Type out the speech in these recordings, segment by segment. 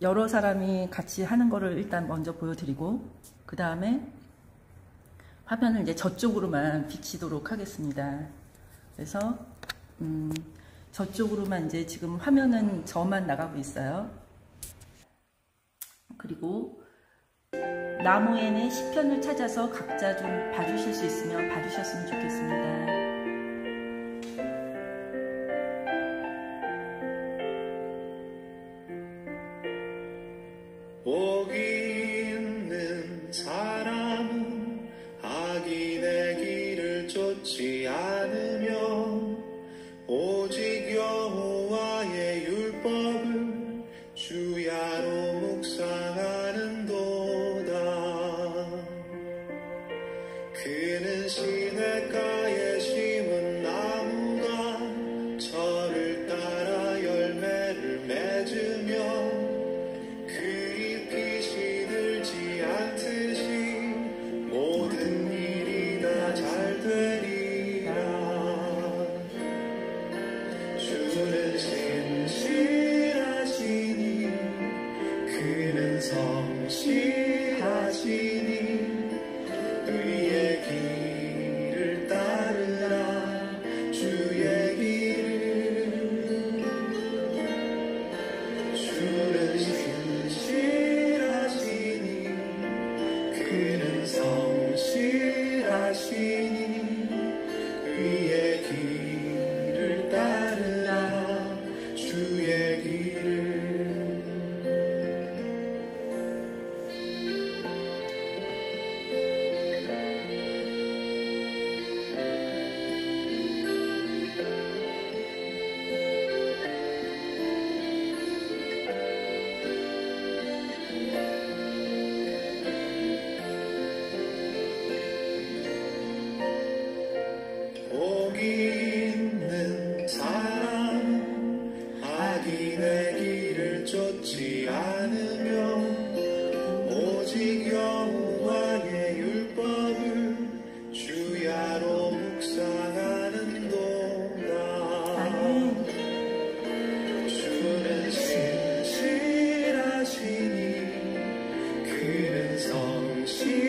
여러 사람이 같이 하는 거를 일단 먼저 보여드리고, 그 다음에 화면을 이제 저쪽으로만 비치도록 하겠습니다. 그래서 저쪽으로만 이제 지금 화면은 저만 나가고 있어요. 그리고 나무엔의 시편을 찾아서 각자 좀 봐주실 수 있으면 봐주셨으면 좋겠습니다. 복이 있는 사람은 악인의 길을 쫓지 않으며 오직 여호와의 율법을 주야로 묵상하는도다. 그는 시냇가에 심은 나무가 저를 따라 열매를 맺으며 모든 일이 다 잘 되리라. 주는 신실하시니 그는 성실하시니 의의 길을 따르라. 주의 길을. 주는 신실하시니 그는 성실하시니 의의 길을 따르라. 주의 길을. 복이 있는 사람은 악인의 길을 쫓지 않으며 오직 여호와의 율법을 주야로 묵상하는도다. 주는 신실하시니 그는 성실하시니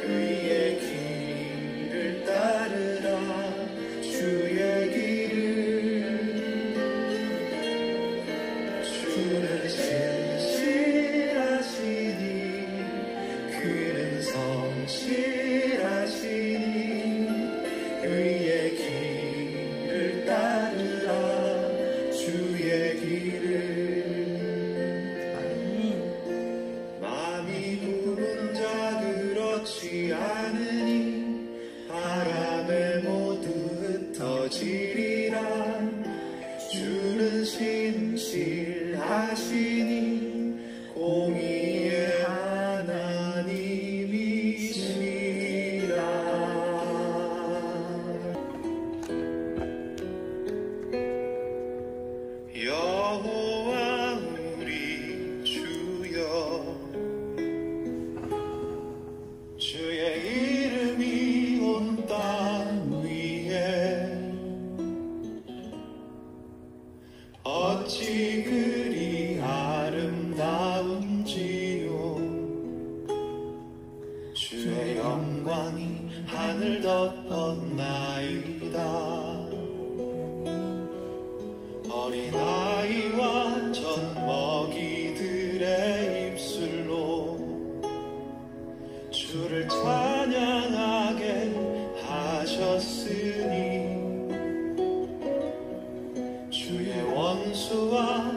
의의 길을 따르라. 주의 길을. 주는 신실하시니 그는 성실하시니 의의 길을 따르라. 주의 길을. 마음이 부른 자 그렇지 않으니 바람에 모두 흩어지리라. 주는 신실하시니 공의의 하나님이시라. 여호와 우리 주여, 주의 이름이 온 땅 위에 어찌 그리 아름다운지요. 주의 영광이 하늘 덮었나이다. 어린아이와 젖먹이들의 입술로 주를 찬양하게 하셨으니 주의 원수와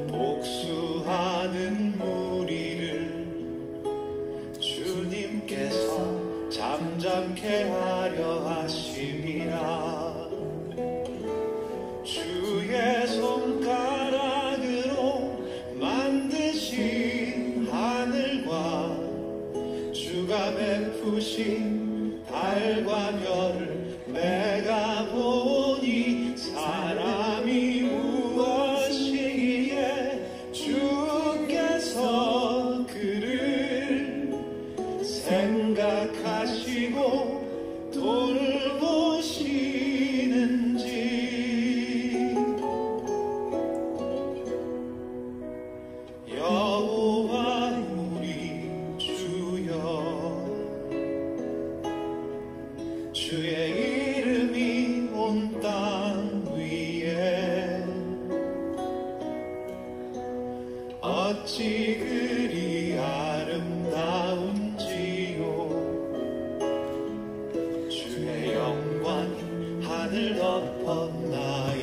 복수하는 무리를 주님께서 잠잠케 하려 하심이라. 주의 손가락으로 만드신 하늘과 주가 베푸신 달과 별을 내가 보니 사람이 무엇이기에 주께서 그를 생각하시고 돌보시는지. 어찌 그리 아름다운지요. 주의 영광이 하늘 덮었나이다.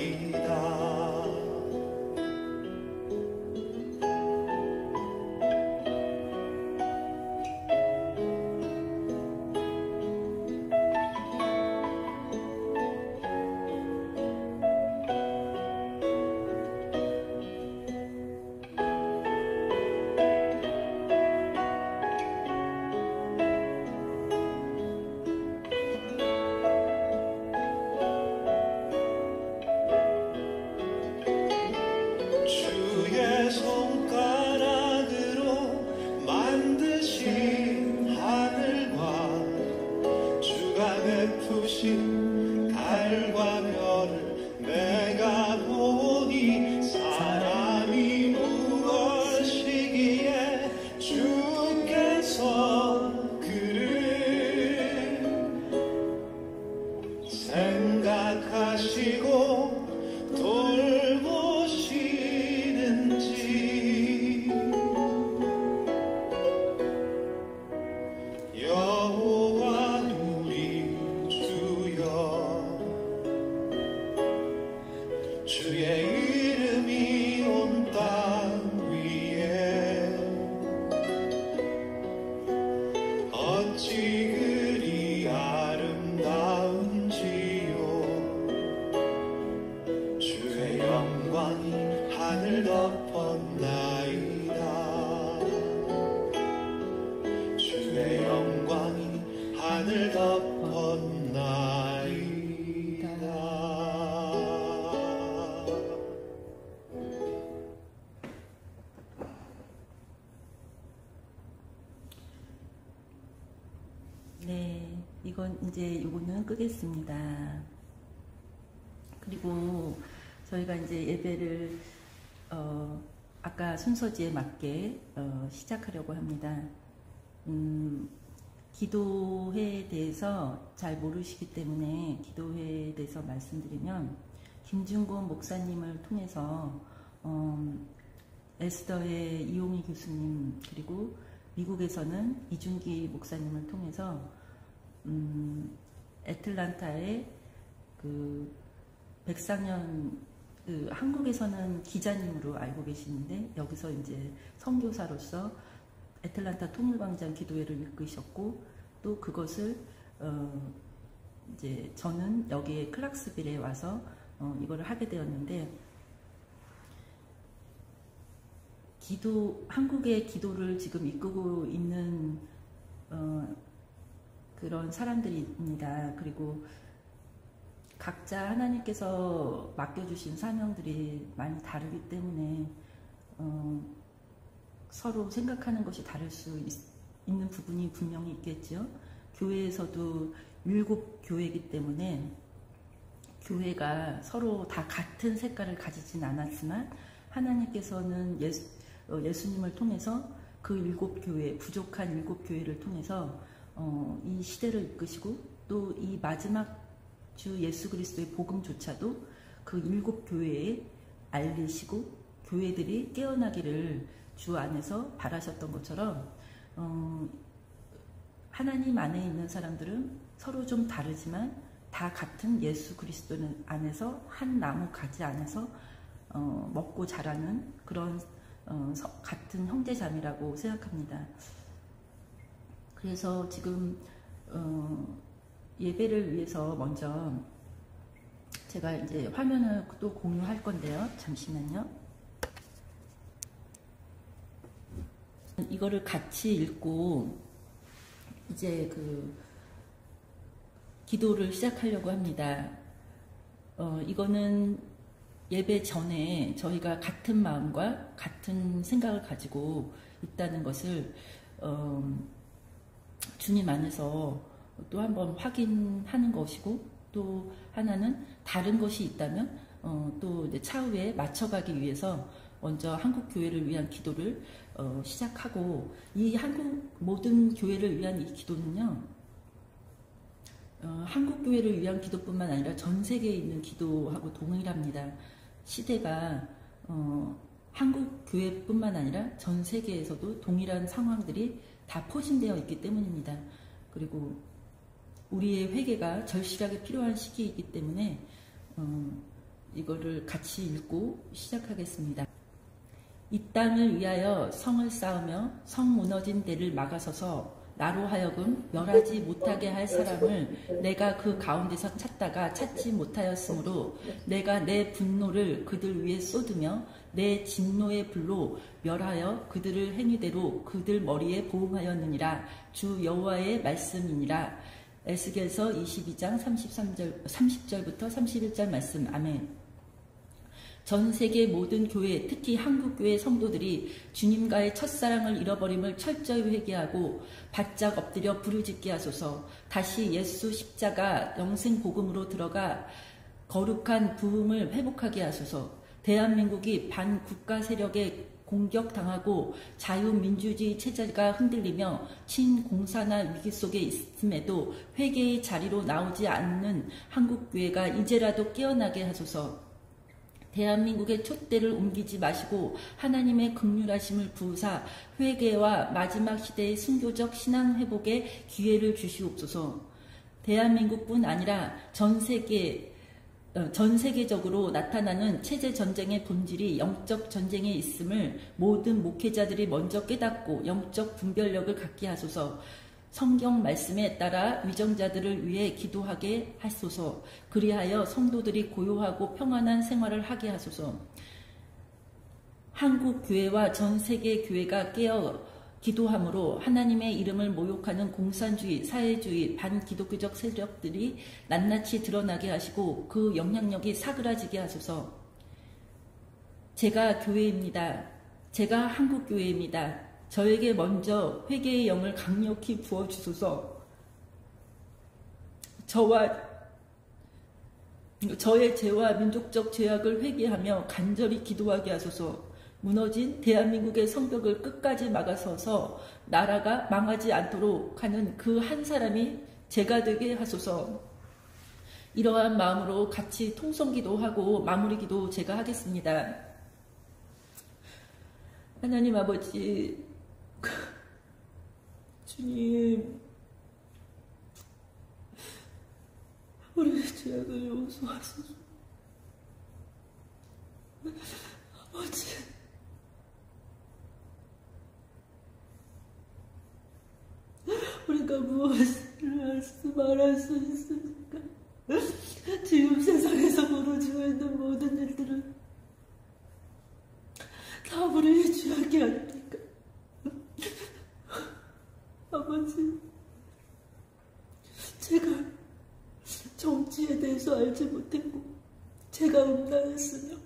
주의 손가락으로 만드신 하늘과 주가 베푸신 달과 별을 내가 보니 사람이 무엇이기에 주께서 그를 생각하시고 돌보시는지. 여호와 우리 주여, 주의 이름이 온 땅 위에 어찌 그리 아름다운지요. 주의 영광이 하늘 덮었나이다. 주의 영광이 하늘 덮었나이다. 네, 이건 이제 요거는 끄겠습니다. 그리고 저희가 이제 예배를 아까 순서지에 맞게 시작하려고 합니다. 기도회에 대해서 잘 모르시기 때문에 기도회에 대해서 말씀드리면, 김준곤 목사님을 통해서 에스더의 이용희 교수님, 그리고 미국에서는 이준기 목사님을 통해서 애틀란타의 그 백상현, 한국에서는 기자님으로 알고 계시는데 여기서 이제 선교사로서 애틀란타 통일광장 기도회를 이끄셨고, 또 그것을 이제 저는 여기에 클락스빌에 와서 이거를 하게 되었는데, 한국의 기도를 지금 이끌고 있는 그런 사람들입니다. 그리고 각자 하나님께서 맡겨주신 사명들이 많이 다르기 때문에 서로 생각하는 것이 다를 수 있는 부분이 분명히 있겠죠. 교회에서도 7교회이기 때문에 교회가 서로 다 같은 색깔을 가지진 않았지만, 하나님께서는 예수님을 통해서 그 7교회, 부족한 7교회를 통해서 이 시대를 이끄시고, 또 이 마지막 주 예수 그리스도의 복음조차도 그 7교회에 알리시고 교회들이 깨어나기를 주 안에서 바라셨던 것처럼, 하나님 안에 있는 사람들은 서로 좀 다르지만 다 같은 예수 그리스도 안에서 한 나무 가지 안에서 먹고 자라는 그런 같은 형제자매라고 생각합니다. 그래서 지금 예배를 위해서 먼저 제가 이제 화면을 또 공유할 건데요. 잠시만요. 이거를 같이 읽고 이제 그 기도를 시작하려고 합니다. 이거는 예배 전에 저희가 같은 마음과 같은 생각을 가지고 있다는 것을 주님 안에서 또 한번 확인하는 것이고, 또 하나는 다른 것이 있다면 또 이제 차후에 맞춰가기 위해서 먼저 한국 교회를 위한 기도를 시작하고, 이 한국 모든 교회를 위한 이 기도는요, 한국 교회를 위한 기도뿐만 아니라 전 세계에 있는 기도하고 동일합니다. 시대가 한국 교회뿐만 아니라 전 세계에서도 동일한 상황들이 다 포진되어 있기 때문입니다. 그리고 우리의 회개가 절실하게 필요한 시기이기 때문에 이거를 같이 읽고 시작하겠습니다. 이 땅을 위하여 성을 쌓으며 성 무너진 데를 막아서서 나로 하여금 멸하지 못하게 할 사람을 내가 그 가운데서 찾다가 찾지 못하였으므로 내가 내 분노를 그들 위에 쏟으며 내 진노의 불로 멸하여 그들을 행위대로 그들 머리에 보응하였느니라. 주 여호와의 말씀이니라. 에스겔서 22장 30절부터 31절 말씀. 아멘. 전 세계 모든 교회, 특히 한국교회 성도들이 주님과의 첫사랑을 잃어버림을 철저히 회개하고 바짝 엎드려 부르짖게 하소서. 다시 예수 십자가 영생 복음으로 들어가 거룩한 부흥을 회복하게 하소서. 대한민국이 반국가 세력에 공격당하고 자유민주주의 체제가 흔들리며 친공산화 위기 속에 있음에도 회개의 자리로 나오지 않는 한국교회가 이제라도 깨어나게 하소서. 대한민국의 촛대를 옮기지 마시고 하나님의 긍휼하심을 부으사 회개와 마지막 시대의 순교적 신앙 회복의 기회를 주시옵소서. 대한민국뿐 아니라 전 세계적으로 나타나는 체제 전쟁의 본질이 영적 전쟁에 있음을 모든 목회자들이 먼저 깨닫고 영적 분별력을 갖게 하소서. 성경 말씀에 따라 위정자들을 위해 기도하게 하소서. 그리하여 성도들이 고요하고 평안한 생활을 하게 하소서. 한국 교회와 전 세계 교회가 깨어 기도함으로 하나님의 이름을 모욕하는 공산주의, 사회주의, 반기독교적 세력들이 낱낱이 드러나게 하시고 그 영향력이 사그라지게 하소서. 제가 교회입니다. 제가 한국 교회입니다. 저에게 먼저 회개의 영을 강력히 부어주소서. 저의 죄와 민족적 죄악을 회개하며 간절히 기도하게 하소서. 무너진 대한민국의 성벽을 끝까지 막아서서 나라가 망하지 않도록 하는 그 한 사람이 제가 되게 하소서. 이러한 마음으로 같이 통성기도하고 마무리기도 제가 하겠습니다. 하나님 아버지, 주님, 우리의 죄악을 용서하소서. 아버지, 우리가 무엇을 말할 수 있습니까? 지금 세상에서 벌어지고 있는 모든 일들은 다 우리의 죄악이 아닙니까? 아버지, 제가 정치에 대해서 알지 못했고 제가 음란했으며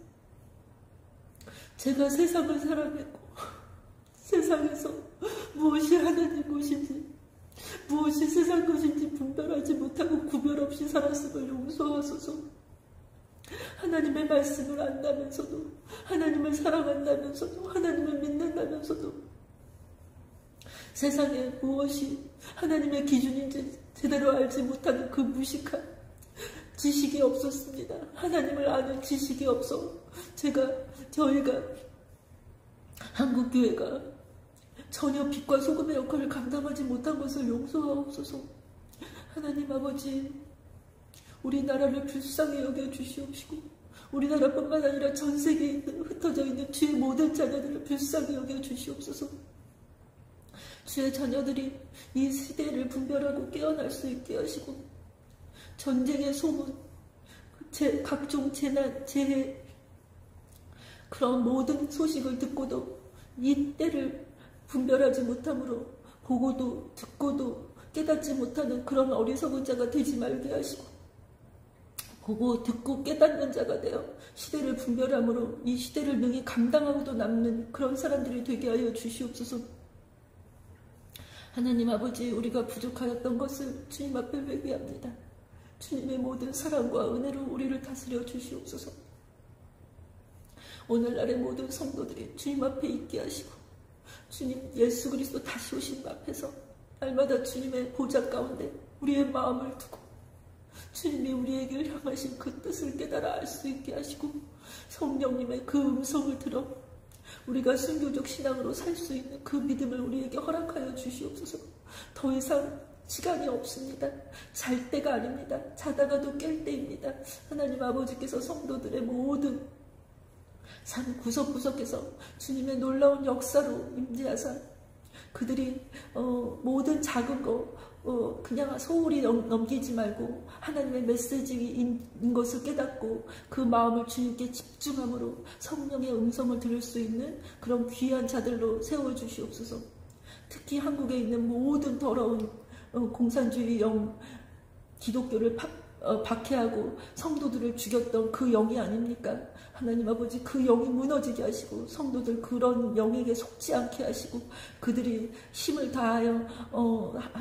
제가 세상을 사랑했고 세상에서 무엇이 하나님 것인지 무엇이 세상 것인지 분별하지 못하고 구별 없이 살았음을 용서하소서. 하나님의 말씀을 안다면서도 하나님을 사랑한다면서도 하나님을 믿는다면서도 세상에 무엇이 하나님의 기준인지 제대로 알지 못하는 그 무식한 지식이 없었습니다. 하나님을 아는 지식이 없어 저희가 한국교회가 전혀 빛과 소금의 역할을 감당하지 못한 것을 용서하옵소서. 하나님 아버지, 우리나라를 불쌍히 여겨 주시옵시고 우리나라뿐만 아니라 전 세계에 흩어져 있는 주의 모든 자녀들을 불쌍히 여겨 주시옵소서. 주의 자녀들이 이 시대를 분별하고 깨어날 수 있게 하시고 전쟁의 소문, 각종 재난, 재해 그런 모든 소식을 듣고도 이 때를 분별하지 못함으로 보고도 듣고도 깨닫지 못하는 그런 어리석은 자가 되지 말게 하시고 보고 듣고 깨닫는 자가 되어 시대를 분별함으로 이 시대를 능히 감당하고도 남는 그런 사람들이 되게 하여 주시옵소서. 하나님 아버지, 우리가 부족하였던 것을 주님 앞에 회개합니다. 주님의 모든 사랑과 은혜로 우리를 다스려 주시옵소서. 오늘날의 모든 성도들이 주님 앞에 있게 하시고 주님 예수 그리스도 다시 오신 앞에서 날마다 주님의 보좌 가운데 우리의 마음을 두고 주님이 우리에게 향하신 그 뜻을 깨달아 알 수 있게 하시고 성령님의 그 음성을 들어 우리가 순교적 신앙으로 살 수 있는 그 믿음을 우리에게 허락하여 주시옵소서. 더 이상 시간이 없습니다. 잘 때가 아닙니다. 자다가도 깰 때입니다. 하나님 아버지께서 성도들의 모든 삶 구석구석에서 주님의 놀라운 역사로 임재하사 그들이 모든 작은 거 그냥 소홀히 넘기지 말고 하나님의 메시지인 것을 깨닫고 그 마음을 주님께 집중함으로 성령의 음성을 들을 수 있는 그런 귀한 자들로 세워주시옵소서. 특히 한국에 있는 모든 더러운 공산주의 영, 기독교를 박해하고 성도들을 죽였던 그 영이 아닙니까? 하나님 아버지, 그 영이 무너지게 하시고 성도들 그런 영에게 속지 않게 하시고 그들이 힘을 다하여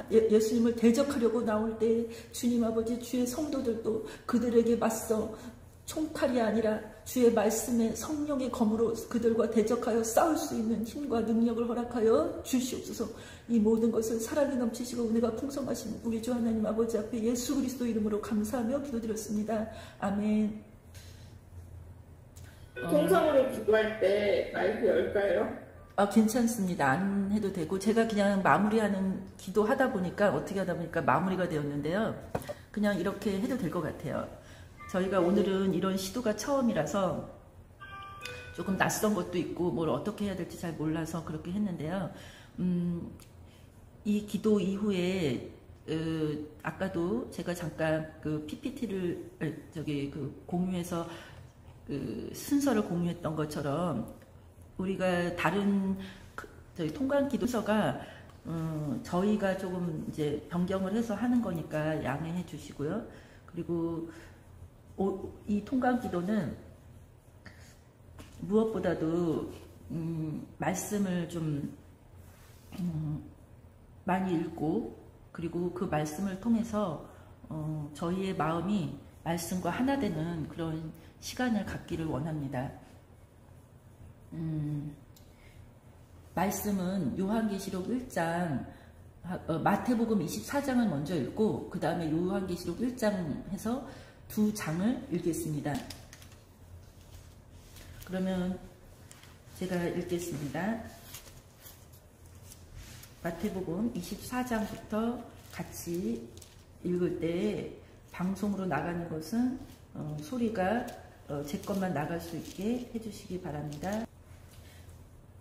예수님을 대적하려고 나올 때 주님 아버지, 주의 성도들도 그들에게 맞서 총칼이 아니라 주의 말씀의 성령의 검으로 그들과 대적하여 싸울 수 있는 힘과 능력을 허락하여 주시옵소서. 이 모든 것을 사랑이 넘치시고 은혜가 풍성하신 우리 주 하나님 아버지 앞에 예수 그리스도 이름으로 감사하며 기도드렸습니다. 아멘. 통성으로 기도할 때 마이크 열까요? 괜찮습니다. 안 해도 되고 제가 그냥 마무리하는 기도하다 보니까 어떻게 하다 보니까 마무리가 되었는데요. 그냥 이렇게 해도 될 것 같아요. 저희가 오늘은 이런 시도가 처음이라서 조금 낯선 것도 있고 뭘 어떻게 해야 될지 잘 몰라서 그렇게 했는데요. 이 기도 이후에 아까도 제가 잠깐 그 PPT를 공유해서 순서를 공유했던 것처럼 우리가 다른 저희 통관 기도서가 저희가 조금 이제 변경을 해서 하는 거니까 양해해 주시고요. 그리고 이 통관 기도는 무엇보다도 말씀을 좀 많이 읽고 그리고 그 말씀을 통해서 저희의 마음이 말씀과 하나 되는 그런 시간을 갖기를 원합니다. 말씀은 요한계시록 1장, 마태복음 24장을 먼저 읽고 그 다음에 요한계시록 1장 해서 2장을 읽겠습니다. 그러면 제가 읽겠습니다. 마태복음 24장부터 같이 읽을 때 방송으로 나가는 것은 소리가 제 것만 나갈 수 있게 해주시기 바랍니다.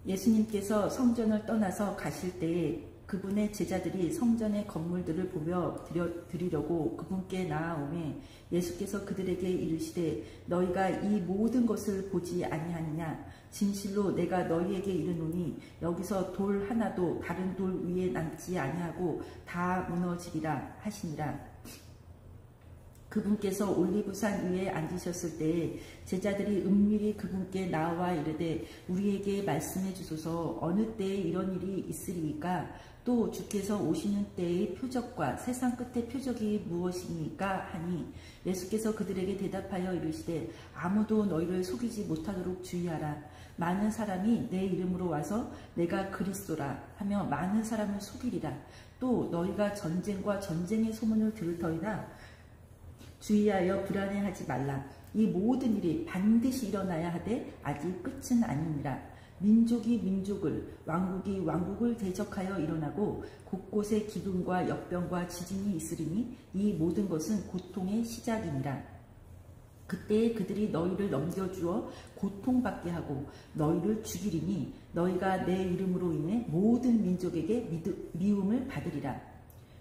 예수님께서 성전을 떠나서 가실 때에 그분의 제자들이 성전의 건물들을 보며 드리려고 그분께 나아오매 예수께서 그들에게 이르시되 너희가 이 모든 것을 보지 아니하느냐? 진실로 내가 너희에게 이르노니 여기서 돌 하나도 다른 돌 위에 남지 아니하고 다 무너지리라 하시니라. 그분께서 올리브산 위에 앉으셨을 때에 제자들이 은밀히 그분께 나와 이르되 우리에게 말씀해 주소서 어느 때에 이런 일이 있으리이까 또 주께서 오시는 때의 표적과 세상 끝의 표적이 무엇이니까 하니 예수께서 그들에게 대답하여 이르시되 아무도 너희를 속이지 못하도록 주의하라. 많은 사람이 내 이름으로 와서 내가 그리스도라 하며 많은 사람을 속이리라. 또 너희가 전쟁과 전쟁의 소문을 들을 터이나 주의하여 불안해하지 말라. 이 모든 일이 반드시 일어나야 하되 아직 끝은 아니니라. 민족이 민족을, 왕국이 왕국을 대적하여 일어나고 곳곳에 기근과 역병과 지진이 있으리니 이 모든 것은 고통의 시작이니라. 그때에 그들이 너희를 넘겨주어 고통받게 하고 너희를 죽이리니 너희가 내 이름으로 인해 모든 민족에게 미움을 받으리라.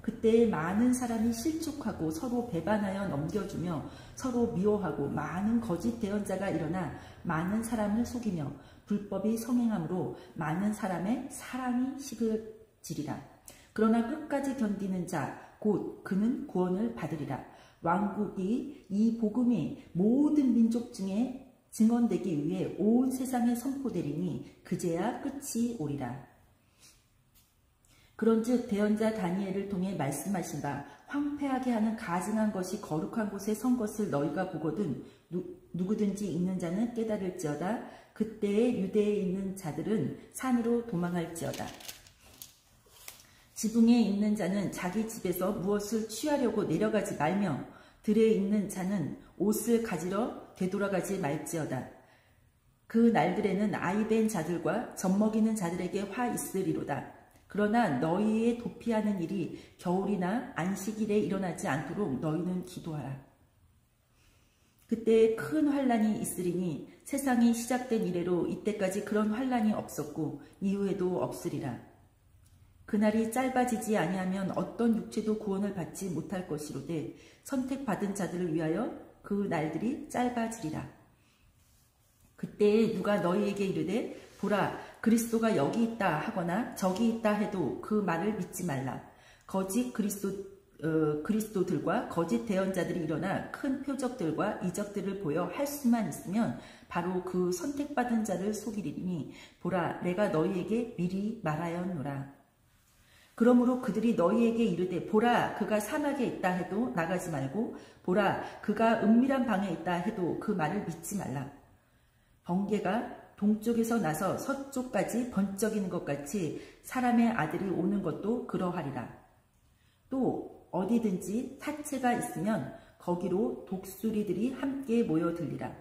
그때에 많은 사람이 실족하고 서로 배반하여 넘겨주며 서로 미워하고 많은 거짓 대언자가 일어나 많은 사람을 속이며 불법이 성행함으로 많은 사람의 사랑이 식어지리라. 그러나 끝까지 견디는 자 곧 그는 구원을 받으리라. 왕국이 이 복음이 모든 민족 중에 증언되기 위해 온 세상에 선포되리니 그제야 끝이 오리라. 그런즉 대언자 다니엘을 통해 말씀하신 바 황폐하게 하는 가증한 것이 거룩한 곳에 선 것을 너희가 보거든 누구든지 있는 자는 깨달을지어다. 그때에 유대에 있는 자들은 산으로 도망할지어다. 지붕에 있는 자는 자기 집에서 무엇을 취하려고 내려가지 말며 들에 있는 자는 옷을 가지러 되돌아가지 말지어다. 그 날들에는 아이벤 자들과 젖먹이는 자들에게 화 있으리로다. 그러나 너희의 도피하는 일이 겨울이나 안식일에 일어나지 않도록 너희는 기도하라. 그때 큰 환란이 있으리니 세상이 시작된 이래로 이때까지 그런 환란이 없었고 이후에도 없으리라. 그날이 짧아지지 아니하면 어떤 육체도 구원을 받지 못할 것이로되 선택받은 자들을 위하여 그 날들이 짧아지리라. 그때에 누가 너희에게 이르되 보라 그리스도가 여기 있다 하거나 저기 있다 해도 그 말을 믿지 말라. 거짓 그리스도들과 거짓 대언자들이 일어나 큰 표적들과 이적들을 보여 할 수만 있으면 바로 그 선택받은 자를 속이리니 보라 내가 너희에게 미리 말하였노라. 그러므로 그들이 너희에게 이르되 보라 그가 사막에 있다 해도 나가지 말고 보라 그가 은밀한 방에 있다 해도 그 말을 믿지 말라. 번개가 동쪽에서 나서 서쪽까지 번쩍이는 것 같이 사람의 아들이 오는 것도 그러하리라. 또 어디든지 사체가 있으면 거기로 독수리들이 함께 모여들리라.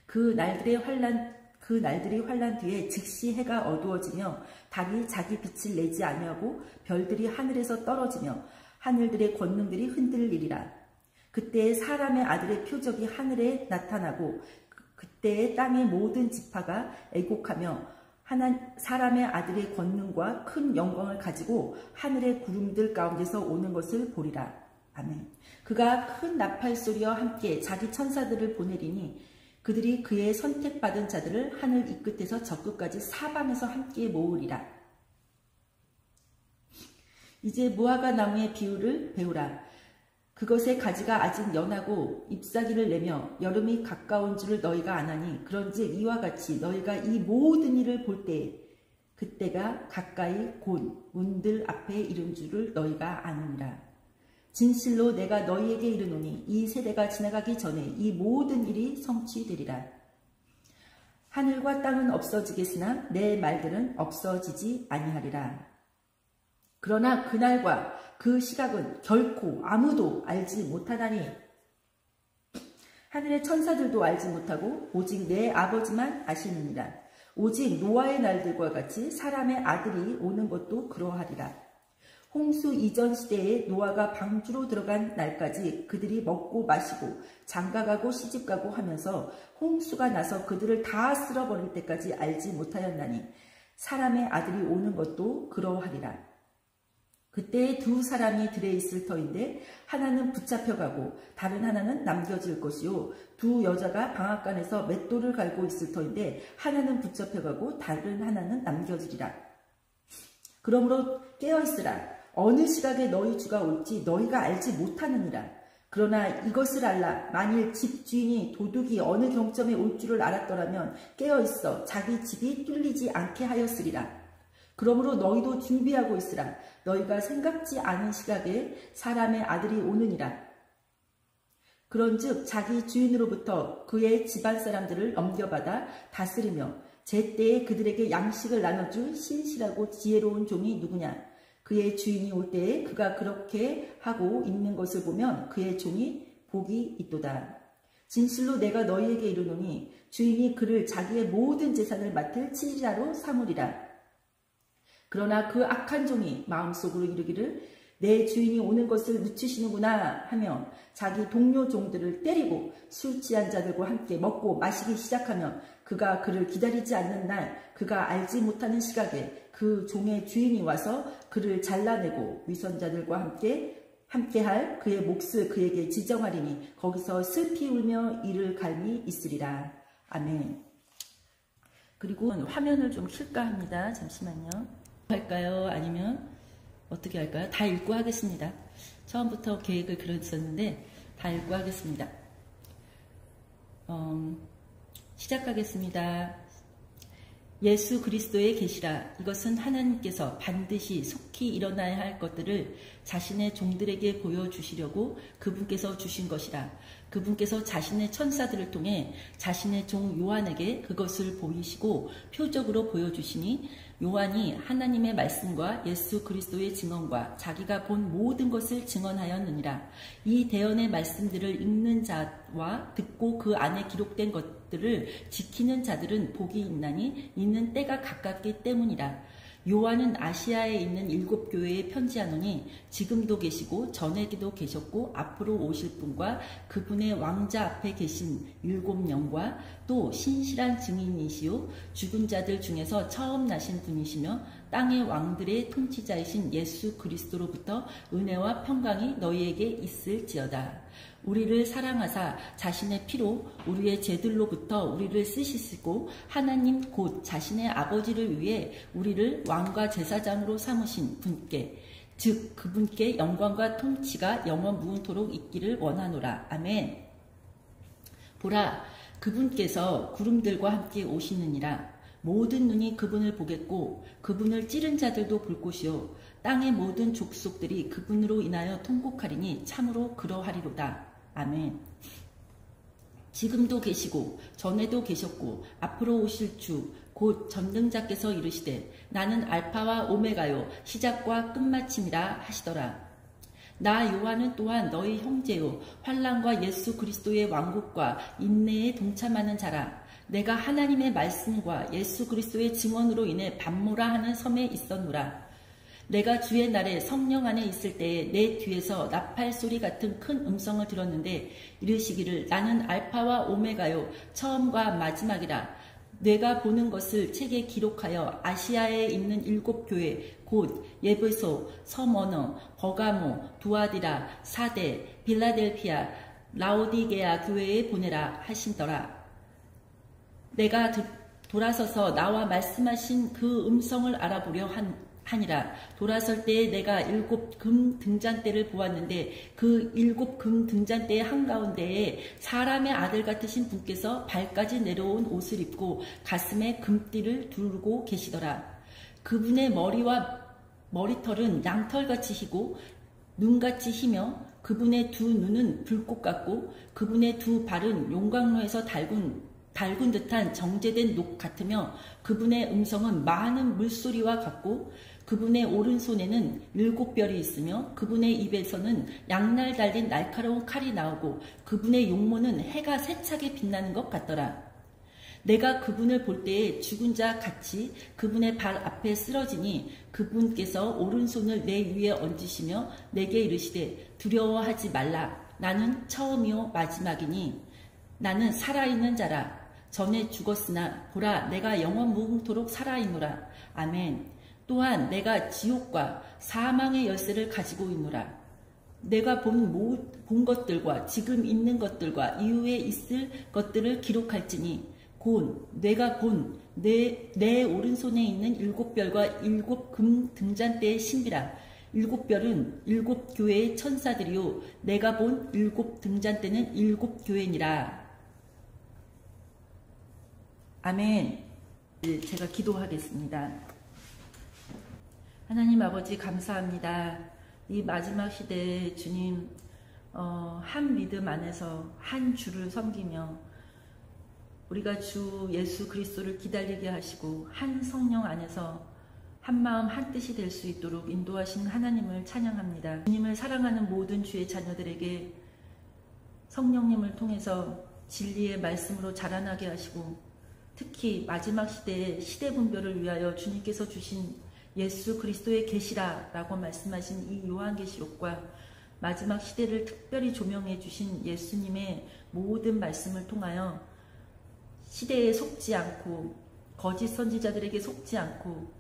그 날들이 환란 뒤에 즉시 해가 어두워지며 달이 자기 빛을 내지 아니하고 별들이 하늘에서 떨어지며 하늘들의 권능들이 흔들리리라. 그때 사람의 아들의 표적이 하늘에 나타나고 그때의 땅의 모든 지파가 애곡하며 사람의 아들의 권능과 큰 영광을 가지고 하늘의 구름들 가운데서 오는 것을 보리라. 아멘. 그가 큰 나팔 소리와 함께 자기 천사들을 보내리니 그들이 그의 선택받은 자들을 하늘 이 끝에서 저 끝까지 사방에서 함께 모으리라. 이제 무화과 나무의 비유를 배우라. 그것의 가지가 아직 연하고 잎사귀를 내며 여름이 가까운 줄을 너희가 아나니 그런즉 이와 같이 너희가 이 모든 일을 볼 때에 그때가 가까이 곧 문들 앞에 이른 줄을 너희가 아느니라. 진실로 내가 너희에게 이르노니 이 세대가 지나가기 전에 이 모든 일이 성취되리라. 하늘과 땅은 없어지겠으나 내 말들은 없어지지 아니하리라. 그러나 그날과 그 시각은 결코 아무도 알지 못하다니 하늘의 천사들도 알지 못하고 오직 내 아버지만 아시느니라. 오직 노아의 날들과 같이 사람의 아들이 오는 것도 그러하리라. 홍수 이전 시대에 노아가 방주로 들어간 날까지 그들이 먹고 마시고 장가가고 시집가고 하면서 홍수가 나서 그들을 다 쓸어버릴 때까지 알지 못하였나니 사람의 아들이 오는 것도 그러하리라. 그때 두 사람이 들에 있을 터인데 하나는 붙잡혀가고 다른 하나는 남겨질 것이요 두 여자가 방앗간에서 맷돌을 갈고 있을 터인데 하나는 붙잡혀가고 다른 하나는 남겨지리라. 그러므로 깨어있으라. 어느 시각에 너희 주가 올지 너희가 알지 못하느니라. 그러나 이것을 알라. 만일 집주인이 도둑이 어느 경점에 올 줄을 알았더라면 깨어있어 자기 집이 뚫리지 않게 하였으리라. 그러므로 너희도 준비하고 있으라. 너희가 생각지 않은 시각에 사람의 아들이 오느니라. 그런즉 자기 주인으로부터 그의 집안 사람들을 넘겨받아 다스리며 제때에 그들에게 양식을 나눠줄 신실하고 지혜로운 종이 누구냐. 그의 주인이 올 때에 그가 그렇게 하고 있는 것을 보면 그의 종이 복이 있도다. 진실로 내가 너희에게 이르노니 주인이 그를 자기의 모든 재산을 맡을 치리자로 삼으리라. 그러나 그 악한 종이 마음속으로 이르기를 내 주인이 오는 것을 늦추시는구나 하며 자기 동료 종들을 때리고 술 취한 자들과 함께 먹고 마시기 시작하며 그가 그를 기다리지 않는 날 그가 알지 못하는 시각에 그 종의 주인이 와서 그를 잘라내고 위선자들과 함께할 그의 몫을 그에게 지정하리니 거기서 슬피 울며 이를 갈미 있으리라. 아멘. 그리고 화면을 좀 킬까 합니다. 잠시만요. 할까요? 아니면 어떻게 할까요? 다 읽고 하겠습니다. 처음부터 계획을 그렸었는데 다 읽고 하겠습니다. 시작하겠습니다. 예수 그리스도의 계시라. 이것은 하나님께서 반드시 속히 일어나야 할 것들을 자신의 종들에게 보여주시려고 그분께서 주신 것이라. 그분께서 자신의 천사들을 통해 자신의 종 요한에게 그것을 보이시고 표적으로 보여주시니 요한이 하나님의 말씀과 예수 그리스도의 증언과 자기가 본 모든 것을 증언하였느니라. 이 대언의 말씀들을 읽는 자와 듣고 그 안에 기록된 것 것들을 지키는 자들은 복이 있나니 이는 때가 가깝기 때문이라. 요한은 아시아에 있는 7교회에 편지하노니 지금도 계시고 전에도 계셨고 앞으로 오실 분과 그분의 왕자 앞에 계신 7영과 또 신실한 증인이시요 죽은 자들 중에서 처음 나신 분이시며 땅의 왕들의 통치자이신 예수 그리스도로부터 은혜와 평강이 너희에게 있을지어다. 우리를 사랑하사 자신의 피로 우리의 죄들로부터 우리를 쓰시고 하나님 곧 자신의 아버지를 위해 우리를 왕과 제사장으로 삼으신 분께 즉 그분께 영광과 통치가 영원 무궁토록 있기를 원하노라. 아멘. 보라, 그분께서 구름들과 함께 오시느니라. 모든 눈이 그분을 보겠고 그분을 찌른 자들도 볼 것이요 땅의 모든 족속들이 그분으로 인하여 통곡하리니 참으로 그러하리로다. 아멘. 지금도 계시고 전에도 계셨고 앞으로 오실 주 곧 전능자께서 이르시되 나는 알파와 오메가요 시작과 끝마침이라 하시더라. 나 요한은 또한 너희 형제요 환난과 예수 그리스도의 왕국과 인내에 동참하는 자라. 내가 하나님의 말씀과 예수 그리스도의 증언으로 인해 반모라 하는 섬에 있었노라. 내가 주의 날에 성령 안에 있을 때에 내 뒤에서 나팔 소리 같은 큰 음성을 들었는데 이르시기를 나는 알파와 오메가요 처음과 마지막이라. 내가 보는 것을 책에 기록하여 아시아에 있는 7교회 곧 예베소, 서머너, 버가모, 두아디라, 사데, 빌라델피아, 라오디게아 교회에 보내라 하신더라. 내가 돌아서서 나와 말씀하신 그 음성을 알아보려 하니라. 돌아설 때에 내가 7금 등잔대를 보았는데 그 7금 등잔대의 한가운데에 사람의 아들 같으신 분께서 발까지 내려온 옷을 입고 가슴에 금띠를 두르고 계시더라. 그분의 머리와 머리털은 양털같이 희고 눈같이 희며 그분의 두 눈은 불꽃 같고 그분의 두 발은 용광로에서 달군 듯한 정제된 녹 같으며 그분의 음성은 많은 물소리와 같고 그분의 오른손에는 7별이 있으며 그분의 입에서는 양날 달린 날카로운 칼이 나오고 그분의 용모는 해가 세차게 빛나는 것 같더라. 내가 그분을 볼 때에 죽은 자 같이 그분의 발 앞에 쓰러지니 그분께서 오른손을 내 위에 얹으시며 내게 이르시되 두려워하지 말라. 나는 처음이요 마지막이니 나는 살아있는 자라. 전에 죽었으나 보라 내가 영원 무궁토록 살아있노라. 아멘. 또한 내가 지옥과 사망의 열쇠를 가지고 있노라. 내가 본 것들과 지금 있는 것들과 이후에 있을 것들을 기록할지니 곧 내가 본 내 오른손에 있는 7별과 7금 등잔대의 신비라. 7별은 7교회의 천사들이요 내가 본 7 등잔대는 7교회니라. 아멘. 제가 기도하겠습니다. 하나님 아버지 감사합니다. 이 마지막 시대에 주님 한 믿음 안에서 한 주를 섬기며 우리가 주 예수 그리스도를 기다리게 하시고 한 성령 안에서 한 마음 한 뜻이 될 수 있도록 인도하신 하나님을 찬양합니다. 주님을 사랑하는 모든 주의 자녀들에게 성령님을 통해서 진리의 말씀으로 자라나게 하시고 특히 마지막 시대의 시대분별을 위하여 주님께서 주신 예수 그리스도의 계시라라고 말씀하신 이 요한계시록과 마지막 시대를 특별히 조명해 주신 예수님의 모든 말씀을 통하여 시대에 속지 않고 거짓 선지자들에게 속지 않고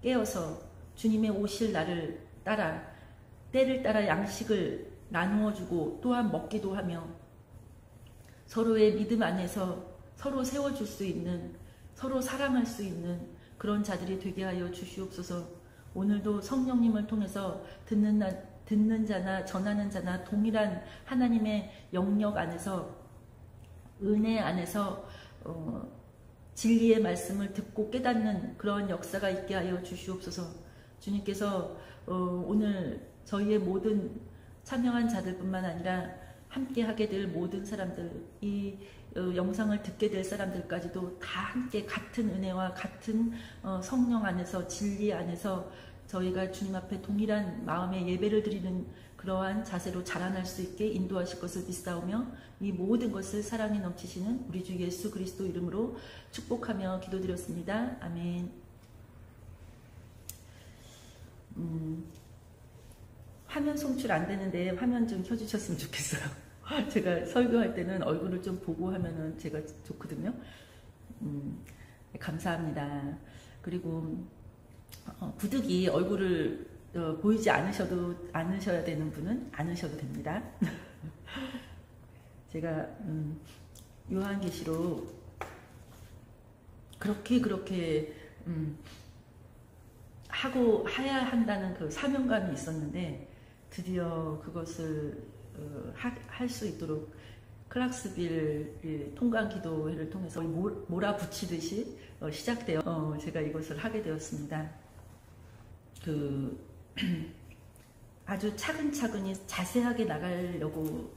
깨어서 주님의 오실 날을 따라 때를 따라 양식을 나누어 주고 또한 먹기도 하며 서로의 믿음 안에서 서로 세워줄 수 있는 서로 사랑할 수 있는 그런 자들이 되게 하여 주시옵소서. 오늘도 성령님을 통해서 듣는 자나 전하는 자나 동일한 하나님의 영역 안에서 은혜 안에서 진리의 말씀을 듣고 깨닫는 그런 역사가 있게 하여 주시옵소서. 주님께서 오늘 저희의 모든 참여한 자들뿐만 아니라 함께 하게 될 모든 사람들, 이 영상을 듣게 될 사람들까지도 다 함께 같은 은혜와 같은 성령 안에서 진리 안에서 저희가 주님 앞에 동일한 마음의 예배를 드리는 그러한 자세로 자라날 수 있게 인도하실 것을 믿사오며 이 모든 것을 사랑이 넘치시는 우리 주 예수 그리스도 이름으로 축복하며 기도드렸습니다. 아멘. 화면 송출 안 되는데 화면 좀 켜주셨으면 좋겠어요. 제가 설교할 때는 얼굴을 좀 보고 하면은 제가 좋거든요. 감사합니다. 그리고 부득이 얼굴을 보이지 않으셔야 되는 분은 않으셔도 됩니다. 제가 요한계시록 그렇게 하고 해야 한다는 그 사명감이 있었는데 드디어 그것을 할 수 있도록 클락스빌 통강기도회를 통해서 몰아붙이듯이 시작되어 제가 이것을 하게 되었습니다. 아주 차근차근히 자세하게 나가려고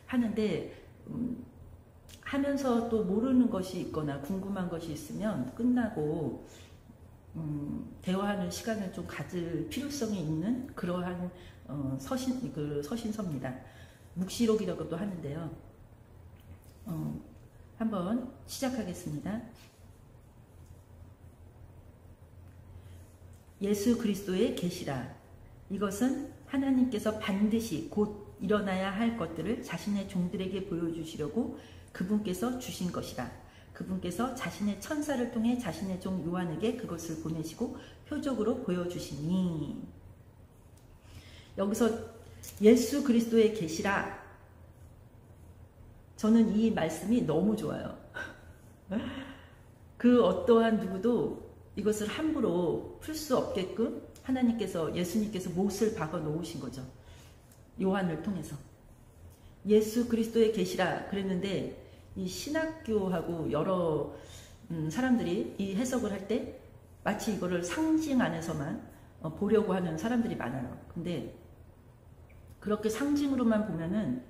하는데 하면서 또 모르는 것이 있거나 궁금한 것이 있으면 끝나고 대화하는 시간을 좀 가질 필요성이 있는 그러한 서신서입니다. 묵시록이라고도 하는데요. 한번 시작하겠습니다. 예수 그리스도의 계시라. 이것은 하나님께서 반드시 곧 일어나야 할 것들을 자신의 종들에게 보여주시려고 그분께서 주신 것이라. 그분께서 자신의 천사를 통해 자신의 종 요한에게 그것을 보내시고 표적으로 보여주시니. 여기서 예수 그리스도의 계시라. 저는 이 말씀이 너무 좋아요. 그 어떠한 누구도 이것을 함부로 풀 수 없게끔 예수님께서 못을 박아 놓으신 거죠. 요한을 통해서. 예수 그리스도의 계시라 그랬는데 이 신학교하고 여러 사람들이 이 해석을 할 때 마치 이거를 상징 안에서만 보려고 하는 사람들이 많아요. 근데 그렇게 상징으로만 보면은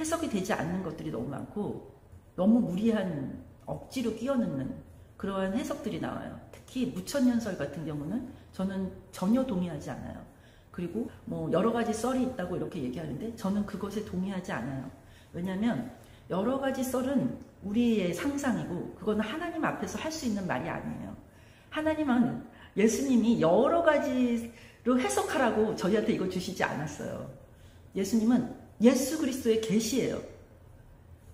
해석이 되지 않는 것들이 너무 많고 너무 무리한 억지로 끼워 넣는 그러한 해석들이 나와요. 특히 무천년설 같은 경우는 저는 전혀 동의하지 않아요. 그리고 뭐 여러 가지 썰이 있다고 이렇게 얘기하는데 저는 그것에 동의하지 않아요. 왜냐하면 여러 가지 썰은 우리의 상상이고 그거는 하나님 앞에서 할 수 있는 말이 아니에요. 하나님은 예수님이 여러 가지로 해석하라고 저희한테 이거 주시지 않았어요. 예수님은 예수 그리스도의 계시예요.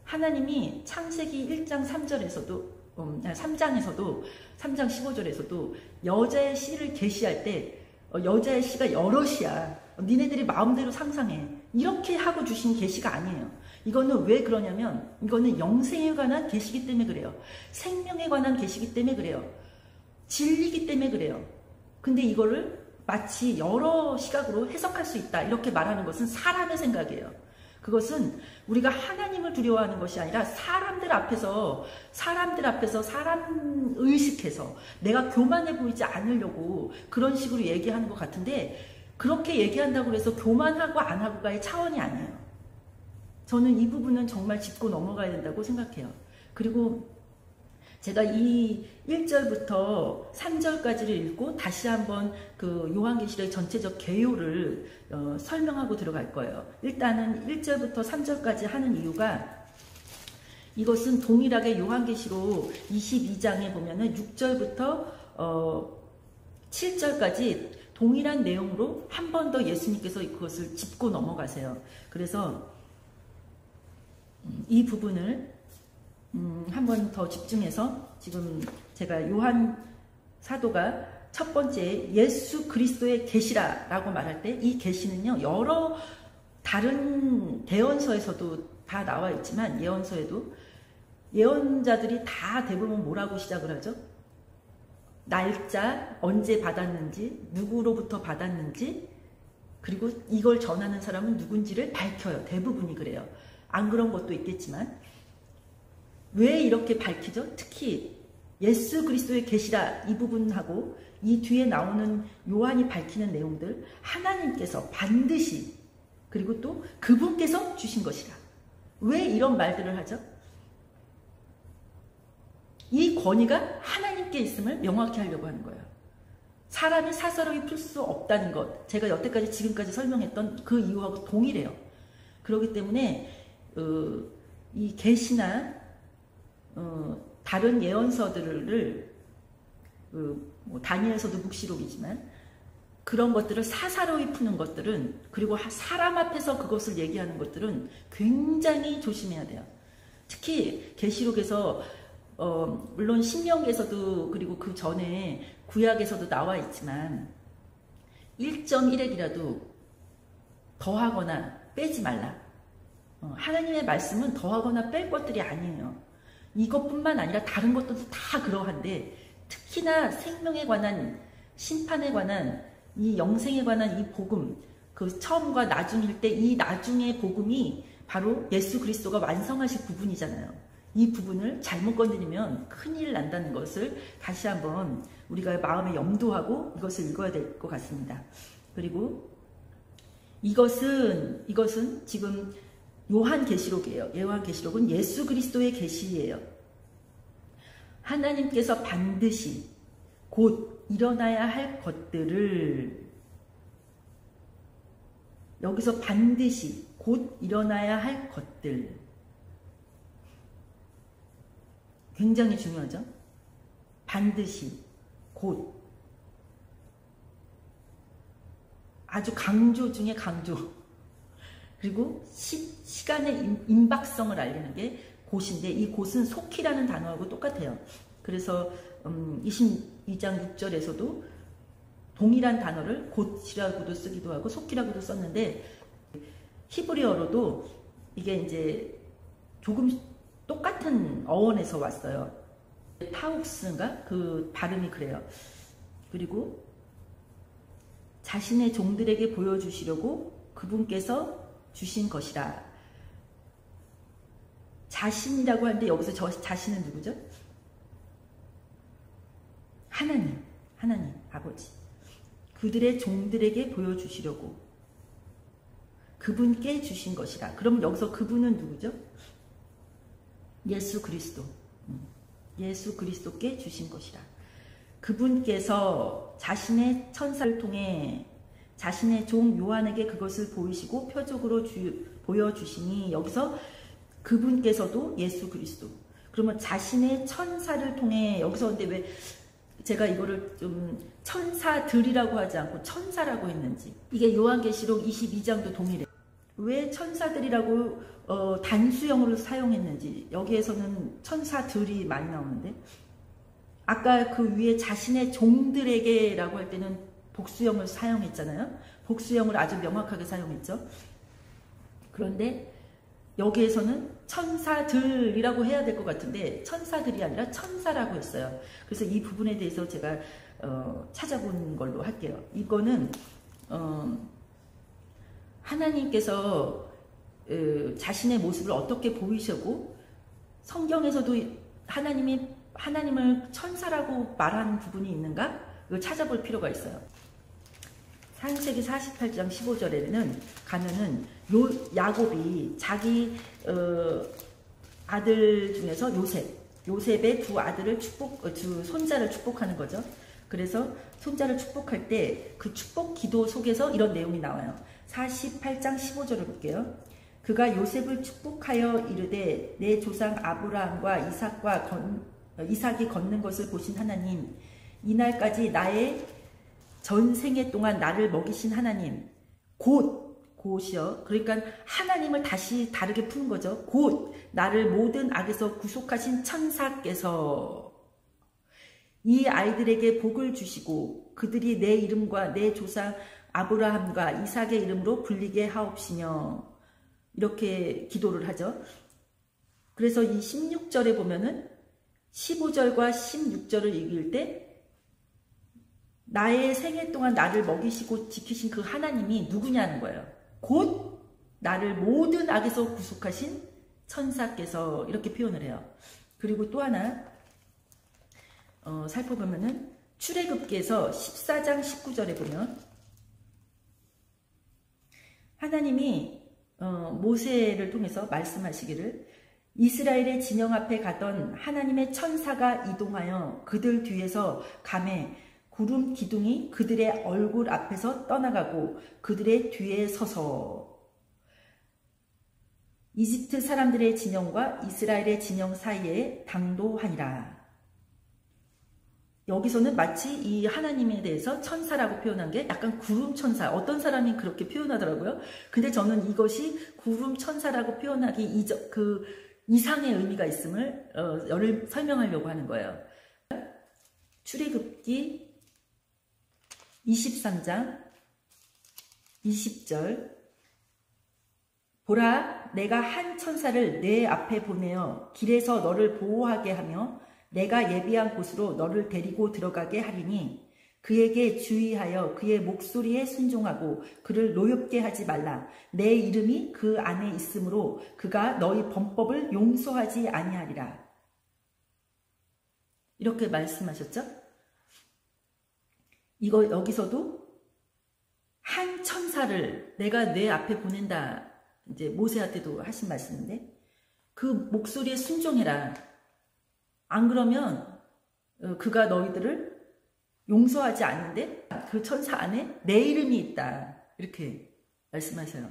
하나님이 창세기 1장 3절에서도 3장에서도 3장 15절에서도 여자의 씨를 계시할 때 여자의 씨가 여럿이야. 니네들이 마음대로 상상해. 이렇게 하고 주신 계시가 아니에요. 이거는 왜 그러냐면 이거는 영생에 관한 계시기 때문에 그래요. 생명에 관한 계시기 때문에 그래요. 진리기 때문에 그래요. 근데 이거를 마치 여러 시각으로 해석할 수 있다 이렇게 말하는 것은 사람의 생각이에요. 그것은 우리가 하나님을 두려워하는 것이 아니라 사람들 앞에서 사람 의식해서 내가 교만해 보이지 않으려고 그런 식으로 얘기하는 것 같은데 그렇게 얘기한다고 해서 교만하고 안 하고가의 차원이 아니에요. 저는 이 부분은 정말 짚고 넘어가야 된다고 생각해요. 그리고 제가 이 1절부터 3절까지를 읽고 다시 한번 그 요한계시록의 전체적 개요를 설명하고 들어갈 거예요. 일단은 1절부터 3절까지 하는 이유가 이것은 동일하게 요한계시록 22장에 보면은 6절부터 7절까지 동일한 내용으로 한 번 더 예수님께서 그것을 짚고 넘어가세요. 그래서 이 부분을 한 번 더 집중해서 지금 제가 요한 사도가 첫 번째 예수 그리스도의 계시라라고 말할 때 이 계시는요 여러 다른 대언서에서도 다 나와 있지만 예언서에도 예언자들이 다 대부분 뭐라고 시작을 하죠? 날짜, 언제 받았는지, 누구로부터 받았는지, 그리고 이걸 전하는 사람은 누군지를 밝혀요. 대부분이 그래요. 안 그런 것도 있겠지만 왜 이렇게 밝히죠? 특히 예수 그리스도의 계시라 이 부분하고 이 뒤에 나오는 요한이 밝히는 내용들 하나님께서 반드시 그리고 또 그분께서 주신 것이라. 왜 이런 말들을 하죠? 이 권위가 하나님께 있음을 명확히 하려고 하는 거예요. 사람이 사사로이 풀 수 없다는 것, 제가 여태까지 지금까지 설명했던 그 이유하고 동일해요. 그렇기 때문에 이 계시나 다른 예언서들을 뭐 다니엘서도 묵시록이지만 그런 것들을 사사로이 푸는 것들은, 그리고 사람 앞에서 그것을 얘기하는 것들은 굉장히 조심해야 돼요. 특히 계시록에서 물론 신명기에서도 그리고 그 전에 구약에서도 나와 있지만 1.1핵이라도 더하거나 빼지 말라. 하나님의 말씀은 더하거나 뺄 것들이 아니에요. 이것뿐만 아니라 다른 것들도 다 그러한데, 특히나 생명에 관한, 심판에 관한, 이 영생에 관한 이 복음, 그 처음과 나중일 때 이 나중의 복음이 바로 예수 그리스도가 완성하실 부분이잖아요. 이 부분을 잘못 건드리면 큰일 난다는 것을 다시 한번 우리가 마음에 염두하고 이것을 읽어야 될 것 같습니다. 그리고 이것은 지금 요한계시록이에요. 요한계시록은 예수 그리스도의 계시예요. 하나님께서 반드시 곧 일어나야 할 것들을, 여기서 반드시 곧 일어나야 할 것들, 굉장히 중요하죠. 반드시, 곧, 아주 강조 중에 강조. 그리고 시간의 임박성을 알리는 게 곧인데, 이 곧은 속히라는 단어하고 똑같아요. 그래서 22장 6절에서도 동일한 단어를 곧이라고도 쓰기도 하고 속히라고도 썼는데, 히브리어로도 이게 이제 조금 똑같은 어원에서 왔어요. 타욱스인가? 그 발음이 그래요. 그리고 자신의 종들에게 보여주시려고 그분께서 주신 것이라. 자신이라고 하는데 여기서 저 자신은 누구죠? 하나님 아버지. 그들의 종들에게 보여주시려고 그분께 주신 것이라. 그럼 여기서 그분은 누구죠? 예수 그리스도. 예수 그리스도께 주신 것이라. 그분께서 자신의 천사를 통해 자신의 종 요한에게 그것을 보이시고 표적으로 보여주시니, 여기서 그분께서도 예수 그리스도. 그러면 자신의 천사를 통해, 여기서 근데 왜 제가 이거를 좀 천사들이라고 하지 않고 천사라고 했는지, 이게 요한계시록 22장도 동일해. 왜 천사들이라고 단수형으로 사용했는지, 여기에서는 천사들이 많이 나오는데, 아까 그 위에 자신의 종들에게 라고 할 때는 복수형을 사용했잖아요. 복수형을 아주 명확하게 사용했죠. 그런데 여기에서는 천사들이라고 해야 될 것 같은데 천사들이 아니라 천사라고 했어요. 그래서 이 부분에 대해서 제가 찾아본 걸로 할게요. 이거는 하나님께서 자신의 모습을 어떻게 보이시고, 성경에서도 하나님을 천사라고 말한 부분이 있는가? 이걸 찾아볼 필요가 있어요. 창세기 48장 15절에는 가면은 야곱이 자기 아들 중에서 요셉의 두 아들을 두 손자를 축복하는 거죠. 그래서 손자를 축복할 때 그 축복 기도 속에서 이런 내용이 나와요. 48장 15절을 볼게요. 그가 요셉을 축복하여 이르되 내 조상 아브라함과 이삭이 걷는 것을 보신 하나님, 이날까지 나의 전생애 동안 나를 먹이신 하나님, 곧이요. 그러니까 하나님을 다시 다르게 푸는 거죠. 곧 나를 모든 악에서 구속하신 천사께서 이 아이들에게 복을 주시고 그들이 내 이름과 내 조상 아브라함과 이삭의 이름으로 불리게 하옵시며, 이렇게 기도를 하죠. 그래서 이 16절에 보면은 15절과 16절을 읽을 때 나의 생애 동안 나를 먹이시고 지키신 그 하나님이 누구냐는 거예요. 곧 나를 모든 악에서 구속하신 천사께서, 이렇게 표현을 해요. 그리고 또 하나 살펴보면은 출애굽기에서 14장 19절에 보면 하나님이 모세를 통해서 말씀하시기를, 이스라엘의 진영 앞에 가던 하나님의 천사가 이동하여 그들 뒤에서 가매 구름 기둥이 그들의 얼굴 앞에서 떠나가고 그들의 뒤에 서서 이집트 사람들의 진영과 이스라엘의 진영 사이에 당도하니라. 여기서는 마치 이 하나님에 대해서 천사라고 표현한 게 약간 구름 천사, 어떤 사람이 그렇게 표현하더라고요. 근데 저는 이것이 구름 천사라고 표현하기 이상의 의미가 있음을 설명하려고 하는 거예요. 출애굽기 23장 20절 보라, 내가 한 천사를 내 앞에 보내어 길에서 너를 보호하게 하며 내가 예비한 곳으로 너를 데리고 들어가게 하리니 그에게 주의하여 그의 목소리에 순종하고 그를 노엽게 하지 말라. 내 이름이 그 안에 있으므로 그가 너희 범법을 용서하지 아니하리라. 이렇게 말씀하셨죠? 이거 여기서도 한 천사를 내가 내 앞에 보낸다. 이제 모세한테도 하신 말씀인데 그 목소리에 순종해라. 안 그러면 그가 너희들을 용서하지 않는데 그 천사 안에 내 이름이 있다. 이렇게 말씀하셔요.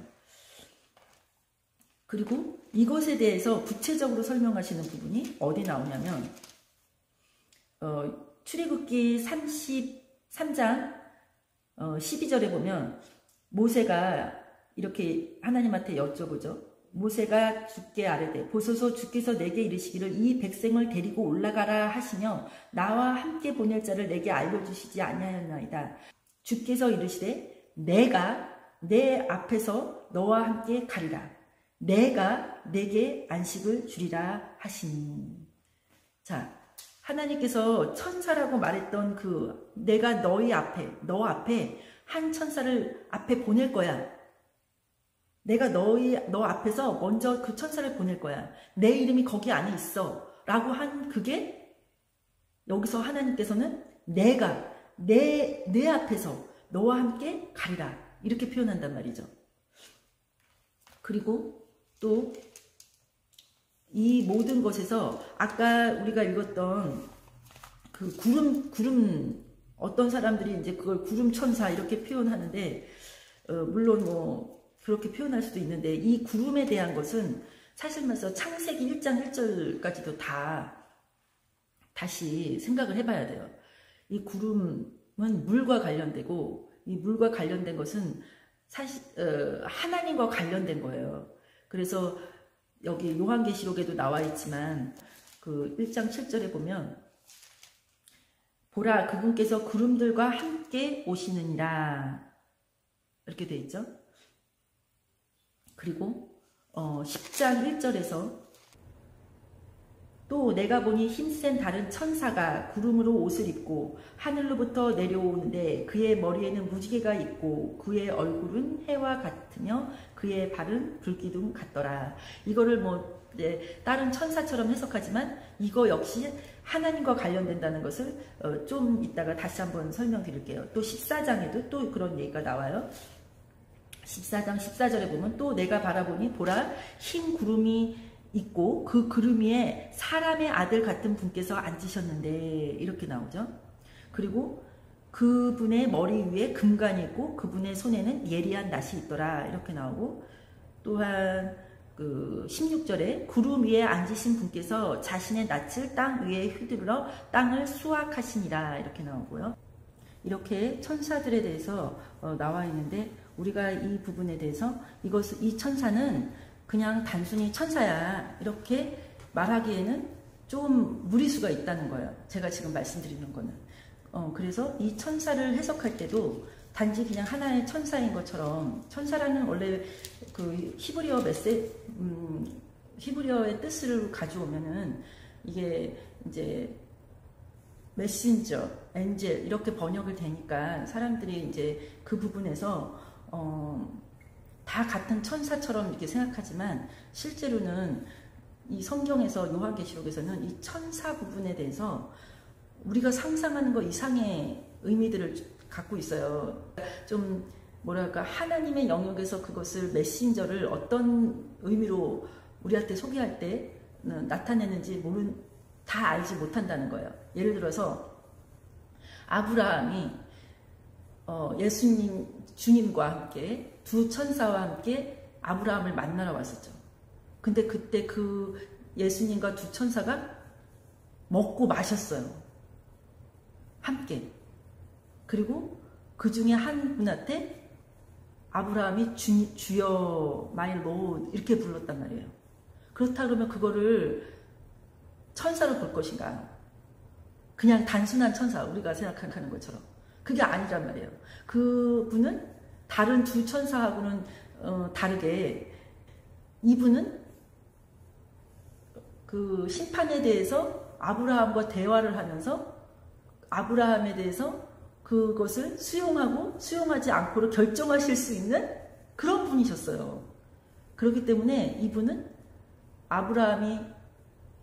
그리고 이것에 대해서 구체적으로 설명하시는 부분이 어디 나오냐면 출애굽기 33장 12절에 보면 모세가 이렇게 하나님한테 여쭤보죠. 모세가 주께 아뢰되 보소서 주께서 내게 이르시기를 이 백성을 데리고 올라가라 하시며 나와 함께 보낼 자를 내게 알려주시지 아니하였나이다. 주께서 이르시되 내가 내 앞에서 너와 함께 가리라. 내가 내게 안식을 주리라 하시니. 자, 하나님께서 천사라고 말했던 내가 너 앞에 한 천사를 앞에 보낼 거야. 내가 너 앞에서 먼저 그 천사를 보낼 거야. 내 이름이 거기 안에 있어. 라고 한 그게 여기서 하나님께서는 내가 내 앞에서 너와 함께 가리라. 이렇게 표현한단 말이죠. 그리고 또 이 모든 것에서 아까 우리가 읽었던 그 구름 어떤 사람들이 이제 그걸 구름 천사 이렇게 표현하는데 물론 뭐 그렇게 표현할 수도 있는데 이 구름에 대한 것은 사실 말해서 창세기 1장 1절까지도 다시 생각을 해봐야 돼요. 이 구름은 물과 관련되고 이 물과 관련된 것은 사실 하나님과 관련된 거예요. 그래서 여기 요한계시록에도 나와 있지만 그 1장 7절에 보면 보라 그분께서 구름들과 함께 오시느니라 이렇게 돼 있죠. 그리고 10장 1절에서 또 내가 보니 힘센 다른 천사가 구름으로 옷을 입고 하늘로부터 내려오는데 그의 머리에는 무지개가 있고 그의 얼굴은 해와 같으며 그의 발은 불기둥 같더라. 이거를 뭐 다른 천사처럼 해석하지만 이거 역시 하나님과 관련된다는 것을 좀 이따가 다시 한번 설명드릴게요. 또 14장에도 또 그런 얘기가 나와요. 14장 14절에 보면 또 내가 바라보니 보라 흰 구름이 있고 그 구름 위에 사람의 아들 같은 분께서 앉으셨는데 이렇게 나오죠. 그리고 그분의 머리 위에 금관이 있고 그분의 손에는 예리한 낫이 있더라 이렇게 나오고 또한 그 16절에 구름 위에 앉으신 분께서 자신의 낫을 땅 위에 휘두르러 땅을 수확하시니라 이렇게 나오고요. 이렇게 천사들에 대해서 나와 있는데 우리가 이 부분에 대해서 이 천사는 그냥 단순히 천사야 이렇게 말하기에는 좀 무리수가 있다는 거예요. 제가 지금 말씀드리는 거는. 그래서 이 천사를 해석할 때도 단지 그냥 하나의 천사인 것처럼 천사라는 원래 그 히브리어의 뜻을 가져오면은 이게 이제 메신저, 엔젤 이렇게 번역을 되니까 사람들이 이제 그 부분에서 다 같은 천사처럼 이렇게 생각하지만 실제로는 이 성경에서 요한계시록에서는 이 천사 부분에 대해서 우리가 상상하는 것 이상의 의미들을 갖고 있어요. 좀 뭐랄까 하나님의 영역에서 그것을 메신저를 어떤 의미로 우리한테 소개할 때 나타내는지 다 알지 못한다는 거예요. 예를 들어서 아브라함이 예수님 주님과 함께 두 천사와 함께 아브라함을 만나러 왔었죠. 근데 그때 그 예수님과 두 천사가 먹고 마셨어요. 함께. 그리고 그 중에 한 분한테 아브라함이 주여 마이 로드 이렇게 불렀단 말이에요. 그렇다 그러면 그거를 천사로 볼 것인가? 그냥 단순한 천사, 우리가 생각하는 것처럼. 그게 아니란 말이에요. 그분은 다른 두 천사하고는 다르게 이분은 그 심판에 대해서 아브라함과 대화를 하면서 아브라함에 대해서 그것을 수용하고 수용하지 않고를 결정하실 수 있는 그런 분이셨어요. 그렇기 때문에 이분은 아브라함이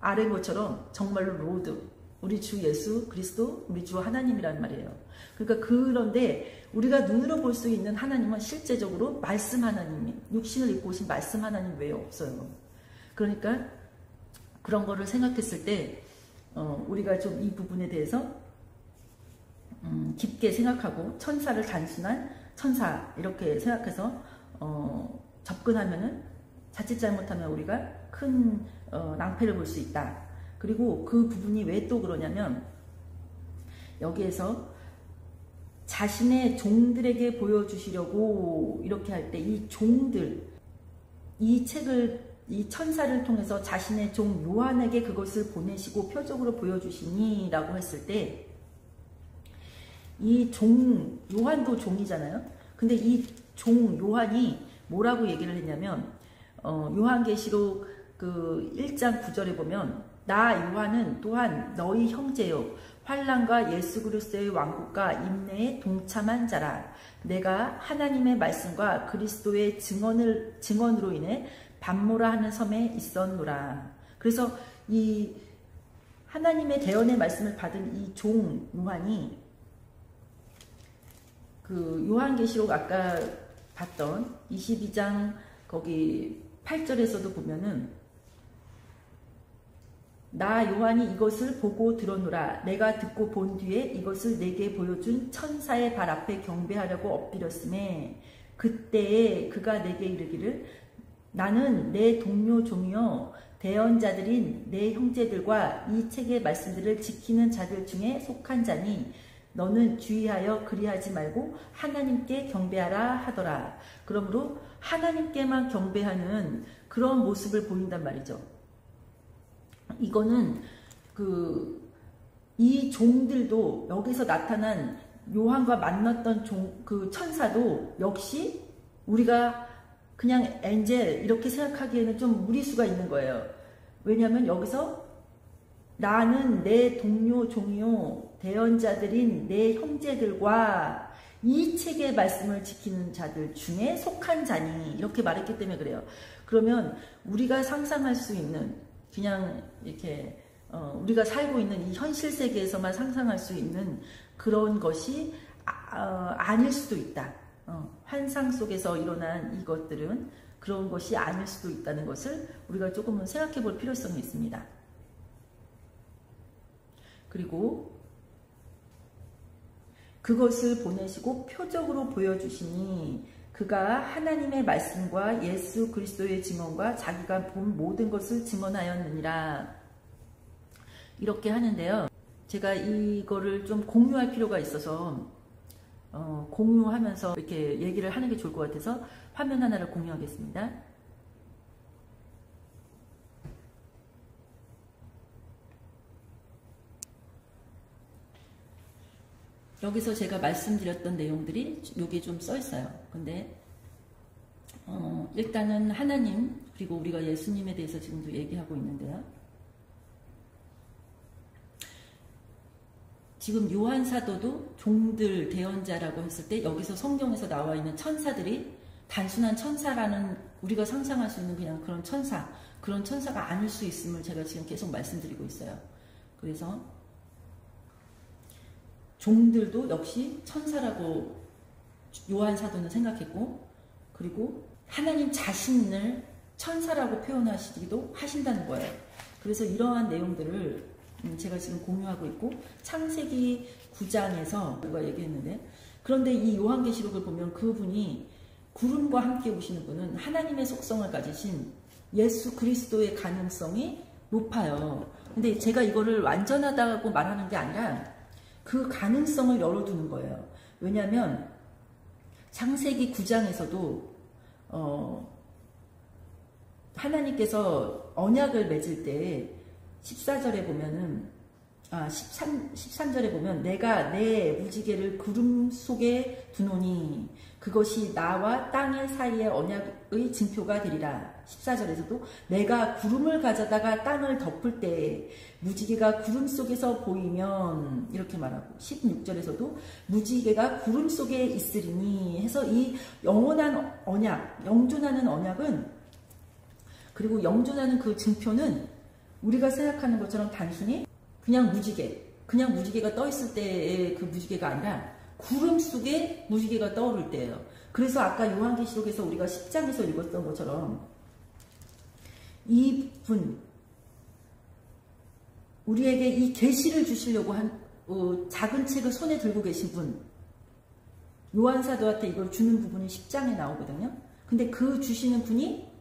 아뢰인 것처럼 정말로 로드, 우리 주 예수 그리스도, 우리 주 하나님이란 말이에요. 그러니까 그런데 우리가 눈으로 볼 수 있는 하나님은 실제적으로 말씀 하나님, 육신을 입고 오신 말씀 하나님 외에 없어요. 그러니까 그런 거를 생각했을 때 우리가 좀 이 부분에 대해서 깊게 생각하고 천사를 단순한 천사 이렇게 생각해서 접근하면은 자칫 잘못하면 우리가 큰 낭패를 볼 수 있다. 그리고 그 부분이 왜 또 그러냐면 여기에서 자신의 종들에게 보여주시려고 이렇게 할 때 이 종들, 이 책을 이 천사를 통해서 자신의 종 요한에게 그것을 보내시고 표적으로 보여주시니 라고 했을 때 이 종, 요한도 종이잖아요. 근데 이 종 요한이 뭐라고 얘기를 했냐면 요한계시록 그 1장 9절에 보면 나 요한은 또한 너희 형제요 환난과 예수 그리스도의 왕국과 인내에 동참한 자라. 내가 하나님의 말씀과 그리스도의 증언으로 인해 반모라 하는 섬에 있었노라. 그래서 이 하나님의 대언의 말씀을 받은 이 종 요한이 그 요한계시록 아까 봤던 22장 거기 8절에서도 보면은 나 요한이 이것을 보고 들었노라. 내가 듣고 본 뒤에 이것을 내게 보여준 천사의 발 앞에 경배하려고 엎드렸음에 그때에 그가 내게 이르기를 나는 내 동료 종이요 대언자들인 내 형제들과 이 책의 말씀들을 지키는 자들 중에 속한 자니 너는 주의하여 그리하지 말고 하나님께 경배하라 하더라. 그러므로 하나님께만 경배하는 그런 모습을 보인단 말이죠. 이거는 이 종들도 여기서 나타난 요한과 만났던 그 천사도 역시 우리가 그냥 엔젤 이렇게 생각하기에는 좀 무리수가 있는 거예요. 왜냐하면 여기서 나는 내 동료 종이요 대언자들인 내 형제들과 이 책의 말씀을 지키는 자들 중에 속한 자니 이렇게 말했기 때문에 그래요. 그러면 우리가 상상할 수 있는 그냥 이렇게 우리가 살고 있는 이 현실 세계에서만 상상할 수 있는 그런 것이 아닐 수도 있다. 환상 속에서 일어난 이것들은 그런 것이 아닐 수도 있다는 것을 우리가 조금은 생각해 볼 필요성이 있습니다. 그리고 그것을 보내시고 표적으로 보여주시니 그가 하나님의 말씀과 예수 그리스도의 증언과 자기가 본 모든 것을 증언하였느니라. 이렇게 하는데요. 제가 이거를 좀 공유할 필요가 있어서 공유하면서 이렇게 얘기를 하는 게 좋을 것 같아서 화면 하나를 공유하겠습니다. 여기서 제가 말씀드렸던 내용들이 여기 좀 써 있어요. 근데 일단은 하나님 그리고 우리가 예수님에 대해서 지금도 얘기하고 있는데요. 지금 요한 사도도 종들 대언자라고 했을 때 여기서 성경에서 나와 있는 천사들이 단순한 천사라는 우리가 상상할 수 있는 그냥 그런 천사, 그런 천사가 아닐 수 있음을 제가 지금 계속 말씀드리고 있어요. 그래서 종들도 역시 천사라고 요한 사도는 생각했고, 그리고 하나님 자신을 천사라고 표현하시기도 하신다는 거예요. 그래서 이러한 내용들을 제가 지금 공유하고 있고, 창세기 9장에서 누가 얘기했는데, 그런데 이 요한계시록을 보면 그분이 구름과 함께 오시는 분은 하나님의 속성을 가지신 예수 그리스도의 가능성이 높아요. 근데 제가 이거를 완전하다고 말하는 게 아니라 그 가능성을 열어두는 거예요. 왜냐하면 창세기 9장에서도 하나님께서 언약을 맺을 때 14절에 보면은 13절에 보면 내가 내 무지개를 구름 속에 두노니 그것이 나와 땅의 사이의 언약의 징표가 되리라. 14절에서도 내가 구름을 가져다가 땅을 덮을 때 무지개가 구름 속에서 보이면 이렇게 말하고, 16절에서도 무지개가 구름 속에 있으리니 해서 이 영원한 언약, 영존하는 언약은, 그리고 영존하는 그 징표는 우리가 생각하는 것처럼 단순히 그냥 무지개가 떠 있을 때의 그 무지개가 아니라 구름 속에 무지개가 떠오를 때예요. 그래서 아까 요한계시록에서 우리가 10장에서 읽었던 것처럼 이분, 우리에게 이 계시를 주시려고 한 작은 책을 손에 들고 계신 분, 요한사도한테 이걸 주는 부분이 10장에 나오거든요. 근데 그 주시는 분이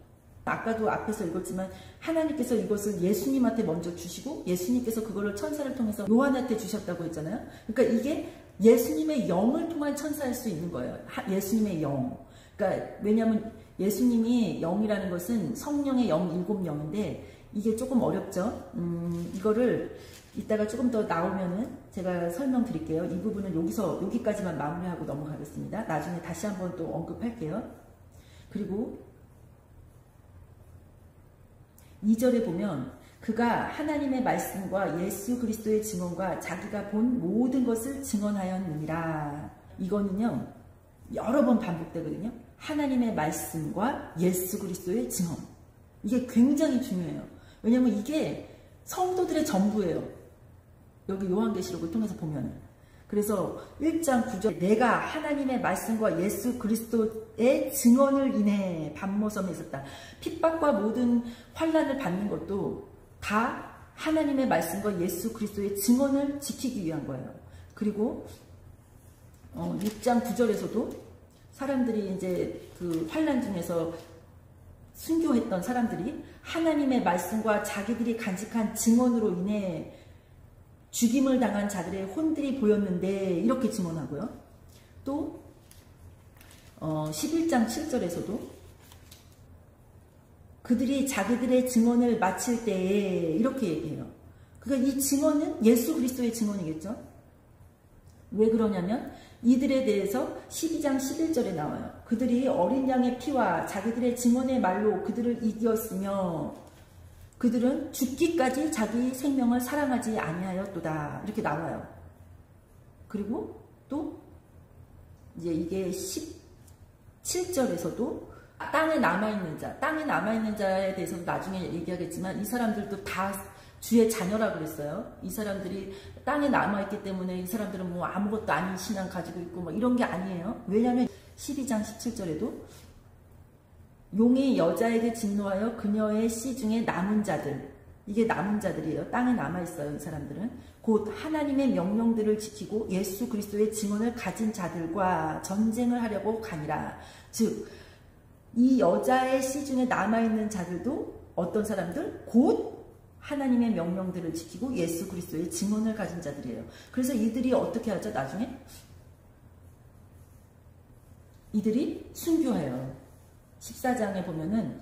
아까도 앞에서 읽었지만 하나님께서 이것을 예수님한테 먼저 주시고 예수님께서 그거를 천사를 통해서 요한한테 주셨다고 했잖아요. 그러니까 이게 예수님의 영을 통한 천사일 수 있는 거예요. 예수님의 영. 그러니까 왜냐하면 예수님이 영이라는 것은 성령의 영 7영인데 이게 조금 어렵죠. 이거를 이따가 조금 더 나오면은 제가 설명드릴게요. 이 부분은 여기까지만 마무리하고 넘어가겠습니다. 나중에 다시 한번 또 언급할게요. 그리고 2절에 보면 그가 하나님의 말씀과 예수 그리스도의 증언과 자기가 본 모든 것을 증언하였느니라. 이거는요 여러 번 반복되거든요. 하나님의 말씀과 예수 그리스도의 증언. 이게 굉장히 중요해요. 왜냐하면 이게 성도들의 전부예요. 여기 요한계시록을 통해서 보면. 그래서 1장 9절 내가 하나님의 말씀과 예수 그리스도의 증언을 인해 반모섬에 있었다. 핍박과 모든 환난을 받는 것도 다 하나님의 말씀과 예수 그리스도의 증언을 지키기 위한 거예요. 그리고 6장 9절에서도 사람들이 이제 그 환난 중에서 순교했던 사람들이 하나님의 말씀과 자기들이 간직한 증언으로 인해 죽임을 당한 자들의 혼들이 보였는데 이렇게 증언하고요. 또 11장 7절에서도 그들이 자기들의 증언을 마칠 때에 이렇게 얘기해요. 그러니까 이 증언은 예수 그리스도의 증언이겠죠. 왜 그러냐면 이들에 대해서 12장 11절에 나와요. 그들이 어린 양의 피와 자기들의 증언의 말로 그들을 이겼으며 그들은 죽기까지 자기 생명을 사랑하지 아니하였도다. 이렇게 나와요. 그리고 또 이제 이게 17절에서도 땅에 남아있는 자에 대해서도 나중에 얘기하겠지만 이 사람들도 다 주의 자녀라고 그랬어요. 이 사람들이 땅에 남아있기 때문에 이 사람들은 뭐 아무것도 아닌 신앙 가지고 있고 뭐 이런 게 아니에요. 왜냐하면 12장 17절에도 용이 여자에게 진노하여 그녀의 씨 중에 남은 자들, 이게 남은 자들이에요. 땅에 남아있어요. 이 사람들은 곧 하나님의 명령들을 지키고 예수 그리스도의 증언을 가진 자들과 전쟁을 하려고 가니라. 즉 이 여자의 씨 중에 남아있는 자들도 어떤 사람들? 곧 하나님의 명령들을 지키고 예수 그리스도의 증언을 가진 자들이에요. 그래서 이들이 어떻게 하죠? 나중에 이들이 순교해요. 14장에 보면은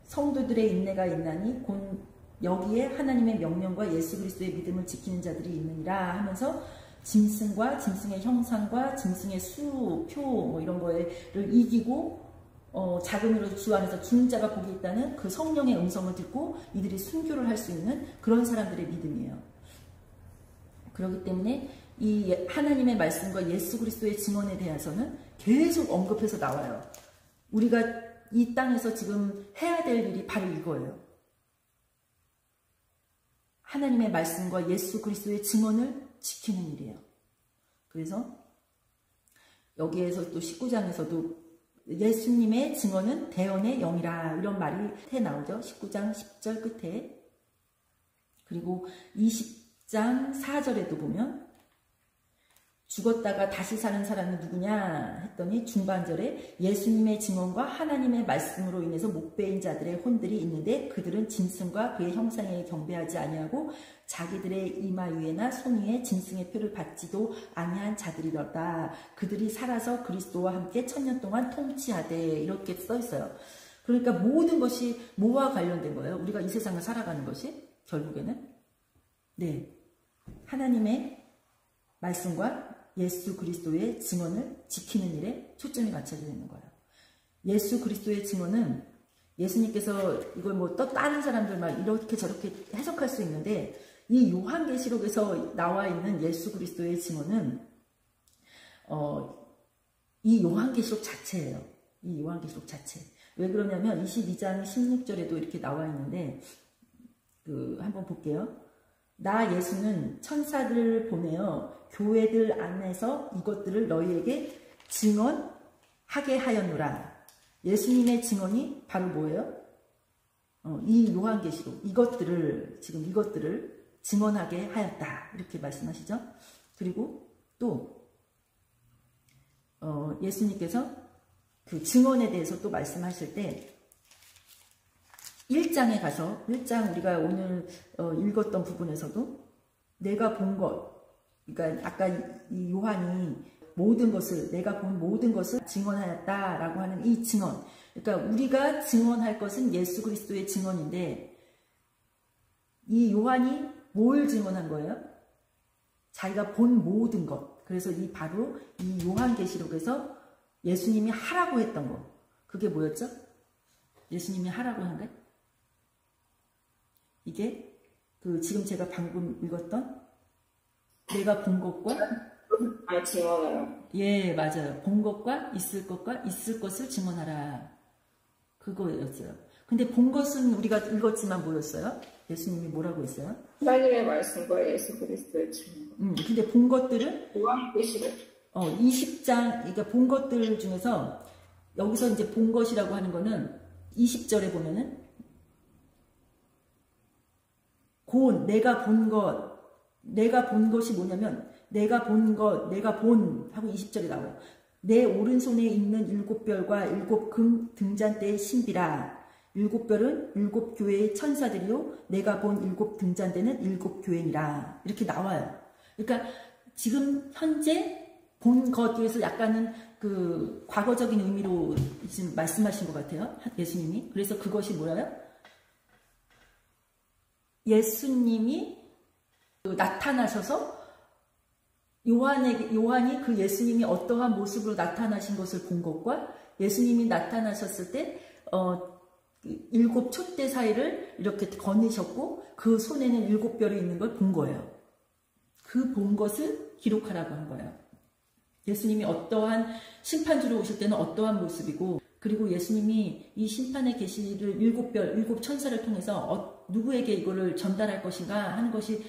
성도들의 인내가 있나니 곧 여기에 하나님의 명령과 예수 그리스도의 믿음을 지키는 자들이 있느니라 하면서 짐승과 짐승의 형상과 짐승의 수, 표 뭐 이런 거를 이기고 자금으로 주 안에서 죽는 자가 복이 있다는 그 성령의 음성을 듣고 이들이 순교를 할 수 있는 그런 사람들의 믿음이에요. 그렇기 때문에 이 하나님의 말씀과 예수 그리스도의 증언에 대해서는 계속 언급해서 나와요. 우리가 이 땅에서 지금 해야 될 일이 바로 이거예요. 하나님의 말씀과 예수 그리스도의 증언을 지키는 일이에요. 그래서 여기에서 또 19장에서도 예수님의 증언은 대언의 영이라 이런 말이 해 나오죠. 19장 10절 끝에. 그리고 20장 4절에도 보면 죽었다가 다시 사는 사람이 누구냐 했더니 중반절에 예수님의 증언과 하나님의 말씀으로 인해서 목배인 자들의 혼들이 있는데 그들은 짐승과 그의 형상에 경배하지 아니하고 자기들의 이마 위에나 손 위에 짐승의 표를 받지도 아니한 자들이로다. 그들이 살아서 그리스도와 함께 1000년 동안 통치하되 이렇게 써 있어요. 그러니까 모든 것이 뭐와 관련된 거예요? 우리가 이 세상을 살아가는 것이 결국에는 네, 하나님의 말씀과 예수 그리스도의 증언을 지키는 일에 초점이 맞춰져 있는 거예요. 예수 그리스도의 증언은 예수님께서 이걸 뭐 또 다른 사람들 막 이렇게 저렇게 해석할 수 있는데 이 요한계시록에서 나와 있는 예수 그리스도의 증언은 이 요한계시록 자체예요. 이 요한계시록 자체. 왜 그러냐면 22장 16절에도 이렇게 나와 있는데 한번 볼게요. 나 예수는 천사들을 보내어 교회들 안에서 이것들을 너희에게 증언하게 하였노라. 예수님의 증언이 바로 뭐예요? 이 요한계시록 이것들을 증언하게 하였다. 이렇게 말씀하시죠. 그리고 또 예수님께서 그 증언에 대해서 또 말씀하실 때 1장에 가서 1장 우리가 오늘 읽었던 부분에서도 내가 본 것, 그러니까 아까 이 요한이 모든 것을 내가 본 모든 것을 증언하였다라고 하는 이 증언, 그러니까 우리가 증언할 것은 예수 그리스도의 증언인데 이 요한이 뭘 증언한 거예요? 자기가 본 모든 것. 그래서 바로 이 요한계시록에서 예수님이 하라고 했던 거, 그게 뭐였죠? 예수님이 하라고 한 게? 이게 지금 제가 방금 읽었던 내가 본 것과 증언하라. 예, 맞아요. 본 것과 있을 것을 증언하라. 그거였어요. 근데 본 것은 우리가 읽었지만 뭐였어요? 예수님이 뭐라고 했어요? 하나님의 말씀과 예수 그리스도의 증언. 근데 본 것들은 요한계시록 20장, 그러니까 본 것들 중에서 여기서 이제 본 것이라고 하는 거는 20절에 보면은 내가 본 것이 뭐냐면 내가 본 것, 내가 본 하고 20절에 나와요. 내 오른손에 있는 7별과 7금 등잔대의 신비라. 7별은 7교회의 천사들이요 내가 본 7 등잔대는 7교회니라. 이렇게 나와요. 그러니까 지금 현재 본 것에서 약간은 과거적인 의미로 지금 말씀하신 것 같아요. 예수님이. 그래서 그것이 뭐예요? 예수님이 나타나셔서 요한이 그 예수님이 어떠한 모습으로 나타나신 것을 본 것과 예수님이 나타나셨을 때 7 촛대 사이를 이렇게 거니셨고 그 손에는 7별이 있는 걸 본 거예요. 그 본 것을 기록하라고 한 거예요. 예수님이 어떠한 심판주로 오실 때는 어떠한 모습이고, 그리고 예수님이 이 심판의 계시를 7별, 7 천사를 통해서 누구에게 이거를 전달할 것인가 하는 것이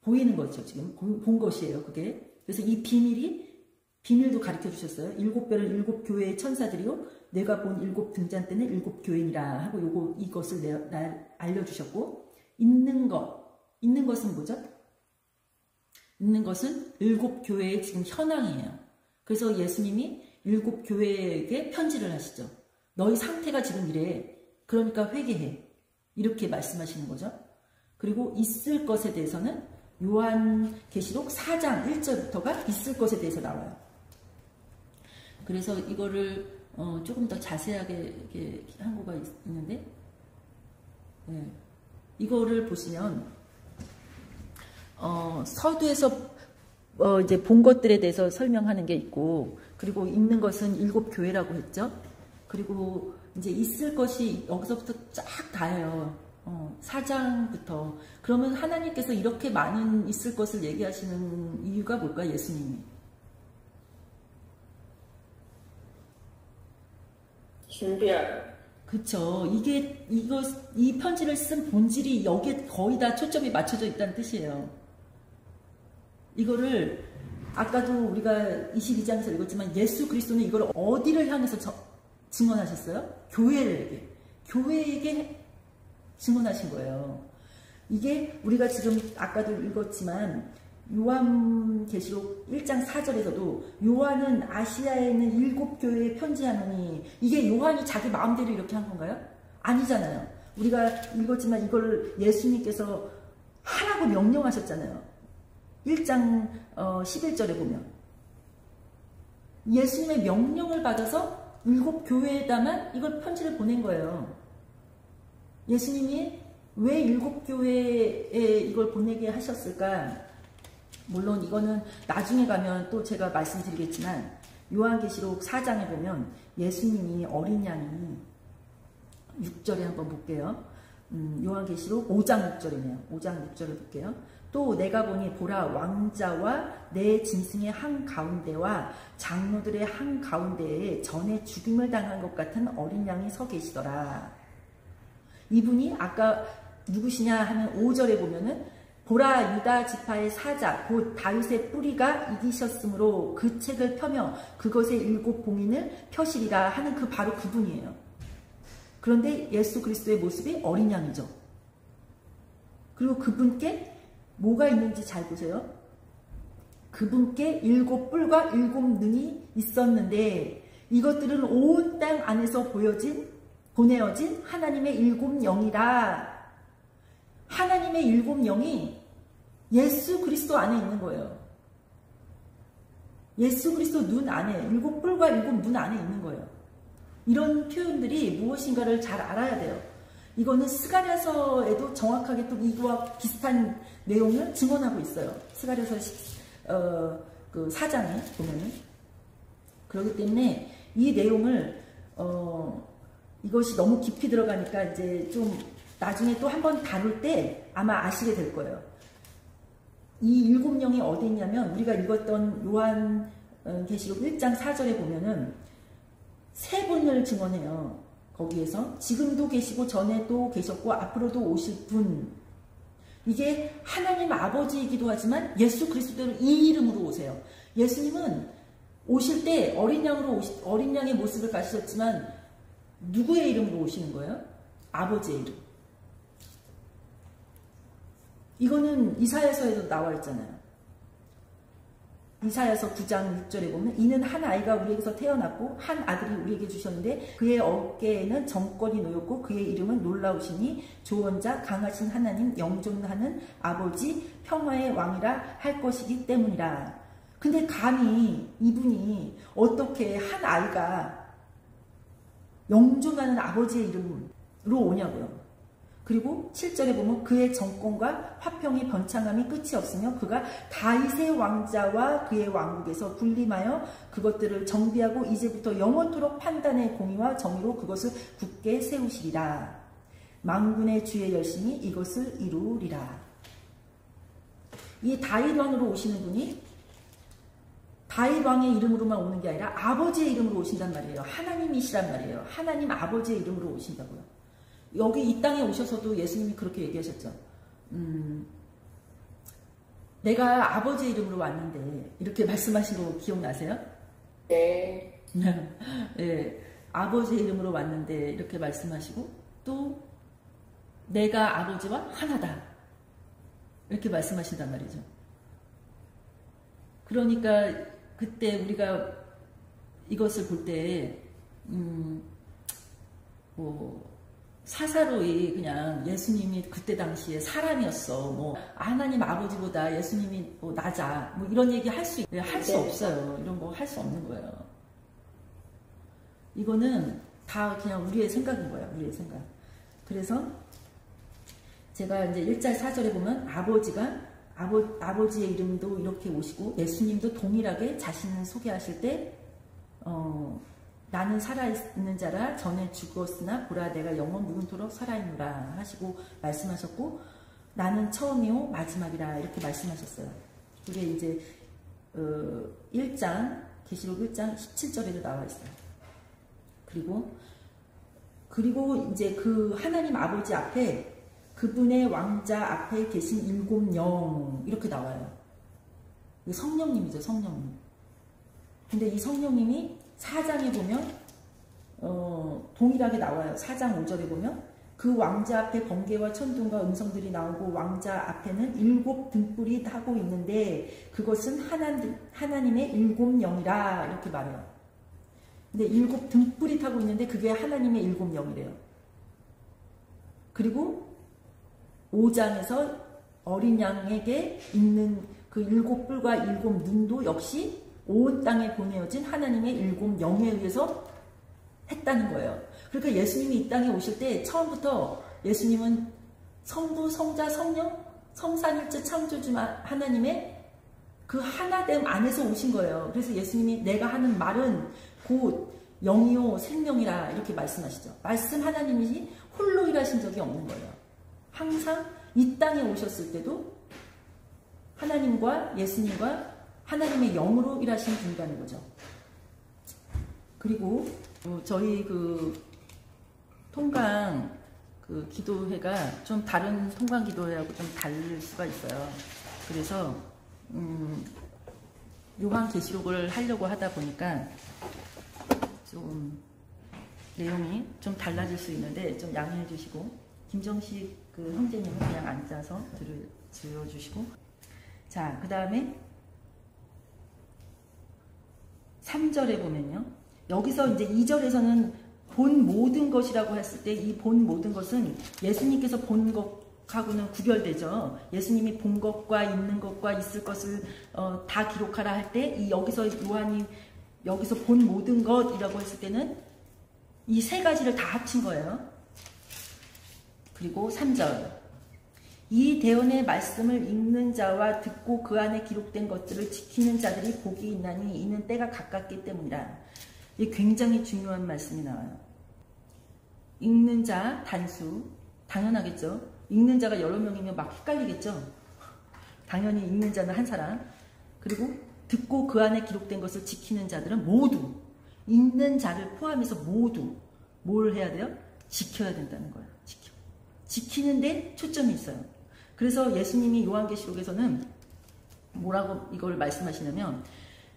보이는 거죠. 지금 본 것이에요. 그게. 그래서 이 비밀도 가르쳐 주셨어요. 7별은 7교회의 천사들이요 내가 본 7 등잔대는 7교회니라 하고 이것을 알려주셨고, 있는 것은 뭐죠? 있는 것은 7교회의 지금 현황이에요. 그래서 예수님이 7교회에게 편지를 하시죠. 너희 상태가 지금 이래. 그러니까 회개해. 이렇게 말씀하시는 거죠. 그리고 있을 것에 대해서는 요한계시록 4장 1절부터가 있을 것에 대해서 나와요. 그래서 이거를 조금 더 자세하게 이렇게 한 거가 있는데, 네. 이거를 보시면 서두에서 이제 본 것들에 대해서 설명하는 게 있고, 그리고 있는 것은 7교회라고 했죠. 그리고 이제 있을 것이 여기서부터 쫙 다예요. 4장부터. 그러면 하나님께서 이렇게 많은 있을 것을 얘기하시는 이유가 뭘까? 예수님이. 준비하라. 그쵸. 이 편지를 쓴 본질이 여기에 거의 다 초점이 맞춰져 있다는 뜻이에요. 이거를 아까도 우리가 22장에서 읽었지만 예수 그리스도는 이걸 어디를 향해서 증언하셨어요? 교회에게 증언하신 거예요. 이게 우리가 지금 아까도 읽었지만 요한계시록 1장 4절에서도 요한은 아시아에 있는 7교회에 편지하노니, 이게 요한이 자기 마음대로 이렇게 한 건가요? 아니잖아요. 우리가 읽었지만 이걸 예수님께서 하라고 명령하셨잖아요. 1장 11절에 보면 예수님의 명령을 받아서 7교회에다만 이걸 편지를 보낸 거예요. 예수님이 왜 7교회에 이걸 보내게 하셨을까? 물론 이거는 나중에 가면 또 제가 말씀드리겠지만, 요한계시록 4장에 보면 예수님이 어린 양이 6절에 한번 볼게요. 요한계시록 5장 6절이네요. 5장 6절을 볼게요. 또 내가 보니 보라, 왕자와 내 짐승의 한가운데와 장로들의 한가운데에 전에 죽임을 당한 것 같은 어린 양이 서 계시더라. 이분이 아까 누구시냐 하면 5절에 보면은 보라, 유다 지파의 사자 곧 다윗의 뿌리가 이기셨으므로 그 책을 펴며 그것의 7 봉인을 펴시리라 하는 바로 그분이에요. 그런데 예수 그리스도의 모습이 어린 양이죠. 그리고 그분께 뭐가 있는지 잘 보세요. 그분께 7 뿔과 7 눈이 있었는데 이것들은 온 땅 안에서 보내어진 하나님의 7 영이라. 하나님의 7 영이 예수 그리스도 안에 있는 거예요. 예수 그리스도 눈 안에, 7 뿔과 7 눈 안에 있는 거예요. 이런 표현들이 무엇인가를 잘 알아야 돼요. 이거는 스가랴서에도 정확하게 또 이거와 비슷한 내용을 증언하고 있어요. 스가랴서 그 4장에 보면은. 그렇기 때문에 이 내용을 이것이 너무 깊이 들어가니까 이제 좀 나중에 또 한번 다룰 때 아마 아시게 될 거예요. 이 7 영이 어디 있냐면 우리가 읽었던 요한계시록 1장 4절에 보면은 3분을 증언해요. 거기에서 지금도 계시고 전에도 계셨고 앞으로도 오실 분. 이게 하나님 아버지이기도 하지만 예수 그리스도를 이 이름으로 오세요. 예수님은 오실 때 어린 양의 모습을 가지셨지만 누구의 이름으로 오시는 거예요? 아버지의 이름. 이거는 이사야서에도 나와 있잖아요. 이사야서 9장 6절에 보면 이는 한 아이가 우리에게서 태어났고 한 아들이 우리에게 주셨는데 그의 어깨에는 정권이 놓였고 그의 이름은 놀라우시니 조언자 강하신 하나님 영존하는 아버지 평화의 왕이라 할 것이기 때문이라. 근데 감히 이분이 어떻게 한 아이가 영존하는 아버지의 이름으로 오냐고요. 그리고 7절에 보면 그의 정권과 화평이 번창함이 끝이 없으며 그가 다윗의 왕자와 그의 왕국에서 군림하여 그것들을 정비하고 이제부터 영원토록 판단의 공의와 정의로 그것을 굳게 세우시리라. 만군의 주의 열심히 이것을 이루리라. 이 다윗 왕으로 오시는 분이 다윗 왕의 이름으로만 오는 게 아니라 아버지의 이름으로 오신단 말이에요. 하나님이시란 말이에요. 하나님 아버지의 이름으로 오신다고요. 여기 이 땅에 오셔서도 예수님이 그렇게 얘기하셨죠. 내가 아버지의 이름으로 왔는데 이렇게 말씀하신 거 기억나세요? 네. 네, 아버지의 이름으로 왔는데 이렇게 말씀하시고 또 내가 아버지와 하나다 이렇게 말씀하신단 말이죠. 그러니까 그때 우리가 이것을 볼 때 사사로이 그냥 예수님이 그때 당시에 사람이었어. 하나님 아버지보다 예수님이 낮아. 이런 얘기 할 수 없어요. 이런 거 할 수 없는 거예요. 이거는 다 그냥 우리의 생각인 거예요. 우리의 생각. 그래서 제가 이제 1절 4절에 보면 아버지의 이름도 이렇게 오시고 예수님도 동일하게 자신을 소개하실 때 나는 살아있는 자라 전에 죽었으나 보라 내가 영원 무궁토록 살아있노라 하시고 말씀하셨고 나는 처음이요 마지막이라 이렇게 말씀하셨어요. 그게 이제 1장 계시록 1장 17절에도 나와 있어요. 그리고 이제 그 하나님 아버지 앞에 그분의 왕자 앞에 계신 7 영 이렇게 나와요. 성령님이죠. 성령님. 근데 이 성령님이 4장에 보면 동일하게 나와요. 4장 5절에 보면 그 왕자 앞에 번개와 천둥과 음성들이 나오고 왕자 앞에는 7 등불이 타고 있는데 그것은 하나님의 7 영이라 이렇게 말해요. 근데 7 등불이 타고 있는데 그게 하나님의 7 영이래요. 그리고 5장에서 어린 양에게 있는 그 7 뿔과 7 눈도 역시 온 땅에 보내어진 하나님의 7 영에 의해서 했다는 거예요. 그러니까 예수님이 이 땅에 오실 때 처음부터 예수님은 성부, 성자, 성령, 성삼일체 창조주 하나님의 그 하나됨 안에서 오신 거예요. 그래서 예수님이 내가 하는 말은 곧 영이요 생명이라 이렇게 말씀하시죠. 말씀 하나님이 홀로 일하신 적이 없는 거예요. 항상 이 땅에 오셨을 때도 하나님과 예수님과 하나님의 영으로 일하신 분이라는 거죠. 그리고 저희 그 통강 그 기도회가 좀 다른 통강 기도회하고 좀 다를 수가 있어요. 그래서 요한계시록을 하려고 하다 보니까 좀 내용이 좀 달라질 수 있는데 좀 양해해 주시고, 김정식 그 형제님은 그냥 앉아서 들어주시고, 자, 그 다음에 3절에 보면요, 여기서 이제 2절에서는 본 모든 것이라고 했을 때 이 본 모든 것은 예수님께서 본 것하고는 구별되죠. 예수님이 본 것과 있는 것과 있을 것을 다 기록하라 할 때 이 여기서 요한이 여기서 본 모든 것이라고 했을 때는 이 세 가지를 다 합친 거예요. 그리고 3절, 이 대언의 말씀을 읽는 자와 듣고 그 안에 기록된 것들을 지키는 자들이 복이 있나니 이는 때가 가깝기 때문이라. 이게 굉장히 중요한 말씀이 나와요. 읽는 자 단수, 당연하겠죠. 읽는 자가 여러 명이면 막 헷갈리겠죠. 당연히 읽는 자는 한 사람. 그리고 듣고 그 안에 기록된 것을 지키는 자들은 모두, 읽는 자를 포함해서 모두 뭘 해야 돼요? 지켜야 된다는 거예요. 지키는데 초점이 있어요. 그래서 예수님이 요한계시록에서는 뭐라고 이걸 말씀하시냐면,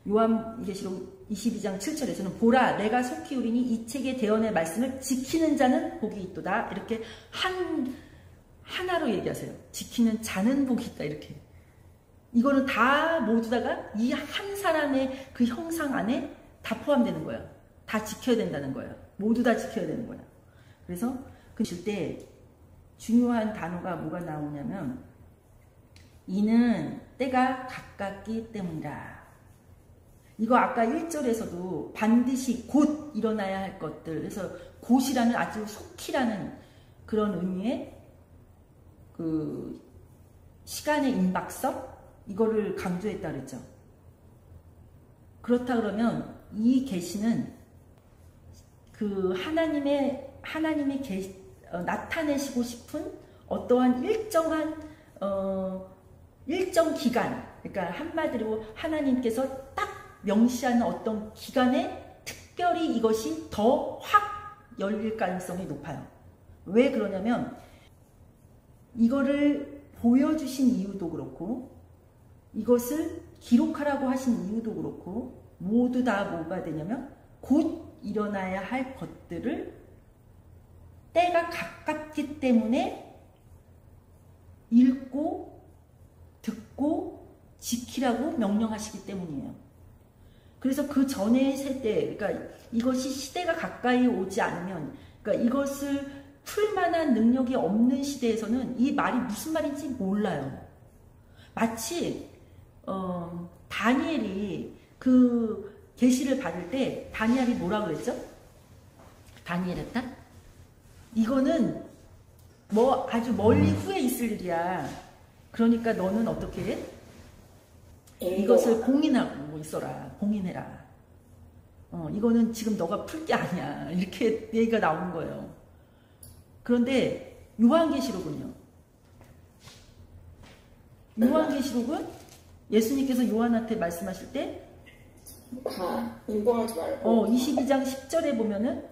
요한계시록 22장 7절에서는 보라 내가 속히 오리니 이 책의 대언의 말씀을 지키는 자는 복이 있도다. 이렇게 하나로 얘기하세요. 지키는 자는 복이 있다. 이렇게. 이거는 다 모두 다가 이 한 사람의 그 형상 안에 다 포함되는 거예요. 다 지켜야 된다는 거예요. 모두 다 지켜야 되는 거예요. 그래서 그실 때 중요한 단어가 뭐가 나오냐면, 이는 때가 가깝기 때문이라. 이거 아까 1절에서도 반드시 곧 일어나야 할 것들, 그래서 곧이라는 아주 속히라는 그런 의미의 그 시간의 임박성, 이거를 강조했다 그랬죠. 그렇다 그러면 이 계시는 그 하나님이 나타내시고 싶은 어떠한 일정 기간, 그러니까 한마디로 하나님께서 딱 명시하는 어떤 기간에 특별히 이것이 더 확 열릴 가능성이 높아요. 왜 그러냐면, 이거를 보여주신 이유도 그렇고 이것을 기록하라고 하신 이유도 그렇고 모두 다 뭐가 되냐면, 곧 일어나야 할 것들을 때가 가깝기 때문에 읽고 듣고 지키라고 명령하시기 때문이에요. 그래서 그 전의 세대, 그러니까 이것이 시대가 가까이 오지 않으면, 그러니까 이것을 풀만한 능력이 없는 시대에서는 이 말이 무슨 말인지 몰라요. 마치 다니엘이 그 계시를 받을 때 다니엘이 뭐라고 그랬죠? 다니엘했다? 이거는 뭐 아주 멀리 후에 있을 일이야. 그러니까 너는 어떻게 해? 이것을 봉인하고 있어라. 봉인해라. 이거는 지금 너가 풀 게 아니야. 이렇게 얘기가 나오는 거예요. 그런데 요한계시록은요. 요한계시록은 예수님께서 요한한테 말씀하실 때 다 인봉하지 말고 22장 10절에 보면은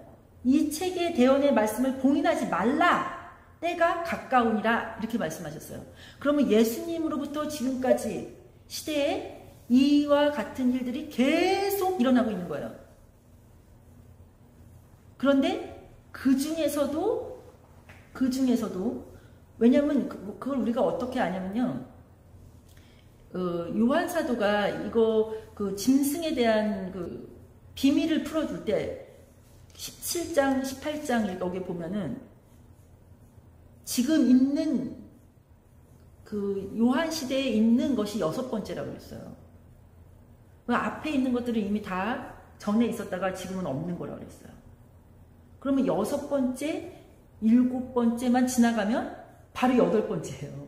이 책의 대언의 말씀을 봉인하지 말라. 때가 가까우니라. 이렇게 말씀하셨어요. 그러면 예수님으로부터 지금까지 시대에 이와 같은 일들이 계속 일어나고 있는 거예요. 그런데 그 중에서도 그 중에서도 왜냐면 그걸 우리가 어떻게 아냐면요. 요한 사도가 이거 그 짐승에 대한 그 비밀을 풀어줄 때 17장, 18장 여기 보면은 지금 있는 그 요한 시대에 있는 것이 6번째라고 그랬어요. 그 앞에 있는 것들은 이미 다 전에 있었다가 지금은 없는 거라고 그랬어요. 그러면 6번째, 7번째만 지나가면 바로 8번째예요.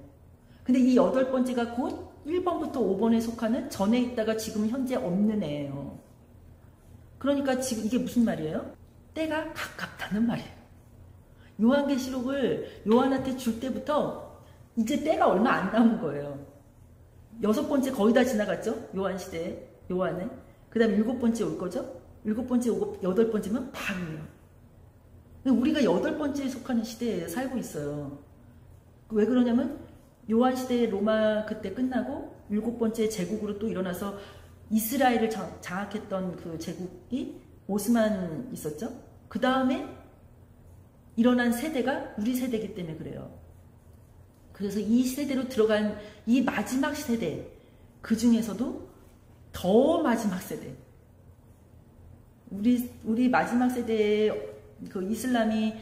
근데 이 8번째가 곧 1번부터 5번에 속하는 전에 있다가 지금 현재 없는 애예요. 그러니까 지금 이게 무슨 말이에요? 때가 가깝다는 말이에요. 요한계시록을 요한한테 줄 때부터 이제 때가 얼마 안 남은 거예요. 6번째 거의 다 지나갔죠? 요한 시대에, 요한은. 그 다음에 7번째 올 거죠? 7번째 오고 8번째면 바로예요. 우리가 8번째에 속하는 시대에 살고 있어요. 왜 그러냐면 요한 시대에 로마 그때 끝나고 7번째 제국으로 또 일어나서 이스라엘을 장악했던 그 제국이 오스만 있었죠. 그 다음에 일어난 세대가 우리 세대이기 때문에 그래요. 그래서 이 세대로 들어간 이 마지막 세대, 그 중에서도 더 마지막 세대, 우리 마지막 세대에 그 이슬람이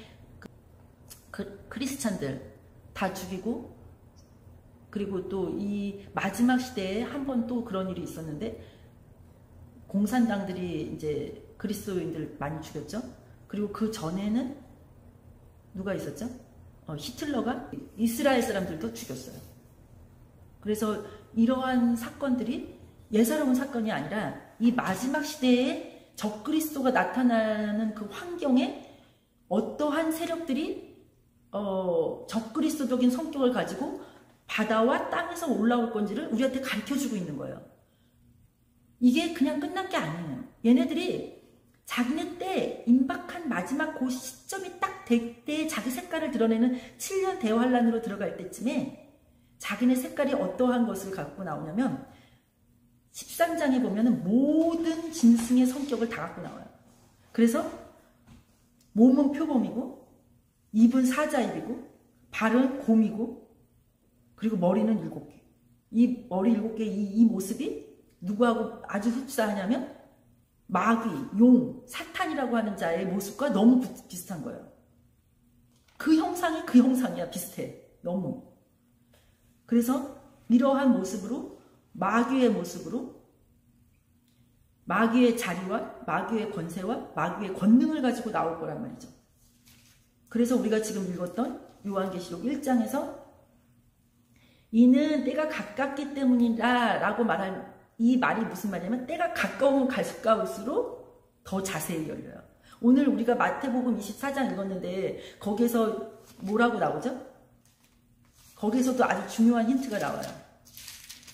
크리스찬들 다 죽이고, 그리고 또 이 마지막 시대에 한 번 또 그런 일이 있었는데 공산당들이 이제 그리스도인들 많이 죽였죠. 그리고 그 전에는 누가 있었죠? 히틀러가 이스라엘 사람들도 죽였어요. 그래서 이러한 사건들이 예사로운 사건이 아니라 이 마지막 시대에 적그리스도가 나타나는 그 환경에 어떠한 세력들이 적그리스도적인 성격을 가지고 바다와 땅에서 올라올 건지를 우리한테 가르쳐주고 있는 거예요. 이게 그냥 끝난 게 아니에요. 얘네들이 자기네 때 임박한 마지막 그 시점이 딱 될 때 자기 색깔을 드러내는 7년 대환란으로 들어갈 때쯤에 자기네 색깔이 어떠한 것을 갖고 나오냐면 13장에 보면은 모든 짐승의 성격을 다 갖고 나와요. 그래서 몸은 표범이고 입은 사자입이고 발은 곰이고 그리고 머리는 7개. 이 머리 7개 이 모습이 누구하고 아주 흡사하냐면 마귀, 용, 사탄이라고 하는 자의 모습과 너무 비슷한 거예요. 그 형상이 그 형상이야. 비슷해. 너무. 그래서 이러한 모습으로 마귀의 모습으로 마귀의 자리와 마귀의 권세와 마귀의 권능을 가지고 나올 거란 말이죠. 그래서 우리가 지금 읽었던 요한계시록 1장에서 이는 때가 가깝기 때문이다 라고 말한 이 말이 무슨 말이냐면 때가 가까우면 가까울수록 더 자세히 열려요. 오늘 우리가 마태복음 24장 읽었는데 거기에서 뭐라고 나오죠? 거기에서도 아주 중요한 힌트가 나와요.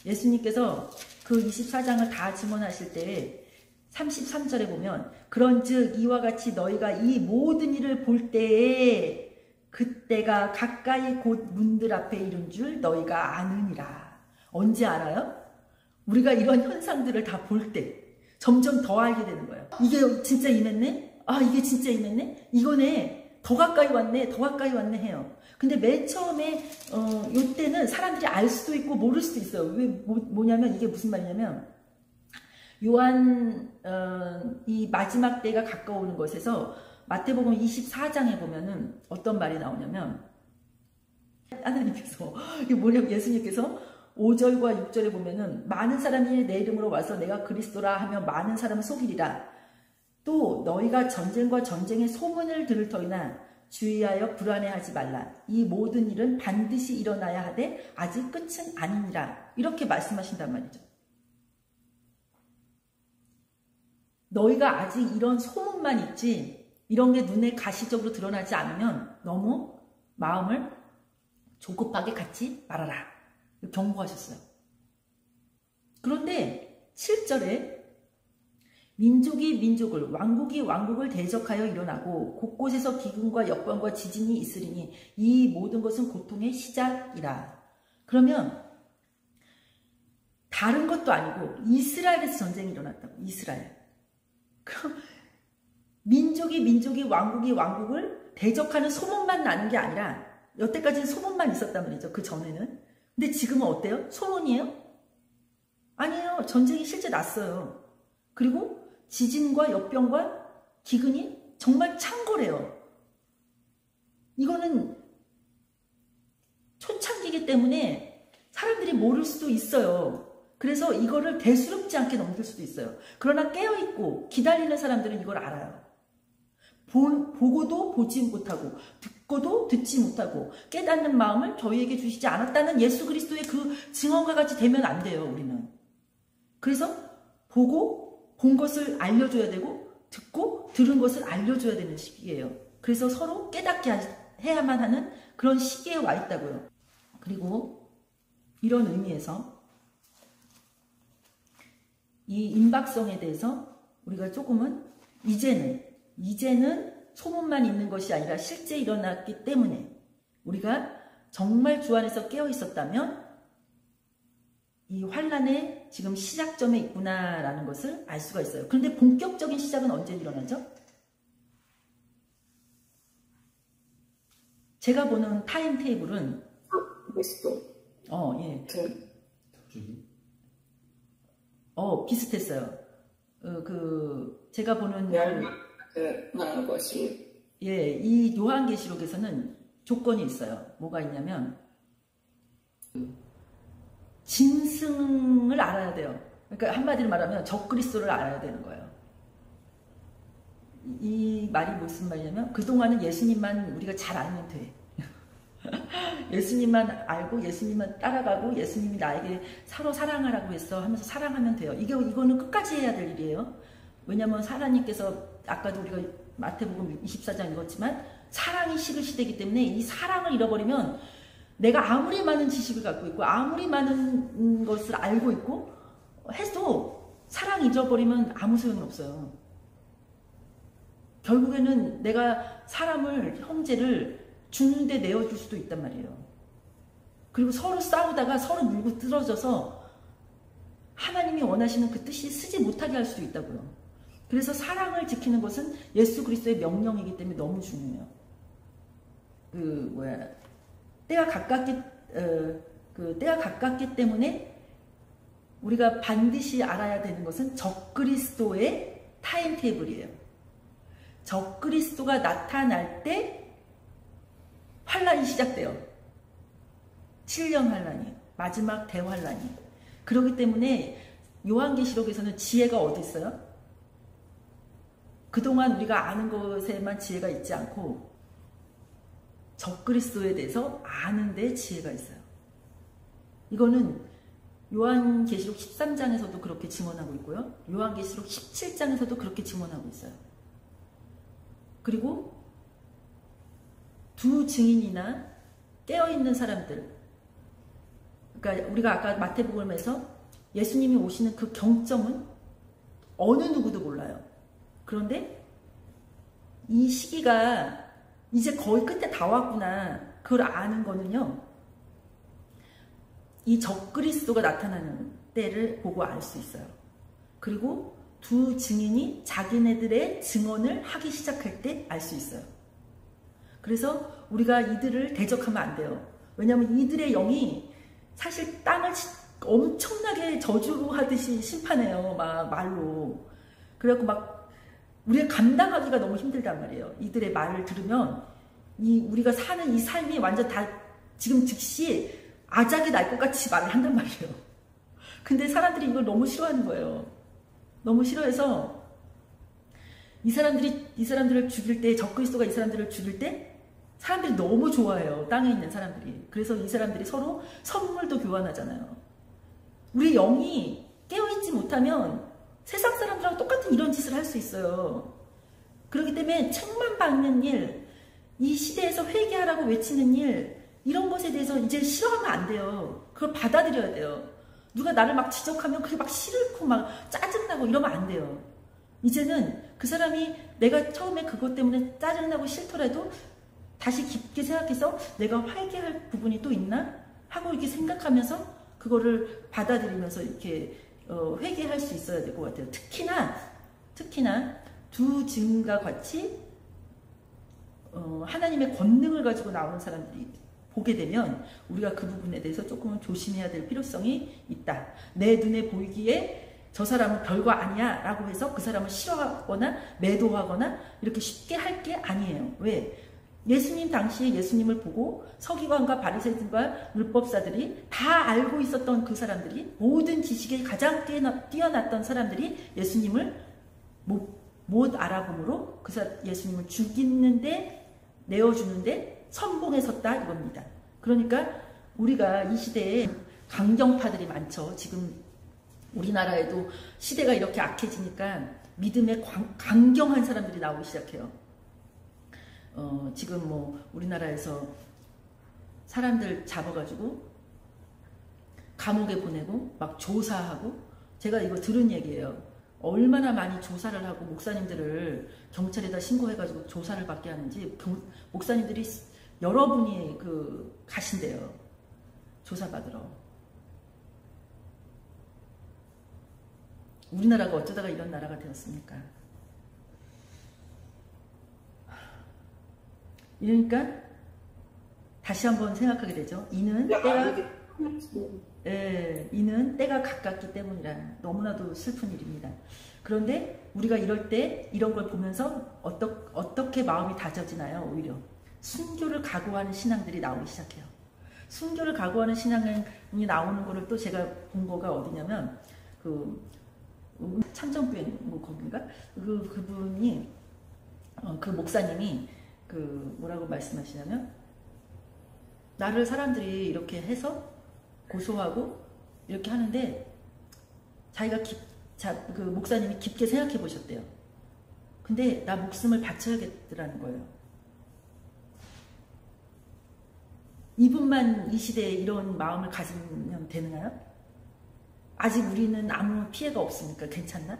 예수님께서 그 24장을 다 증언하실 때 33절에 보면 그런즉 이와 같이 너희가 이 모든 일을 볼 때에 그때가 가까이 곧 문들 앞에 이른 줄 너희가 아느니라. 언제 알아요? 우리가 이런 현상들을 다 볼 때 점점 더 알게 되는 거예요. 이게 진짜 임했네? 아 이게 진짜 임했네? 이거네. 더 가까이 왔네. 더 가까이 왔네 해요. 근데 맨 처음에 요때는 사람들이 알 수도 있고 모를 수도 있어요. 왜 뭐냐면 이게 무슨 말이냐면 요한 이 마지막 때가 가까우는 것에서 마태복음 24장에 보면은 어떤 말이 나오냐면 하나님께서 이게 뭐냐면 예수님께서 5절과 6절에 보면은 많은 사람이 내 이름으로 와서 내가 그리스도라 하면 많은 사람을 속이리라. 또 너희가 전쟁과 전쟁의 소문을 들을 터이나 주의하여 불안해하지 말라. 이 모든 일은 반드시 일어나야 하되 아직 끝은 아니니라. 이렇게 말씀하신단 말이죠. 너희가 아직 이런 소문만 있지 이런 게 눈에 가시적으로 드러나지 않으면 너무 마음을 조급하게 갖지 말아라. 경고하셨어요. 그런데 7절에 민족이 민족을 왕국이 왕국을 대적하여 일어나고 곳곳에서 기근과 역병과 지진이 있으리니 이 모든 것은 고통의 시작이라. 그러면 다른 것도 아니고 이스라엘에서 전쟁이 일어났다고. 이스라엘. 그럼 민족이 왕국이 왕국을 대적하는 소문만 나는 게 아니라 여태까지는 소문만 있었단 말이죠. 그 전에는. 근데 지금은 어때요? 소문이에요? 아니에요. 전쟁이 실제 났어요. 그리고 지진과 역병과 기근이 정말 창궐해요. 이거는 초창기이기 때문에 사람들이 모를 수도 있어요. 그래서 이거를 대수롭지 않게 넘길 수도 있어요. 그러나 깨어있고 기다리는 사람들은 이걸 알아요. 보고도 보지 못하고 듣고도 듣지 못하고 깨닫는 마음을 저희에게 주시지 않았다는 예수 그리스도의 그 증언과 같이 되면 안 돼요. 우리는. 그래서 보고 본 것을 알려줘야 되고 듣고 들은 것을 알려줘야 되는 시기예요. 그래서 서로 깨닫게 해야만 하는 그런 시기에 와 있다고요. 그리고 이런 의미에서 이 임박성에 대해서 우리가 조금은 이제는 소문만 있는 것이 아니라 실제 일어났기 때문에 우리가 정말 주 안에서 깨어 있었다면 이 환란의 지금 시작점에 있구나라는 것을 알 수가 있어요. 그런데 본격적인 시작은 언제 일어나죠? 제가 보는 타임테이블은 예. 비슷했어요. 제가 보는 이 요한계시록에서는 조건이 있어요. 뭐가 있냐면 짐승을 알아야 돼요. 그러니까 한마디로 말하면 적그리스도를 알아야 되는 거예요. 이 말이 무슨 말이냐면 그동안은 예수님만 우리가 잘 알면 돼. 예수님만 알고 예수님만 따라가고 예수님이 나에게 서로 사랑하라고 했어 하면서 사랑하면 돼요. 이거는 끝까지 해야 될 일이에요. 왜냐하면 하나님께서 아까도 우리가 마태복음 24장 읽었지만 사랑이 식을 시대이기 때문에 이 사랑을 잃어버리면 내가 아무리 많은 지식을 갖고 있고 아무리 많은 것을 알고 있고 해도 사랑 잊어버리면 아무 소용은 없어요. 결국에는 내가 사람을 형제를 죽는데 내어줄 수도 있단 말이에요. 그리고 서로 싸우다가 서로 물고 뜯어져서 하나님이 원하시는 그 뜻이 쓰지 못하게 할 수도 있다고요. 그래서 사랑을 지키는 것은 예수 그리스도의 명령이기 때문에 너무 중요해요. 때가 가깝기 때문에 우리가 반드시 알아야 되는 것은 적그리스도의 타임테이블이에요. 적그리스도가 나타날 때 환란이 시작돼요. 7년 환란이, 마지막 대환란이. 그렇기 때문에 요한계시록에서는 지혜가 어디 있어요? 그동안 우리가 아는 것에만 지혜가 있지 않고 적그리스도에 대해서 아는 데 지혜가 있어요. 이거는 요한계시록 13장에서도 그렇게 증언하고 있고요. 요한계시록 17장에서도 그렇게 증언하고 있어요. 그리고 두 증인이나 깨어있는 사람들, 그러니까 우리가 아까 마태복음에서 예수님이 오시는 그 경점은 어느 누구도 몰라요. 그런데 이 시기가 이제 거의 끝에 다 왔구나. 그걸 아는 거는요. 이 적그리스도가 나타나는 때를 보고 알 수 있어요. 그리고 두 증인이 자기네들의 증언을 하기 시작할 때 알 수 있어요. 그래서 우리가 이들을 대적하면 안 돼요. 왜냐하면 이들의 영이 사실 땅을 엄청나게 저주하듯이 심판해요. 막 말로. 그래갖고 막 우리가 감당하기가 너무 힘들단 말이에요. 이들의 말을 들으면 우리가 사는 이 삶이 완전 다 지금 즉시 아작이 날 것 같이 말을 한단 말이에요. 근데 사람들이 이걸 너무 싫어하는 거예요. 너무 싫어해서 이 사람들을 죽일 때, 적그리스도가 이 사람들을 죽일 때 사람들이 너무 좋아해요. 땅에 있는 사람들이. 그래서 이 사람들이 서로 선물도 교환하잖아요. 우리 영이 깨어있지 못하면 세상 사람들하고 똑같은 이런 짓을 할 수 있어요. 그렇기 때문에 책만 박는 일, 이 시대에서 회개하라고 외치는 일, 이런 것에 대해서 이제 싫어하면 안 돼요. 그걸 받아들여야 돼요. 누가 나를 막 지적하면 그게 막 싫고 막 짜증나고 이러면 안 돼요. 이제는 그 사람이 내가 처음에 그것 때문에 짜증나고 싫더라도 다시 깊게 생각해서 내가 회개할 부분이 또 있나? 하고 이렇게 생각하면서 그거를 받아들이면서 이렇게 회개할 수 있어야 될 것 같아요. 특히나 두 증인과 같이 하나님의 권능을 가지고 나오는 사람들이 보게 되면 우리가 그 부분에 대해서 조금은 조심해야 될 필요성이 있다. 내 눈에 보이기에 저 사람은 별거 아니야 라고 해서 그 사람을 싫어하거나 매도하거나 이렇게 쉽게 할 게 아니에요. 왜? 예수님 당시에 예수님을 보고 서기관과 바리새인과 율법사들이 다 알고 있었던 그 사람들이, 모든 지식에 가장 뛰어났던 사람들이 예수님을 못 알아보므로 예수님을 죽이는데, 내어주는데 선봉에 섰다 이겁니다. 그러니까 우리가 이 시대에 강경파들이 많죠. 지금 우리나라에도 시대가 이렇게 악해지니까 믿음에 강경한 사람들이 나오기 시작해요. 지금 뭐 우리나라에서 사람들 잡아가지고 감옥에 보내고 막 조사하고, 제가 이거 들은 얘기예요. 얼마나 많이 조사를 하고 목사님들을 경찰에다 신고해가지고 조사를 받게 하는지, 목사님들이 여러분이 가신대요. 조사받으러. 우리나라가 어쩌다가 이런 나라가 되었습니까? 이러니까 다시 한번 생각하게 되죠. 이는 때가 가깝기 때문이라. 너무나도 슬픈 일입니다. 그런데 우리가 이럴 때 이런 걸 보면서 어떻게 마음이 다져지나요? 오히려 순교를 각오하는 신앙들이 나오기 시작해요. 순교를 각오하는 신앙이 나오는 거를 또 제가 본 거가 어디냐면 참정교회 거긴가? 그분이 그 목사님이 뭐라고 말씀하시냐면, 나를 사람들이 이렇게 해서 고소하고 이렇게 하는데 자기가 그 목사님이 깊게 생각해 보셨대요. 근데 나 목숨을 바쳐야겠더라는 거예요. 이분만 이 시대에 이런 마음을 가지면 되나요? 아직 우리는 아무 피해가 없으니까 괜찮나?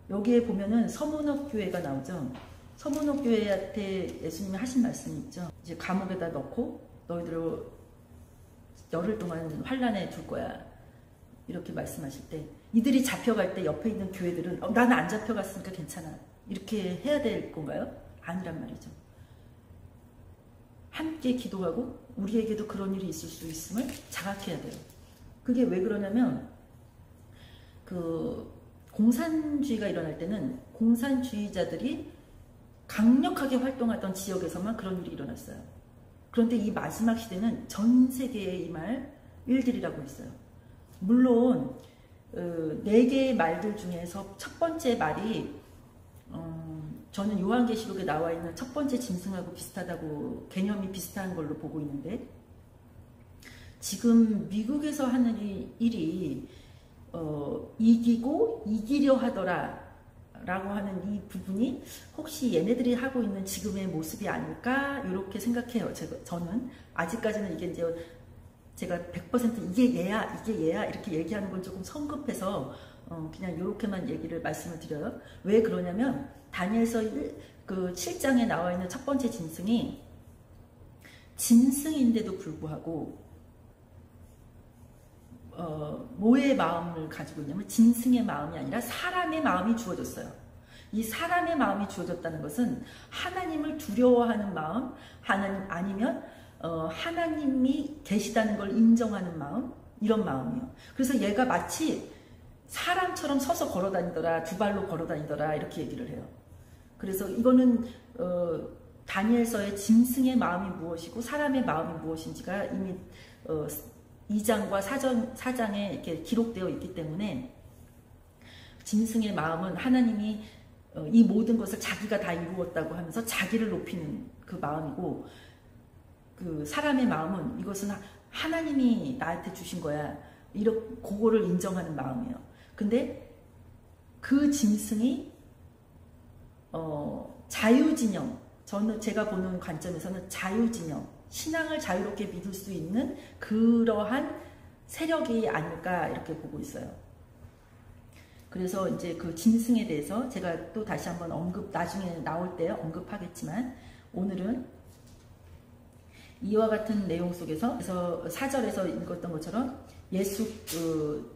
여기에 보면은 서문옥 교회가 나오죠. 서문옥 교회한테 예수님이 하신 말씀이 있죠. 이제 감옥에다 넣고 너희들을 열흘 동안 환란에 둘 거야. 이렇게 말씀하실 때, 이들이 잡혀갈 때 옆에 있는 교회들은 나는 안 잡혀갔으니까 괜찮아. 이렇게 해야 될 건가요? 아니란 말이죠. 함께 기도하고 우리에게도 그런 일이 있을 수 있음을 자각해야 돼요. 그게 왜 그러냐면, 공산주의가 일어날 때는 공산주의자들이 강력하게 활동하던 지역에서만 그런 일이 일어났어요. 그런데 이 마지막 시대는 전 세계에 임할 일들이라고 했어요. 물론 4개의 말들 중에서 첫 번째 말이 저는 요한계시록에 나와 있는 첫 번째 짐승하고 비슷하다고, 개념이 비슷한 걸로 보고 있는데, 지금 미국에서 하는 일이 이기고 이기려 하더라 라고 하는 이 부분이 혹시 얘네들이 하고 있는 지금의 모습이 아닐까 이렇게 생각해요. 저는 아직까지는 이게 이제 제가 100% 이게 얘야 이렇게 얘기하는 건 조금 성급해서 그냥 이렇게만 말씀을 드려요. 왜 그러냐면, 다니엘서 7장에 나와 있는 첫 번째 짐승이 짐승인데도 불구하고 뭐의 마음을 가지고 있냐면 짐승의 마음이 아니라 사람의 마음이 주어졌어요. 이 사람의 마음이 주어졌다는 것은 하나님을 두려워하는 마음, 아니면 하나님이 계시다는 걸 인정하는 마음, 이런 마음이에요. 그래서 얘가 마치 사람처럼 서서 걸어다니더라, 두 발로 걸어다니더라 이렇게 얘기를 해요. 그래서 이거는 다니엘서의 짐승의 마음이 무엇이고 사람의 마음이 무엇인지가 이미 2장과 4장에 이렇게 기록되어 있기 때문에, 짐승의 마음은 하나님이 이 모든 것을 자기가 다 이루었다고 하면서 자기를 높이는 그 마음이고, 사람의 마음은 이것은 하나님이 나한테 주신 거야, 그거를 인정하는 마음이에요. 근데 그 짐승이 자유진영, 제가 보는 관점에서는 자유진영, 신앙을 자유롭게 믿을 수 있는 그러한 세력이 아닐까 이렇게 보고 있어요. 그래서 이제 그 짐승에 대해서 제가 또 다시 한번 나중에 나올 때 언급하겠지만, 오늘은 이와 같은 내용 속에서 4절에서 읽었던 것처럼 예수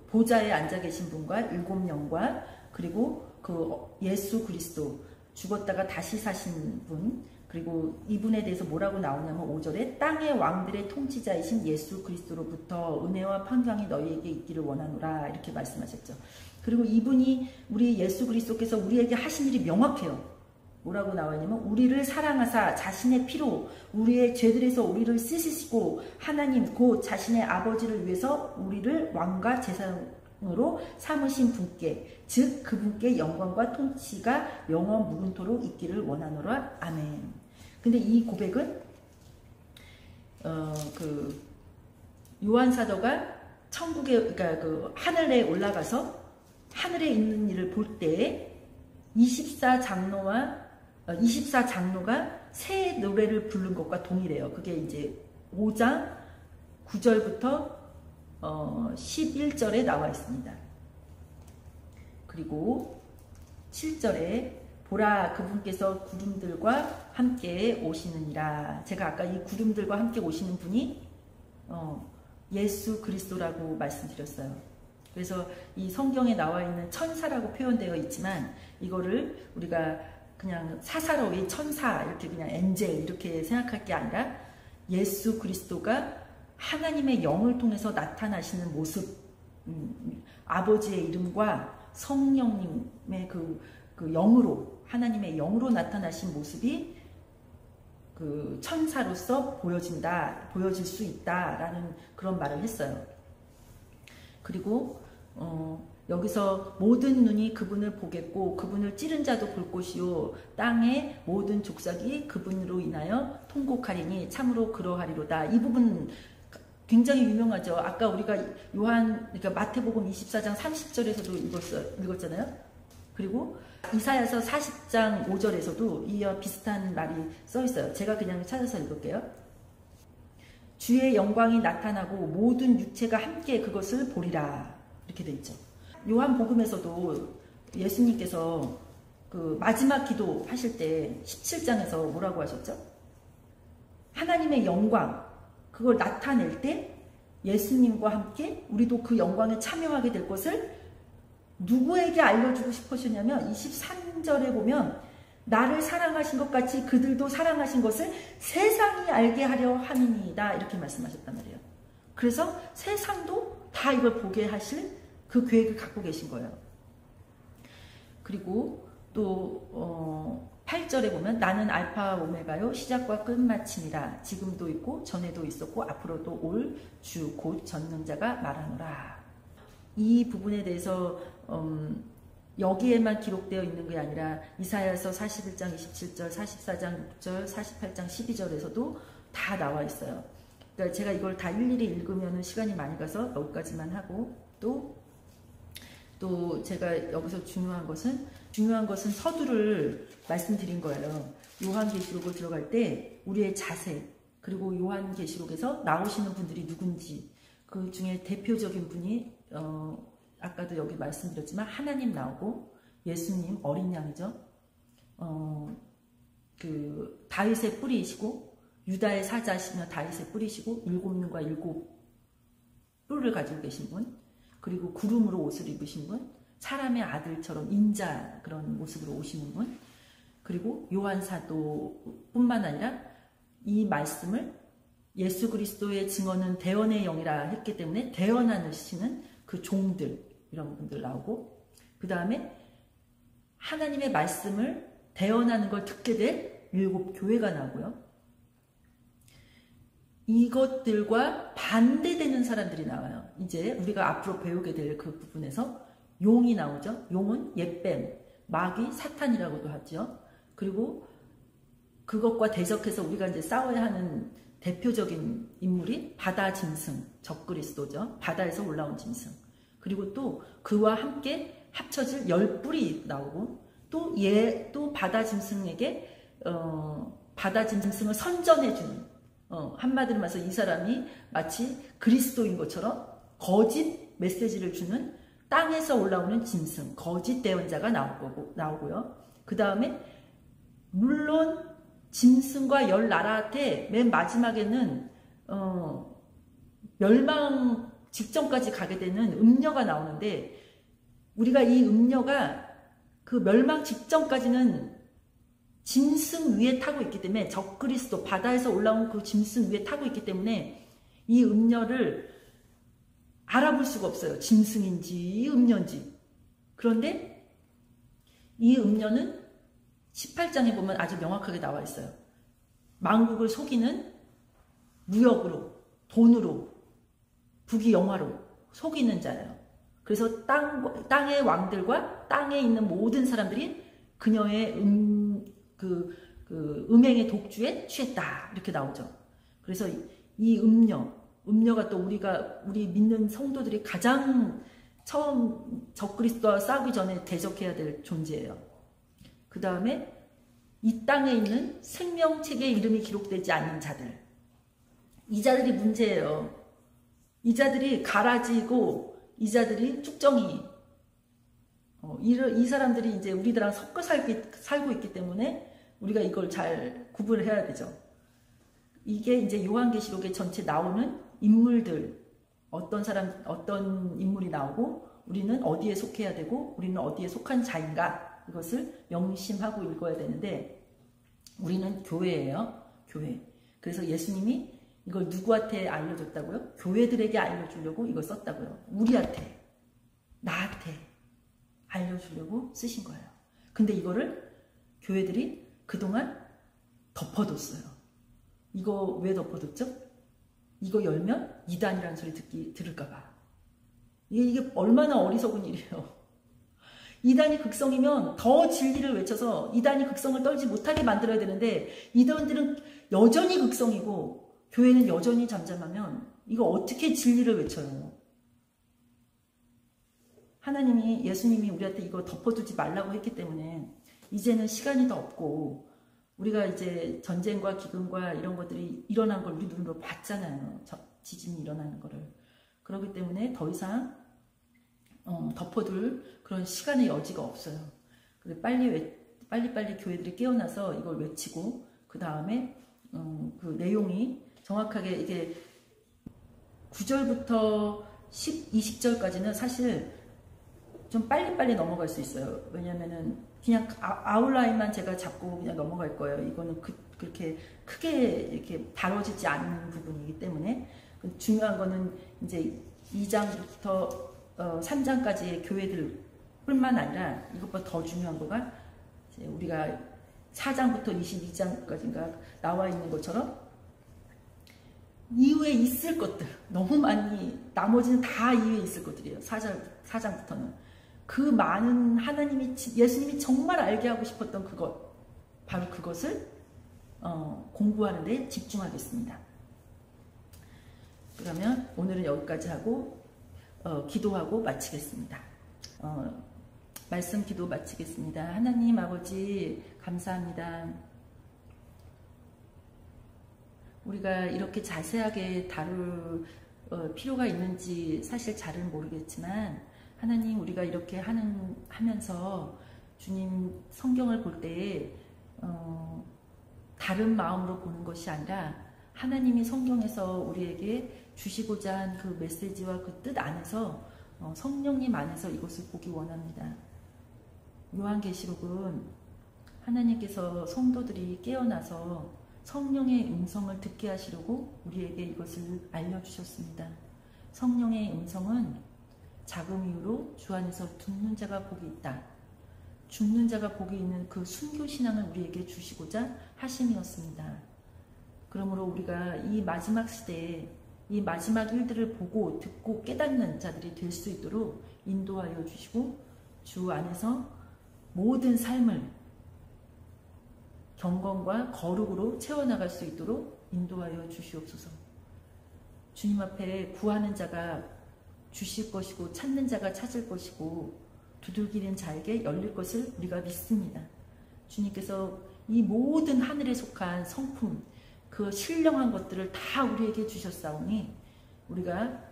보좌에 앉아 계신 분과 7영과 그리고 그 예수 그리스도 죽었다가 다시 사신 분, 그리고 이분에 대해서 뭐라고 나오냐면 5절에 땅의 왕들의 통치자이신 예수 그리스도로부터 은혜와 평강이 너희에게 있기를 원하노라 이렇게 말씀하셨죠. 그리고 이분이 우리 예수 그리스도께서 우리에게 하신 일이 명확해요. 뭐라고 나와있냐면 우리를 사랑하사 자신의 피로 우리의 죄들에서 우리를 씻으시고 하나님 곧 자신의 아버지를 위해서 우리를 왕과 제사장으로 삼으신 분께 즉 그분께 영광과 통치가 영원 무궁토록 있기를 원하노라. 아멘. 근데 이 고백은 그 요한 사도가 천국에 그러니까 그 하늘에 올라가서 하늘에 있는 일을 볼 때에 24장로가 새 노래를 부른 것과 동일해요. 그게 이제 5장 9절부터 11절에 나와 있습니다. 그리고 7절에 보라 그분께서 구름들과 함께 오시느니라. 제가 아까 이 구름들과 함께 오시는 분이 예수 그리스도라고 말씀드렸어요. 그래서 이 성경에 나와 있는 천사라고 표현되어 있지만 이거를 우리가 그냥 사사로이 천사 이렇게 그냥 엔젤 이렇게 생각할 게 아니라 예수 그리스도가 하나님의 영을 통해서 나타나시는 모습, 아버지의 이름과 성령님의 그 영으로 하나님의 영으로 나타나신 모습이 그 천사로서 보여질 수 있다라는 그런 말을 했어요. 그리고 여기서 모든 눈이 그분을 보겠고 그분을 찌른 자도 볼 것이요 땅의 모든 족속이 그분으로 인하여 통곡하리니 참으로 그러하리로다. 이 부분 굉장히 유명하죠. 아까 우리가 그러니까 마태복음 24장 30절에서도 읽었잖아요. 그리고 이사야서 40장 5절에서도 이와 비슷한 말이 써 있어요. 제가 그냥 찾아서 읽을게요. 주의 영광이 나타나고 모든 육체가 함께 그것을 보리라. 이렇게 돼 있죠. 요한복음에서도 예수님께서 그 마지막 기도 하실 때 17장에서 뭐라고 하셨죠? 하나님의 영광 그걸 나타낼 때 예수님과 함께 우리도 그 영광에 참여하게 될 것을 누구에게 알려주고 싶으셨냐면 23절에 보면 나를 사랑하신 것 같이 그들도 사랑하신 것을 세상이 알게 하려 함이니이다 이렇게 말씀하셨단 말이에요. 그래서 세상도 다 이걸 보게 하실 그 계획을 갖고 계신 거예요. 그리고 또 8절에 보면 나는 알파와 오메가요 시작과 끝마침이라. 지금도 있고 전에도 있었고 앞으로도 올 주 곧 전능자가 말하노라. 이 부분에 대해서 여기에만 기록되어 있는 게 아니라 이사야서 41장 27절, 44장 6절, 48장 12절에서도 다 나와 있어요. 그러니까 제가 이걸 다 일일이 읽으면 시간이 많이 가서 여기까지만 하고 또 제가 여기서 중요한 것은 서두를 말씀드린 거예요. 요한계시록을 들어갈 때 우리의 자세 그리고 요한계시록에서 나오시는 분들이 누군지 그 중에 대표적인 분이 아까도 여기 말씀드렸지만 하나님 나오고 예수님 어린 양이죠. 그 다윗의 뿌리이시고 유다의 사자시며 다윗의 뿌리시고 7눈과 7뿔을 가지고 계신 분, 그리고 구름으로 옷을 입으신 분, 사람의 아들처럼 인자 그런 모습으로 오시는 분, 그리고 요한 사도뿐만 아니라 이 말씀을 예수 그리스도의 증언은 대언의 영이라 했기 때문에 대언하시는 그 종들 이런 분들 나오고, 그 다음에 하나님의 말씀을 대언하는 걸 듣게 될 7교회가 나오고요. 이것들과 반대되는 사람들이 나와요. 이제 우리가 앞으로 배우게 될 그 부분에서 용이 나오죠. 용은 옛뱀, 마귀, 사탄이라고도 하죠. 그리고 그것과 대적해서 우리가 이제 싸워야 하는 대표적인 인물이 바다 짐승, 적그리스도죠. 바다에서 올라온 짐승. 그리고 또 그와 함께 합쳐질 10뿔이 나오고, 또 바다 짐승에게 바다 짐승을 선전해주는, 한마디로 말해서 이 사람이 마치 그리스도인 것처럼 거짓 메시지를 주는 땅에서 올라오는 짐승, 거짓 대언자가 나오고요. 그 다음에 물론 짐승과 10나라한테 맨 마지막에는 멸망 직전까지 가게 되는 음녀가 나오는데, 우리가 이 음녀가 그 멸망 직전까지는 짐승 위에 타고 있기 때문에 적그리스도 바다에서 올라온 그 짐승 위에 타고 있기 때문에 이 음녀를 알아볼 수가 없어요. 짐승인지 음녀인지. 그런데 이 음녀는 18장에 보면 아주 명확하게 나와 있어요. 만국을 속이는 무역으로, 돈으로, 부귀영화로 속이는 자예요. 그래서 땅의 왕들과 땅에 있는 모든 사람들이 그녀의 음행의 독주에 취했다. 이렇게 나오죠. 그래서 이 음녀가 또 우리 믿는 성도들이 가장 처음 적그리스도와 싸우기 전에 대적해야 될 존재예요. 그 다음에 이 땅에 있는 생명책에 이름이 기록되지 않는 자들. 이 자들이 문제예요. 이 자들이 가라지고 이 자들이 쭉정이. 이 사람들이 이제 우리들랑 섞어 살고 있기 때문에 우리가 이걸 잘 구분을 해야 되죠. 이게 이제 요한계시록에 전체 나오는 인물들, 어떤 인물이 나오고 우리는 어디에 속해야 되고 우리는 어디에 속한 자인가, 이것을 명심하고 읽어야 되는데, 우리는 교회예요. 교회. 그래서 예수님이 이걸 누구한테 알려줬다고요? 교회들에게 알려주려고 이걸 썼다고요. 우리한테, 나한테 알려주려고 쓰신 거예요. 근데 이거를 교회들이 그동안 덮어뒀어요. 이거 왜 덮어뒀죠? 이거 열면 이단이라는 소리 들을까봐. 이게 얼마나 어리석은 일이에요. 이단이 극성이면 더 진리를 외쳐서 이단이 극성을 떨지 못하게 만들어야 되는데, 이단들은 여전히 극성이고 교회는 여전히 잠잠하면 이거 어떻게 진리를 외쳐요? 하나님이, 예수님이 우리한테 이거 덮어두지 말라고 했기 때문에 이제는 시간이 더 없고, 우리가 이제 전쟁과 기근과 이런 것들이 일어난 걸 우리 눈으로 봤잖아요. 지진이 일어나는 거를. 그렇기 때문에 더 이상 덮어둘 그런 시간의 여지가 없어요. 빨리 교회들이 깨어나서 이걸 외치고, 그 다음에 그 내용이 정확하게 이게 9절부터 20절까지는 사실 좀 빨리빨리 넘어갈 수 있어요. 왜냐면은 그냥 아웃라인만 제가 잡고 그냥 넘어갈 거예요. 이거는 그렇게 크게 이렇게 다뤄지지 않는 부분이기 때문에. 중요한 거는 이제 2장부터 3장까지의 교회들 뿐만 아니라, 이것보다 더 중요한 거가 이제 우리가 4장부터 22장까지인가 나와 있는 것처럼 이후에 있을 것들, 너무 많이, 나머지는 다 이후에 있을 것들이에요. 4장부터는. 그 많은 예수님이 정말 알게 하고 싶었던 그것, 바로 그것을 공부하는 데 집중하겠습니다. 그러면 오늘은 여기까지 하고 기도하고 마치겠습니다. 말씀 기도 마치겠습니다. 하나님 아버지, 감사합니다. 우리가 이렇게 자세하게 다룰 필요가 있는지 사실 잘은 모르겠지만, 하나님, 우리가 이렇게 하면서 주님 성경을 볼 때에 다른 마음으로 보는 것이 아니라 하나님이 성경에서 우리에게 주시고자 한 그 메시지와 그 뜻 안에서 성령님 안에서 이것을 보기 원합니다. 요한계시록은 하나님께서 성도들이 깨어나서 성령의 음성을 듣게 하시려고 우리에게 이것을 알려주셨습니다. 성령의 음성은 작은 이유로 주 안에서 죽는 자가 복이 있다. 죽는 자가 복이 있는 그 순교신앙을 우리에게 주시고자 하심이었습니다. 그러므로 우리가 이 마지막 시대에 이 마지막 일들을 보고 듣고 깨닫는 자들이 될 수 있도록 인도하여 주시고, 주 안에서 모든 삶을 경건과 거룩으로 채워나갈 수 있도록 인도하여 주시옵소서. 주님 앞에 구하는 자가 주실 것이고, 찾는 자가 찾을 것이고, 두들기는 자에게 열릴 것을 우리가 믿습니다. 주님께서 이 모든 하늘에 속한 성품, 그 신령한 것들을 다 우리에게 주셨사오니, 우리가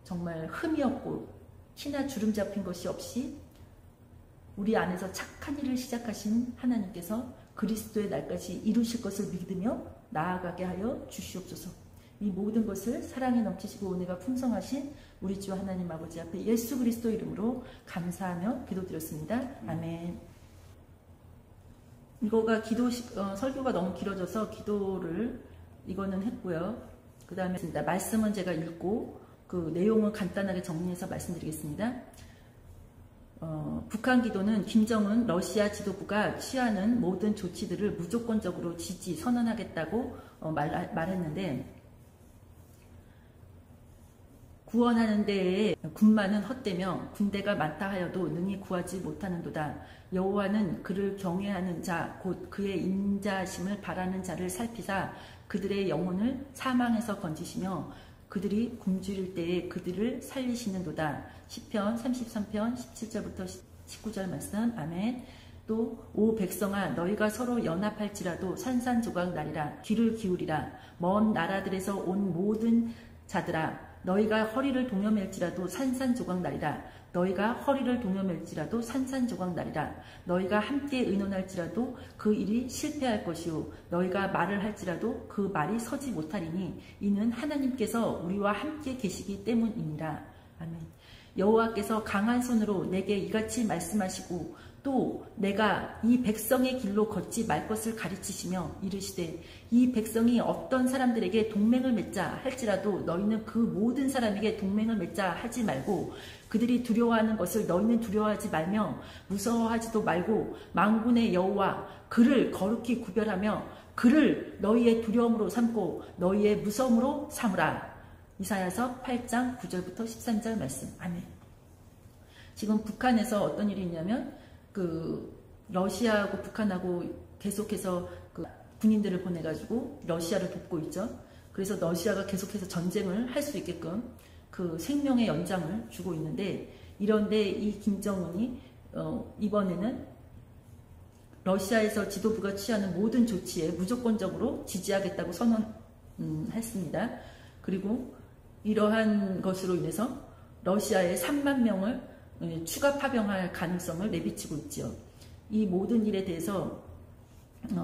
정말 흠이 없고 티나 주름 잡힌 것이 없이 우리 안에서 착한 일을 시작하신 하나님께서 그리스도의 날까지 이루실 것을 믿으며 나아가게 하여 주시옵소서. 이 모든 것을 사랑이 넘치시고 은혜가 풍성하신 우리 주 하나님 아버지 앞에 예수 그리스도 이름으로 감사하며 기도드렸습니다. 아멘. 이거가 설교가 너무 길어져서 기도를 이거는 했고요. 그 다음에 말씀은 제가 읽고 그 내용을 간단하게 정리해서 말씀드리겠습니다. 북한 기도는 김정은 러시아 지도부가 취하는 모든 조치들을 무조건적으로 지지 선언하겠다고 말했는데, 구원하는 데에 군마는 헛되며 군대가 많다 하여도 능히 구하지 못하는도다. 여호와는 그를 경외하는 자 곧 그의 인자심을 바라는 자를 살피사 그들의 영혼을 사망에서 건지시며 그들이 굶주릴 때에 그들을 살리시는도다. 시편 33편 17절부터 19절 말씀. 아멘. 또 오 백성아 너희가 서로 연합할지라도 산산조각 나리라. 귀를 기울이라. 먼 나라들에서 온 모든 자들아 너희가 허리를 동여맬지라도 산산조각 나리라. 너희가 허리를 동여맬지라도 산산조각 나리라. 너희가 함께 의논할지라도 그 일이 실패할 것이요 너희가 말을 할지라도 그 말이 서지 못하리니 이는 하나님께서 우리와 함께 계시기 때문이니라. 아멘. 여호와께서 강한 손으로 내게 이같이 말씀하시고 또 내가 이 백성의 길로 걷지 말 것을 가르치시며 이르시되 이 백성이 어떤 사람들에게 동맹을 맺자 할지라도 너희는 그 모든 사람에게 동맹을 맺자 하지 말고 그들이 두려워하는 것을 너희는 두려워하지 말며 무서워하지도 말고 만군의 여호와 그를 거룩히 구별하며 그를 너희의 두려움으로 삼고 너희의 무서움으로 삼으라. 이사야서 8장 9절부터 13절 말씀. 아멘. 지금 북한에서 어떤 일이 있냐면 러시아하고 북한하고 계속해서 군인들을 보내가지고 러시아를 돕고 있죠. 그래서 러시아가 계속해서 전쟁을 할 수 있게끔 그 생명의 연장을 주고 있는데, 이런데 이 김정은이 이번에는 러시아에서 지도부가 취하는 모든 조치에 무조건적으로 지지하겠다고 선언했습니다. 그리고 이러한 것으로 인해서 러시아에 3만 명을 추가 파병할 가능성을 내비치고 있죠. 이 모든 일에 대해서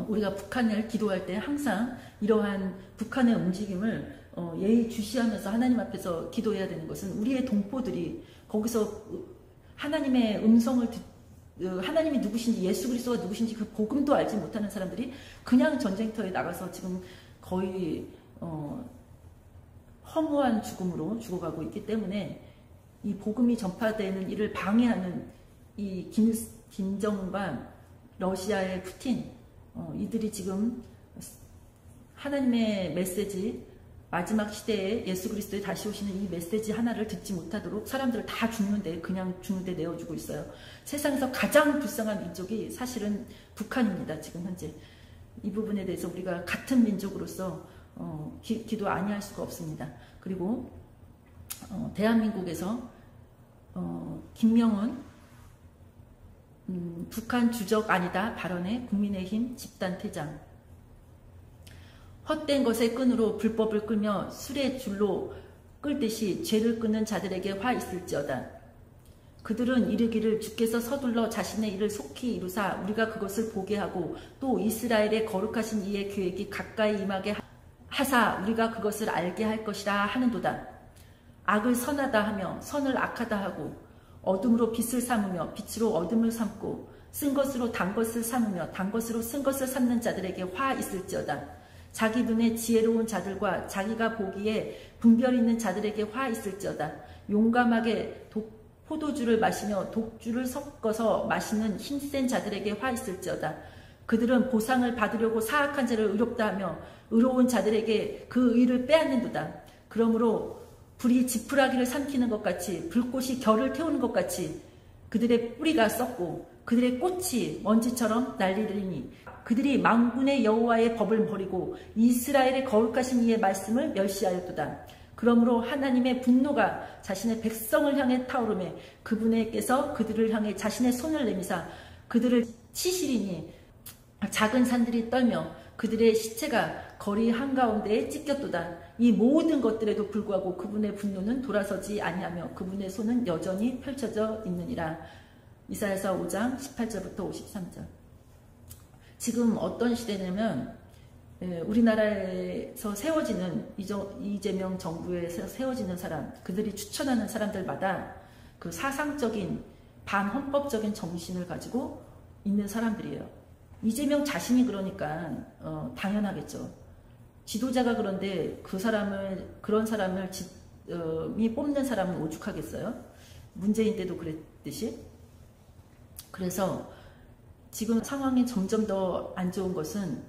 우리가 북한을 기도할 때 항상 이러한 북한의 움직임을 예의주시하면서 하나님 앞에서 기도해야 되는 것은 우리의 동포들이 거기서 하나님의 음성을 하나님이 누구신지 예수 그리스도가 누구신지 그 복음도 알지 못하는 사람들이 그냥 전쟁터에 나가서 지금 거의 허무한 죽음으로 죽어가고 있기 때문에 이 복음이 전파되는 일을 방해하는 이 김정은과 러시아의 푸틴, 이들이 지금 하나님의 메시지, 마지막 시대에 예수 그리스도의 다시 오시는 이 메시지 하나를 듣지 못하도록 사람들을 다 죽는데 그냥 죽는데 내어주고 있어요. 세상에서 가장 불쌍한 민족이 사실은 북한입니다. 지금 현재 이 부분에 대해서 우리가 같은 민족으로서 기도 아니할 수가 없습니다. 그리고 대한민국에서 김명은 북한 주적 아니다 발언에 국민의힘 집단퇴장. 헛된 것의 끈으로 불법을 끌며 술의 줄로 끌듯이 죄를 끊는 자들에게 화 있을지어다. 그들은 이르기를 주께서 서둘러 자신의 일을 속히 이루사 우리가 그것을 보게 하고 또 이스라엘의 거룩하신 이의 계획이 가까이 임하게 하사 우리가 그것을 알게 할 것이라 하는도다. 악을 선하다 하며 선을 악하다 하고 어둠으로 빛을 삼으며 빛으로 어둠을 삼고 쓴 것으로 단 것을 삼으며 단 것으로 쓴 것을 삼는 자들에게 화 있을지어다. 자기 눈에 지혜로운 자들과 자기가 보기에 분별 있는 자들에게 화 있을지어다. 용감하게 포도주를 마시며 독주를 섞어서 마시는 힘센 자들에게 화 있을지어다. 그들은 보상을 받으려고 사악한 자를 의롭다 하며 의로운 자들에게 그 의를 빼앗는도다. 그러므로 불이 지푸라기를 삼키는 것 같이 불꽃이 겨를 태우는 것 같이 그들의 뿌리가 썩고 그들의 꽃이 먼지처럼 날리리니 그들이 만군의 여호와의 법을 버리고 이스라엘의 거룩하신 이의 말씀을 멸시하였도다. 그러므로 하나님의 분노가 자신의 백성을 향해 타오르매 그분께서 그들을 향해 자신의 손을 내미사 그들을 치시리니 작은 산들이 떨며 그들의 시체가 거리 한가운데에 찢겼도다. 이 모든 것들에도 불구하고 그분의 분노는 돌아서지 아니하며 그분의 손은 여전히 펼쳐져 있느니라. 이사야서 5장 18절부터 53절. 지금 어떤 시대냐면 우리나라에서 세워지는 이재명 정부에서 세워지는 사람, 그들이 추천하는 사람들마다 그 사상적인 반헌법적인 정신을 가지고 있는 사람들이에요. 이재명 자신이 그러니까 당연하겠죠. 지도자가 그런데 그런 사람을 뽑는 사람은 오죽하겠어요? 문재인 때도 그랬듯이. 그래서 지금 상황이 점점 더 안 좋은 것은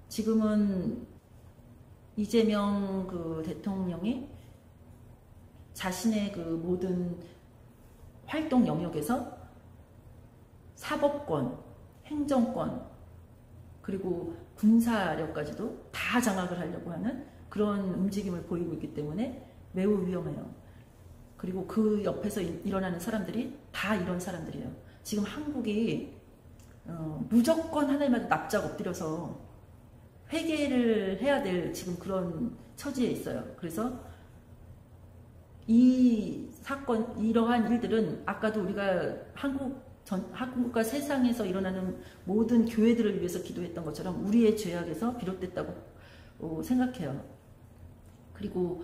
지금은 이재명 그 대통령이 자신의 그 모든 활동 영역에서 사법권, 행정권, 그리고 군사력까지도 다 장악을 하려고 하는 그런 움직임을 보이고 있기 때문에 매우 위험해요. 그리고 그 옆에서 일어나는 사람들이 다 이런 사람들이에요. 지금 한국이 무조건 하나님한테 납작 엎드려서 회개를 해야 될 지금 그런 처지에 있어요. 그래서 이 사건, 이러한 일들은 아까도 우리가 한국과 세상에서 일어나는 모든 교회들을 위해서 기도했던 것처럼 우리의 죄악에서 비롯됐다고 생각해요. 그리고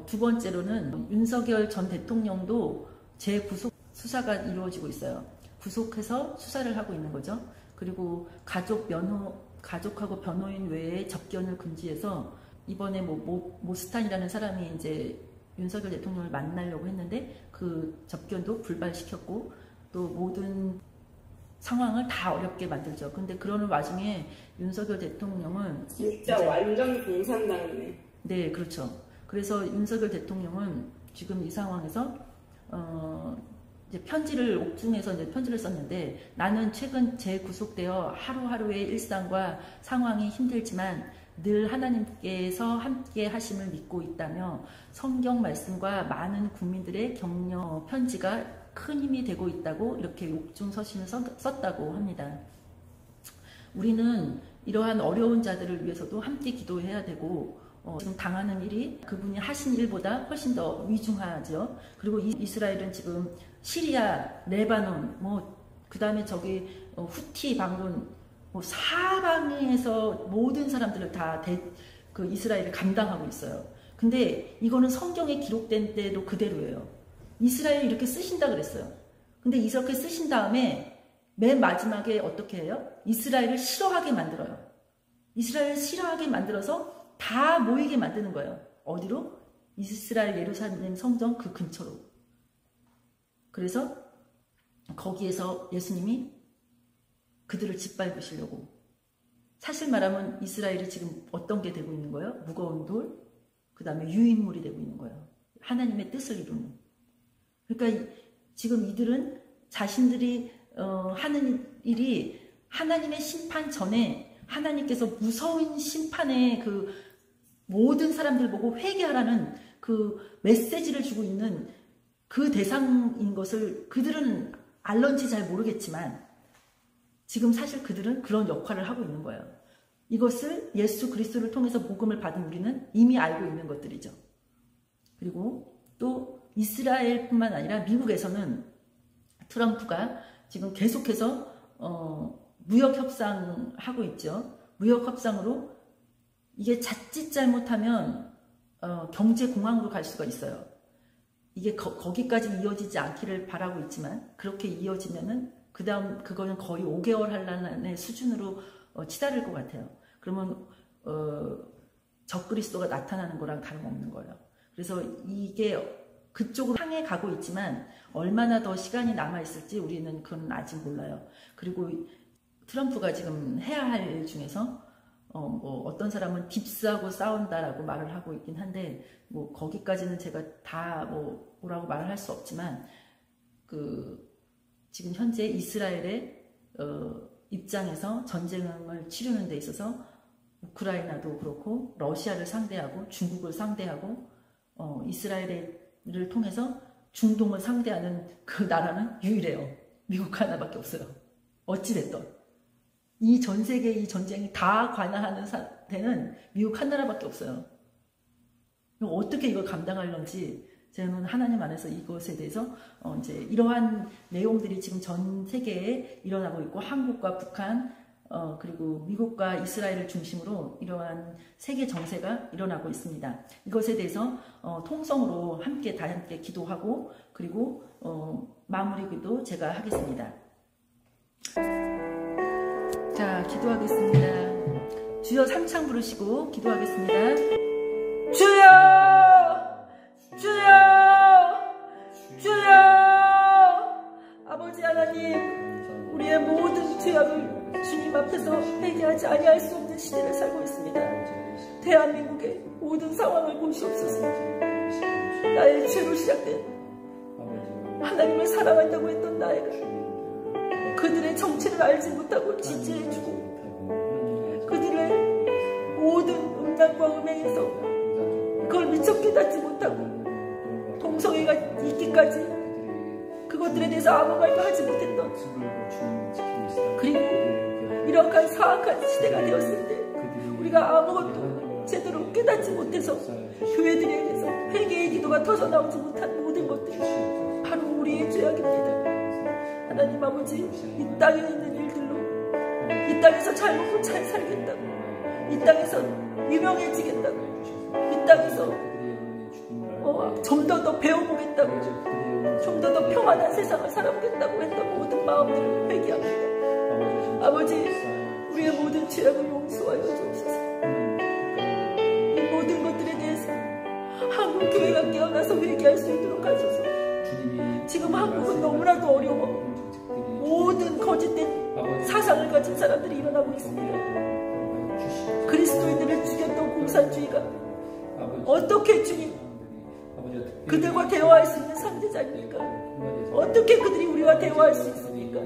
두 번째로는 윤석열 전 대통령도 재구속 수사가 이루어지고 있어요. 구속해서 수사를 하고 있는 거죠. 그리고 가족하고 변호인 외에 접견을 금지해서 이번에 모스탄이라는 사람이 이제 윤석열 대통령을 만나려고 했는데 그 접견도 불발시켰고 또 모든 상황을 다 어렵게 만들죠. 근데 그러는 와중에 윤석열 대통령은 진짜 완전 공산당이네. 네, 그렇죠. 그래서 윤석열 대통령은 지금 이 상황에서 이제 옥중에서 이제 편지를 썼는데, 나는 최근 재구속되어 하루하루의 일상과 상황이 힘들지만 늘 하나님께서 함께 하심을 믿고 있다며 성경 말씀과 많은 국민들의 격려 편지가 큰 힘이 되고 있다고 이렇게 옥중 서신을 썼다고 합니다. 우리는 이러한 어려운 자들을 위해서도 함께 기도해야 되고 지금 당하는 일이 그분이 하신 일보다 훨씬 더 위중하죠. 그리고 이스라엘은 지금 시리아, 레바논, 그 다음에 저기 후티 반군, 사방에서 모든 사람들을 다 그 이스라엘을 감당하고 있어요. 근데 이거는 성경에 기록된 때도 그대로예요. 이스라엘 이렇게 쓰신다 그랬어요. 근데 이렇게 쓰신 다음에 맨 마지막에 어떻게 해요? 이스라엘을 싫어하게 만들어요. 이스라엘을 싫어하게 만들어서 다 모이게 만드는 거예요. 어디로? 이스라엘 예루살렘 성전 그 근처로. 그래서 거기에서 예수님이 그들을 짓밟으시려고. 사실 말하면 이스라엘이 지금 어떤 게 되고 있는 거예요? 무거운 돌, 그 다음에 유인물이 되고 있는 거예요. 하나님의 뜻을 이루는. 그러니까 지금 이들은 자신들이 하는 일이 하나님의 심판 전에 하나님께서 무서운 심판의 그 모든 사람들 보고 회개하라는 그 메시지를 주고 있는 그 대상인 것을 그들은 알런지 잘 모르겠지만 지금 사실 그들은 그런 역할을 하고 있는 거예요. 이것을 예수 그리스도를 통해서 복음을 받은 우리는 이미 알고 있는 것들이죠. 그리고 또 이스라엘뿐만 아니라 미국에서는 트럼프가 지금 계속해서 무역협상하고 있죠. 무역협상으로 이게 자칫 잘못하면 경제공황으로 갈 수가 있어요. 이게 거기까지 이어지지 않기를 바라고 있지만 그렇게 이어지면은 그 다음 그거는 거의 5개월 한란의 수준으로 치달을 것 같아요. 그러면 적그리스도가 나타나는 거랑 다름없는 거예요. 그래서 이게 그쪽으로 향해 가고 있지만 얼마나 더 시간이 남아있을지 우리는 그건 아직 몰라요. 그리고 트럼프가 지금 해야 할 일 중에서 어떤 사람은 딥스하고 싸운다라고 말을 하고 있긴 한데 거기까지는 제가 다 뭐라고 말을 할 수 없지만 지금 현재 이스라엘의 입장에서 전쟁을 치르는 데 있어서 우크라이나도 그렇고 러시아를 상대하고 중국을 상대하고 이스라엘을 통해서 중동을 상대하는 그 나라는 유일해요. 미국 하나밖에 없어요. 어찌됐든 이 전 세계 이 전쟁이 다 관여하는 데는 미국 한 나라밖에 없어요. 어떻게 이걸 감당하려는지 저는 하나님 안에서 이것에 대해서 이제 이러한 내용들이 지금 전 세계에 일어나고 있고 한국과 북한 그리고 미국과 이스라엘을 중심으로 이러한 세계 정세가 일어나고 있습니다. 이것에 대해서 통성으로 다 함께 기도하고 그리고 마무리 기도 제가 하겠습니다. 자, 기도하겠습니다. 주여 삼창 부르시고 기도하겠습니다. 주여! 주여! 주여! 아버지 하나님, 우리의 모든 죄악을 주님 앞에서 회개하지 아니할 수 없는 시대를 살고 있습니다. 대한민국의 모든 상황을 보시옵소서. 나의 죄로 시작된 하나님을 사랑한다고 했던 나이가 그들의 정체를 알지 못하고 지지해주고 그들의 모든 음란과 음행에서 그걸 미처 깨닫지 못하고 동성애가 있기까지 그것들에 대해서 아무 말도 하지 못했던, 그리고 이러한 사악한 시대가 되었을 때 우리가 아무것도 제대로 깨닫지 못해서 교회들에게서 회개의 기도가 터져나오지 못한 모든 것들이 바로 우리의 죄악입니다. 하나님 아버지, 이 땅에 있는 일들로 이 땅에서 잘 먹고 잘 살겠다고, 이 땅에서 유명해지겠다고, 이 땅에서 좀 더 배워보겠다고, 좀 더 평안한 세상을 살아보겠다고 했던 모든 마음들을 회개합니다. 아버지, 우리의 모든 죄악을 용서하여 주옵소서. 이 모든 것들에 대해서 한국 교회가 깨어나서 회개할 수 있도록 하소서. 지금 한국은 너무나도 어려워 모든 거짓된 사상을 가진 사람들이 일어나고 있습니다. 그리스도인들을 죽였던 공산주의가 어떻게 주님 그들과 대화할 수 있는 상대자입니까? 어떻게 그들이 우리와 대화할 수 있습니까?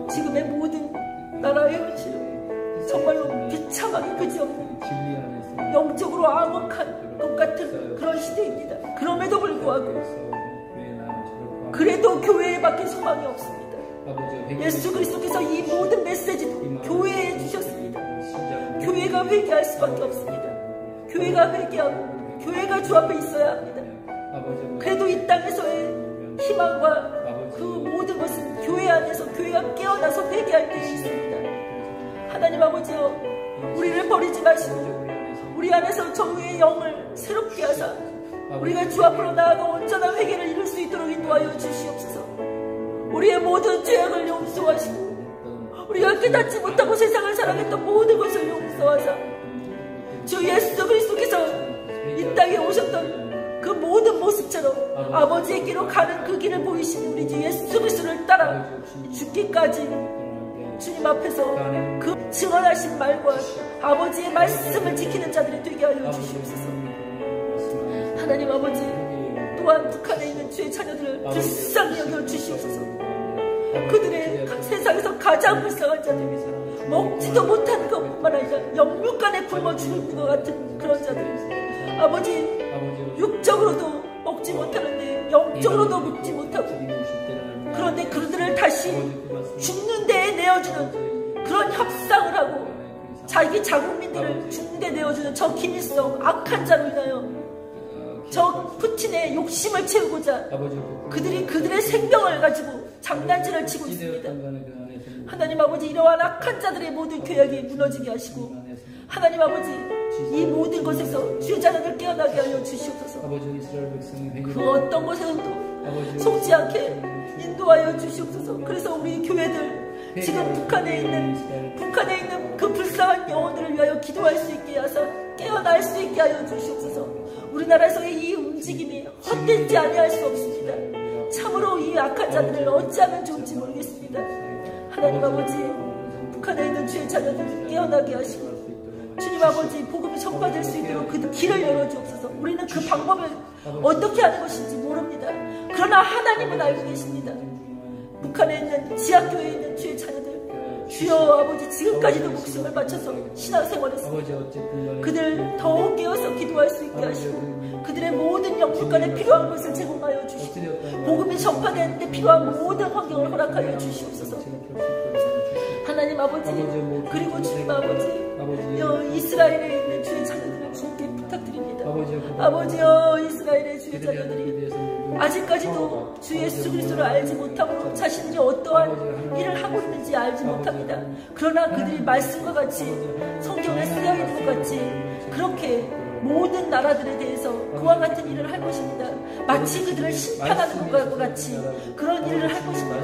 지금의 모든 나라의 현실은 정말로 비참하게 그지없는 영적으로 암흑한 것 같은 그런 시대입니다. 그럼에도 불구하고 그래도 교회에 밖에 소망이 없습니다. 예수 그리스도께서 이 모든 메시지도 교회에 주셨습니다. 교회가 회개할 수밖에 없습니다. 교회가 회개하고 교회가 주 앞에 있어야 합니다. 그래도 이 땅에서의 희망과 그 모든 것은 교회 안에서 교회가 깨어나서 회개할 때에 있습니다. 하나님 아버지여, 우리를 버리지 마시고 우리 안에서 저희의 영을 새롭게 하사 우리가 주 앞으로 나아가 온전한 회개를 이룰 수 있도록 인도하여 주시옵소서. 우리의 모든 죄악을 용서하시고 우리가 깨닫지 못하고 세상을 살아갔던 모든 것을 용서하사 주 예수 그리스도께서 이 땅에 오셨던 그 모든 모습처럼 아버지의 길로 가는 그 길을 보이신 우리 주 예수 그리스도를 따라 죽기까지 주님 앞에서 그 증언하신 말과 아버지의 말씀을 지키는 자들이 되게 하여 주시옵소서. 하나님 아버지, 또한 북한에 있는 주의 자녀들을 불쌍히 여겨 주시옵소서. 그들의 세상에서 가장 불쌍한 자들, 먹지도 못한 것뿐만 아니라 영육간에 굶어 죽을 것 같은 그런 자들, 아버지, 육적으로도 먹지 못하는데 영적으로도 먹지 못하고, 그런데 그들을 다시 죽는 데에 내어주는 그런 협상을 하고 자기 자국민들을 죽는 데 내어주는 저 김일성 악한 자로 인하여 저 푸틴의 욕심을 채우고자 그들이 그들의 생명을 가지고 장난질을 치고 있습니다. 하나님 아버지, 이러한 악한 자들의 모든 계약이 무너지게 하시고 하나님 아버지, 이 모든 것에서 주의 자녀들 깨어나게 하여 주시옵소서. 그 어떤 곳에서도 속지 않게 인도하여 주시옵소서. 그래서 우리 교회들 지금 북한에 있는 그 불쌍한 영혼들을 위하여 기도할 수 있게 하사 깨어날 수 있게 하여 주시옵소서. 우리나라에서의 이 움직임이 헛되지 아니할 수 없습니다. 참으로 이 악한 자들을 어찌하면 좋은지 모르겠습니다. 하나님 아버지, 북한에 있는 주의 자녀들을 깨어나게 하시고 주님 아버지, 복음이 전파될 수 있도록 그 길을 열어주옵소서. 우리는 그 방법을 어떻게 하는 것인지 모릅니다. 그러나 하나님은 알고 계십니다. 북한에 있는 지하교회에 있는 주의 자녀들, 주여 아버지, 지금까지도 목숨을 바쳐서 신앙생활했습니다. 그들 더욱 깨어서 기도할 수 있게 하시고 그들의 모든 영육간에 필요한 것을 제공하여 주시고 복음이 전파되는데 필요한 모든 환경을 허락하여 주시옵소서. 하나님 아버지, 그리고 주님 아버지, 이스라엘에 있는 주의 자녀들을 주님께 부탁드립니다. 아버지여, 이스라엘의 주의 자녀들이 아직까지도 주 예수 그리스도를 알지 못하고 자신이 어떠한 일을 하고 있는지 알지 못합니다. 그러나 그들이 말씀과 같이 성경에 쓰여 있는 것 같이 그렇게 모든 나라들에 대해서 그와 같은 일을 할 것입니다. 마치 그들을 심판하는 것과 같이 그런 일을 할 것입니다.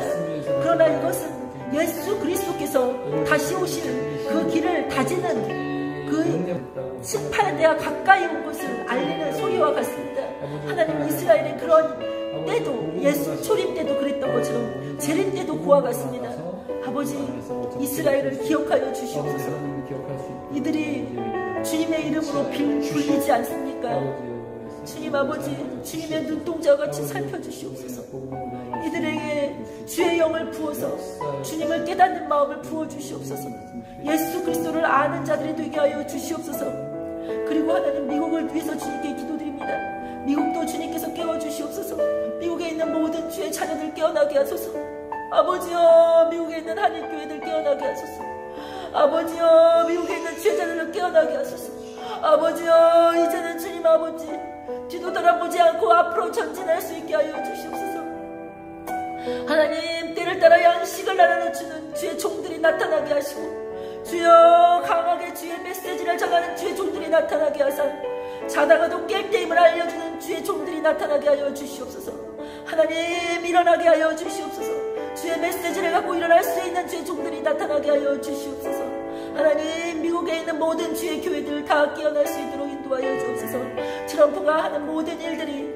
그러나 이것은 예수 그리스도께서 다시 오실 그 길을 다지는 그 심판에 대해 가까이 온 것을 알리는 소리와 같습니다. 하나님, 이스라엘의 그런 때도, 예수 초림 때도 그랬던 것처럼 재림 때도 그와 같습니다. 아버지, 이스라엘을 기억하여 주시옵소서. 이들이 주님의 이름으로 불리지 않습니까? 주님 아버지, 주님의 눈동자와 같이 살펴주시옵소서. 이들에게 주의 영을 부어서 주님을 깨닫는 마음을 부어주시옵소서. 예수 그리스도를 아는 자들이 되게 하여 주시옵소서. 그리고 하나님, 미국을 위해서 주님께 기도드립니다. 미국도 주님께서 깨워주시옵소서. 미국에 있는 모든 주의 자녀들 깨어나게 하소서. 아버지여, 미국에 있는 한인교회들 깨어나게 하소서. 아버지여, 미국에 있는 주의 자녀들 깨어나게 하소서. 아버지여, 이제는 주님 아버지, 뒤도 돌아보지 않고 앞으로 전진할 수 있게 하여 주시옵소서. 하나님, 때를 따라 양식을 나눠주는 주의 종들이 나타나게 하시고, 주여, 강하게 주의 메시지를 전하는 주의 종들이 나타나게 하사 자다가도 깰 때임을 알려주는 주의 종들이 나타나게 하여 주시옵소서. 하나님, 일어나게 하여 주시옵소서. 주의 메시지를 갖고 일어날 수 있는 주의 종들이 나타나게 하여 주시옵소서. 하나님, 미국에 있는 모든 주의 교회들 다 깨어날 수 있도록 인도하여 주옵소서. 트럼프가 하는 모든 일들이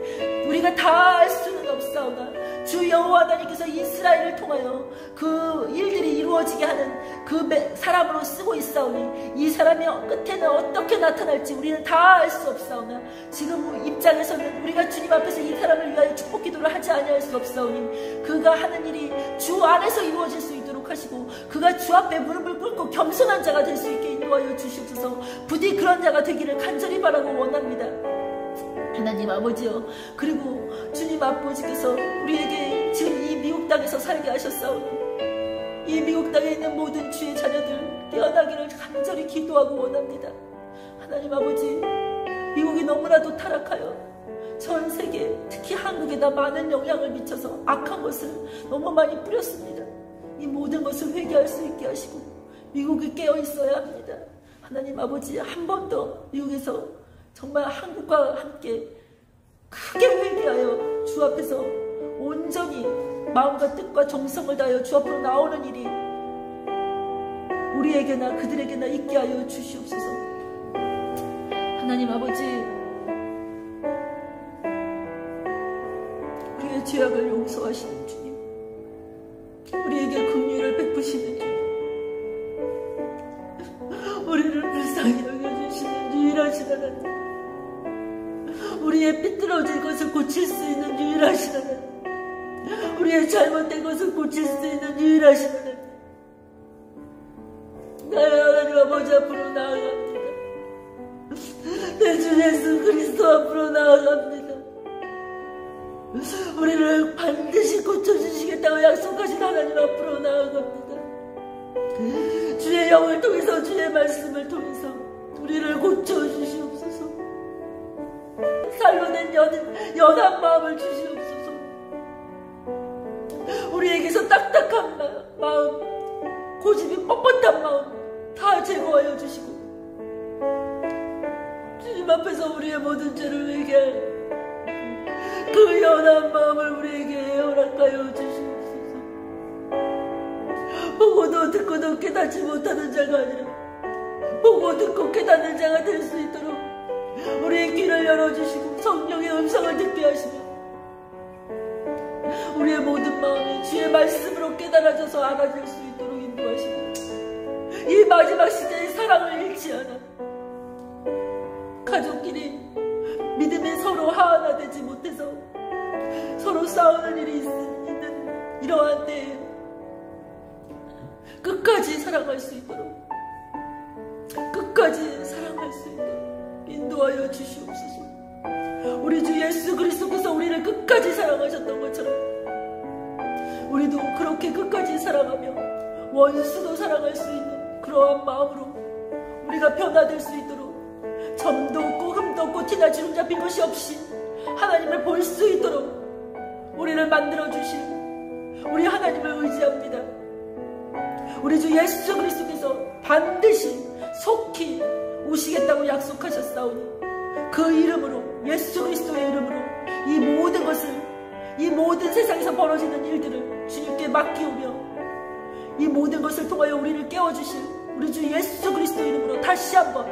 우리가 다 알 수는 없사오나 주 여호와 하나님께서 이스라엘을 통하여 그 일들이 이루어지게 하는 그 사람으로 쓰고 있사오니 이 사람이 끝에는 어떻게 나타날지 우리는 다 알 수 없사오나 지금 입장에서는 우리가 주님 앞에서 이 사람을 위하여 축복 기도를 하지 아니할 수 없사오니 그가 하는 일이 주 안에서 이루어질 수 있도록 하시고 그가 주 앞에 무릎을 꿇고 겸손한 자가 될 수 있게 인도하여 주시옵소서. 부디 그런 자가 되기를 간절히 바라고 원합니다. 하나님 아버지여, 그리고 주님 아버지께서 우리에게 지금 이 미국 땅에서 살게 하셨사오니 이 미국 땅에 있는 모든 주의 자녀들 깨어나기를 간절히 기도하고 원합니다. 하나님 아버지, 미국이 너무나도 타락하여 전 세계, 특히 한국에다 많은 영향을 미쳐서 악한 것을 너무 많이 뿌렸습니다. 이 모든 것을 회개할 수 있게 하시고 미국이 깨어 있어야 합니다. 하나님 아버지, 한 번 더 미국에서 정말 한국과 함께 크게 회개하여 주 앞에서 온전히 마음과 뜻과 정성을 다하여 주 앞으로 나오는 일이 우리에게나 그들에게나 있게 하여 주시옵소서. 하나님 아버지, 우리의 죄악을 용서하시는 주님, 우리에게 긍휼을 베푸시는 주님, 우리를 불쌍히 여겨주시는 유일하신 하나님, 우리의 삐뚤어진 것을 고칠 수 있는 유일하신 하나님, 우리의 잘못된 것을 고칠 수 있는 유일하신 하나님, 나의 하나님 아버지 앞으로 나아갑니다. 내 주 예수 그리스도 앞으로 나아갑니다. 우리를 반드시 고쳐주시겠다고 약속하신 하나님 앞으로 나아갑니다. 주의 영을 통해서, 주의 말씀을 통해서 우리를 고쳐주시옵소서. 살로 된 연한 마음을 주시옵소서. 우리에게서 딱딱한 마음, 고집이 뻣뻣한 마음 다 제거하여 주시고 주님 앞에서 우리의 모든 죄를 회개할 그 연한 마음을 우리에게 허락하여 주시옵소서. 보고도 듣고도 깨닫지 못하는 자가 아니라 보고 듣고 깨닫는 자가 될 수 있도록 우리의 귀를 열어주시고 성령의 음성을 듣게 하시며 우리의 모든 마음이 주의 말씀으로 깨달아져서 알아질 수 있도록 인도하시고 이 마지막 시대의 사랑을 잃지 않아 가족끼리 믿음이 서로 하나 되지 못해서 서로 싸우는 일이 있는 이러한 때에 끝까지 사랑할 수 있도록, 끝까지 사랑할 수 있도록 인도하여 주시옵소서. 우리 주 예수 그리스도께서 우리를 끝까지 사랑하셨던 것처럼 우리도 그렇게 끝까지 사랑하며 원수도 사랑할 수 있는 그러한 마음으로 우리가 변화될 수 있도록 점도 없고 흠도 없고 티나 주름 잡힌 것이 없이 하나님을 볼 수 있도록 우리를 만들어 주실 우리 하나님을 의지합니다. 우리 주 예수 그리스도께서 반드시 속히 오시겠다고 약속하셨사오니 그 이름으로, 예수 그리스도의 이름으로 이 모든 것을, 이 모든 세상에서 벌어지는 일들을 주님께 맡기오며 이 모든 것을 통하여 우리를 깨워주실 우리 주 예수 그리스도 이름으로 다시 한번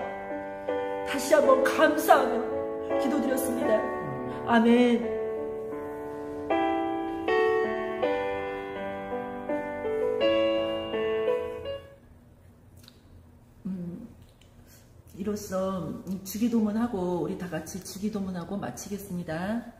감사하며 기도드렸습니다. 아멘. 이로써 주기도문하고 우리 다 같이 주기도문하고 마치겠습니다.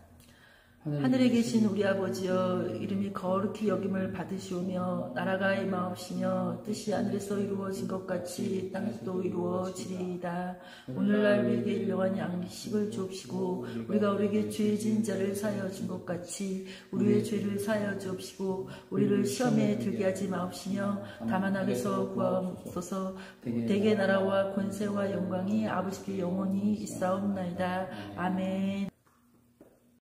하늘에 계신 우리 아버지여, 이름이 거룩히 여김을 받으시오며 나라가 임하옵시며 뜻이 하늘에서 이루어진 것 같이 땅에서도 이루어지리이다. 오늘날 우리에게 일용할 양식을 주옵시고 우리가 우리에게 죄 지은 자를 사하여 준 것 같이 우리의 죄를 사하여 주옵시고 우리를 시험에 들게 하지 마옵시며 다만 악에서 구하옵소서. 대개 나라와 권세와 영광이 아버지께 영원히 있사옵나이다. 아멘.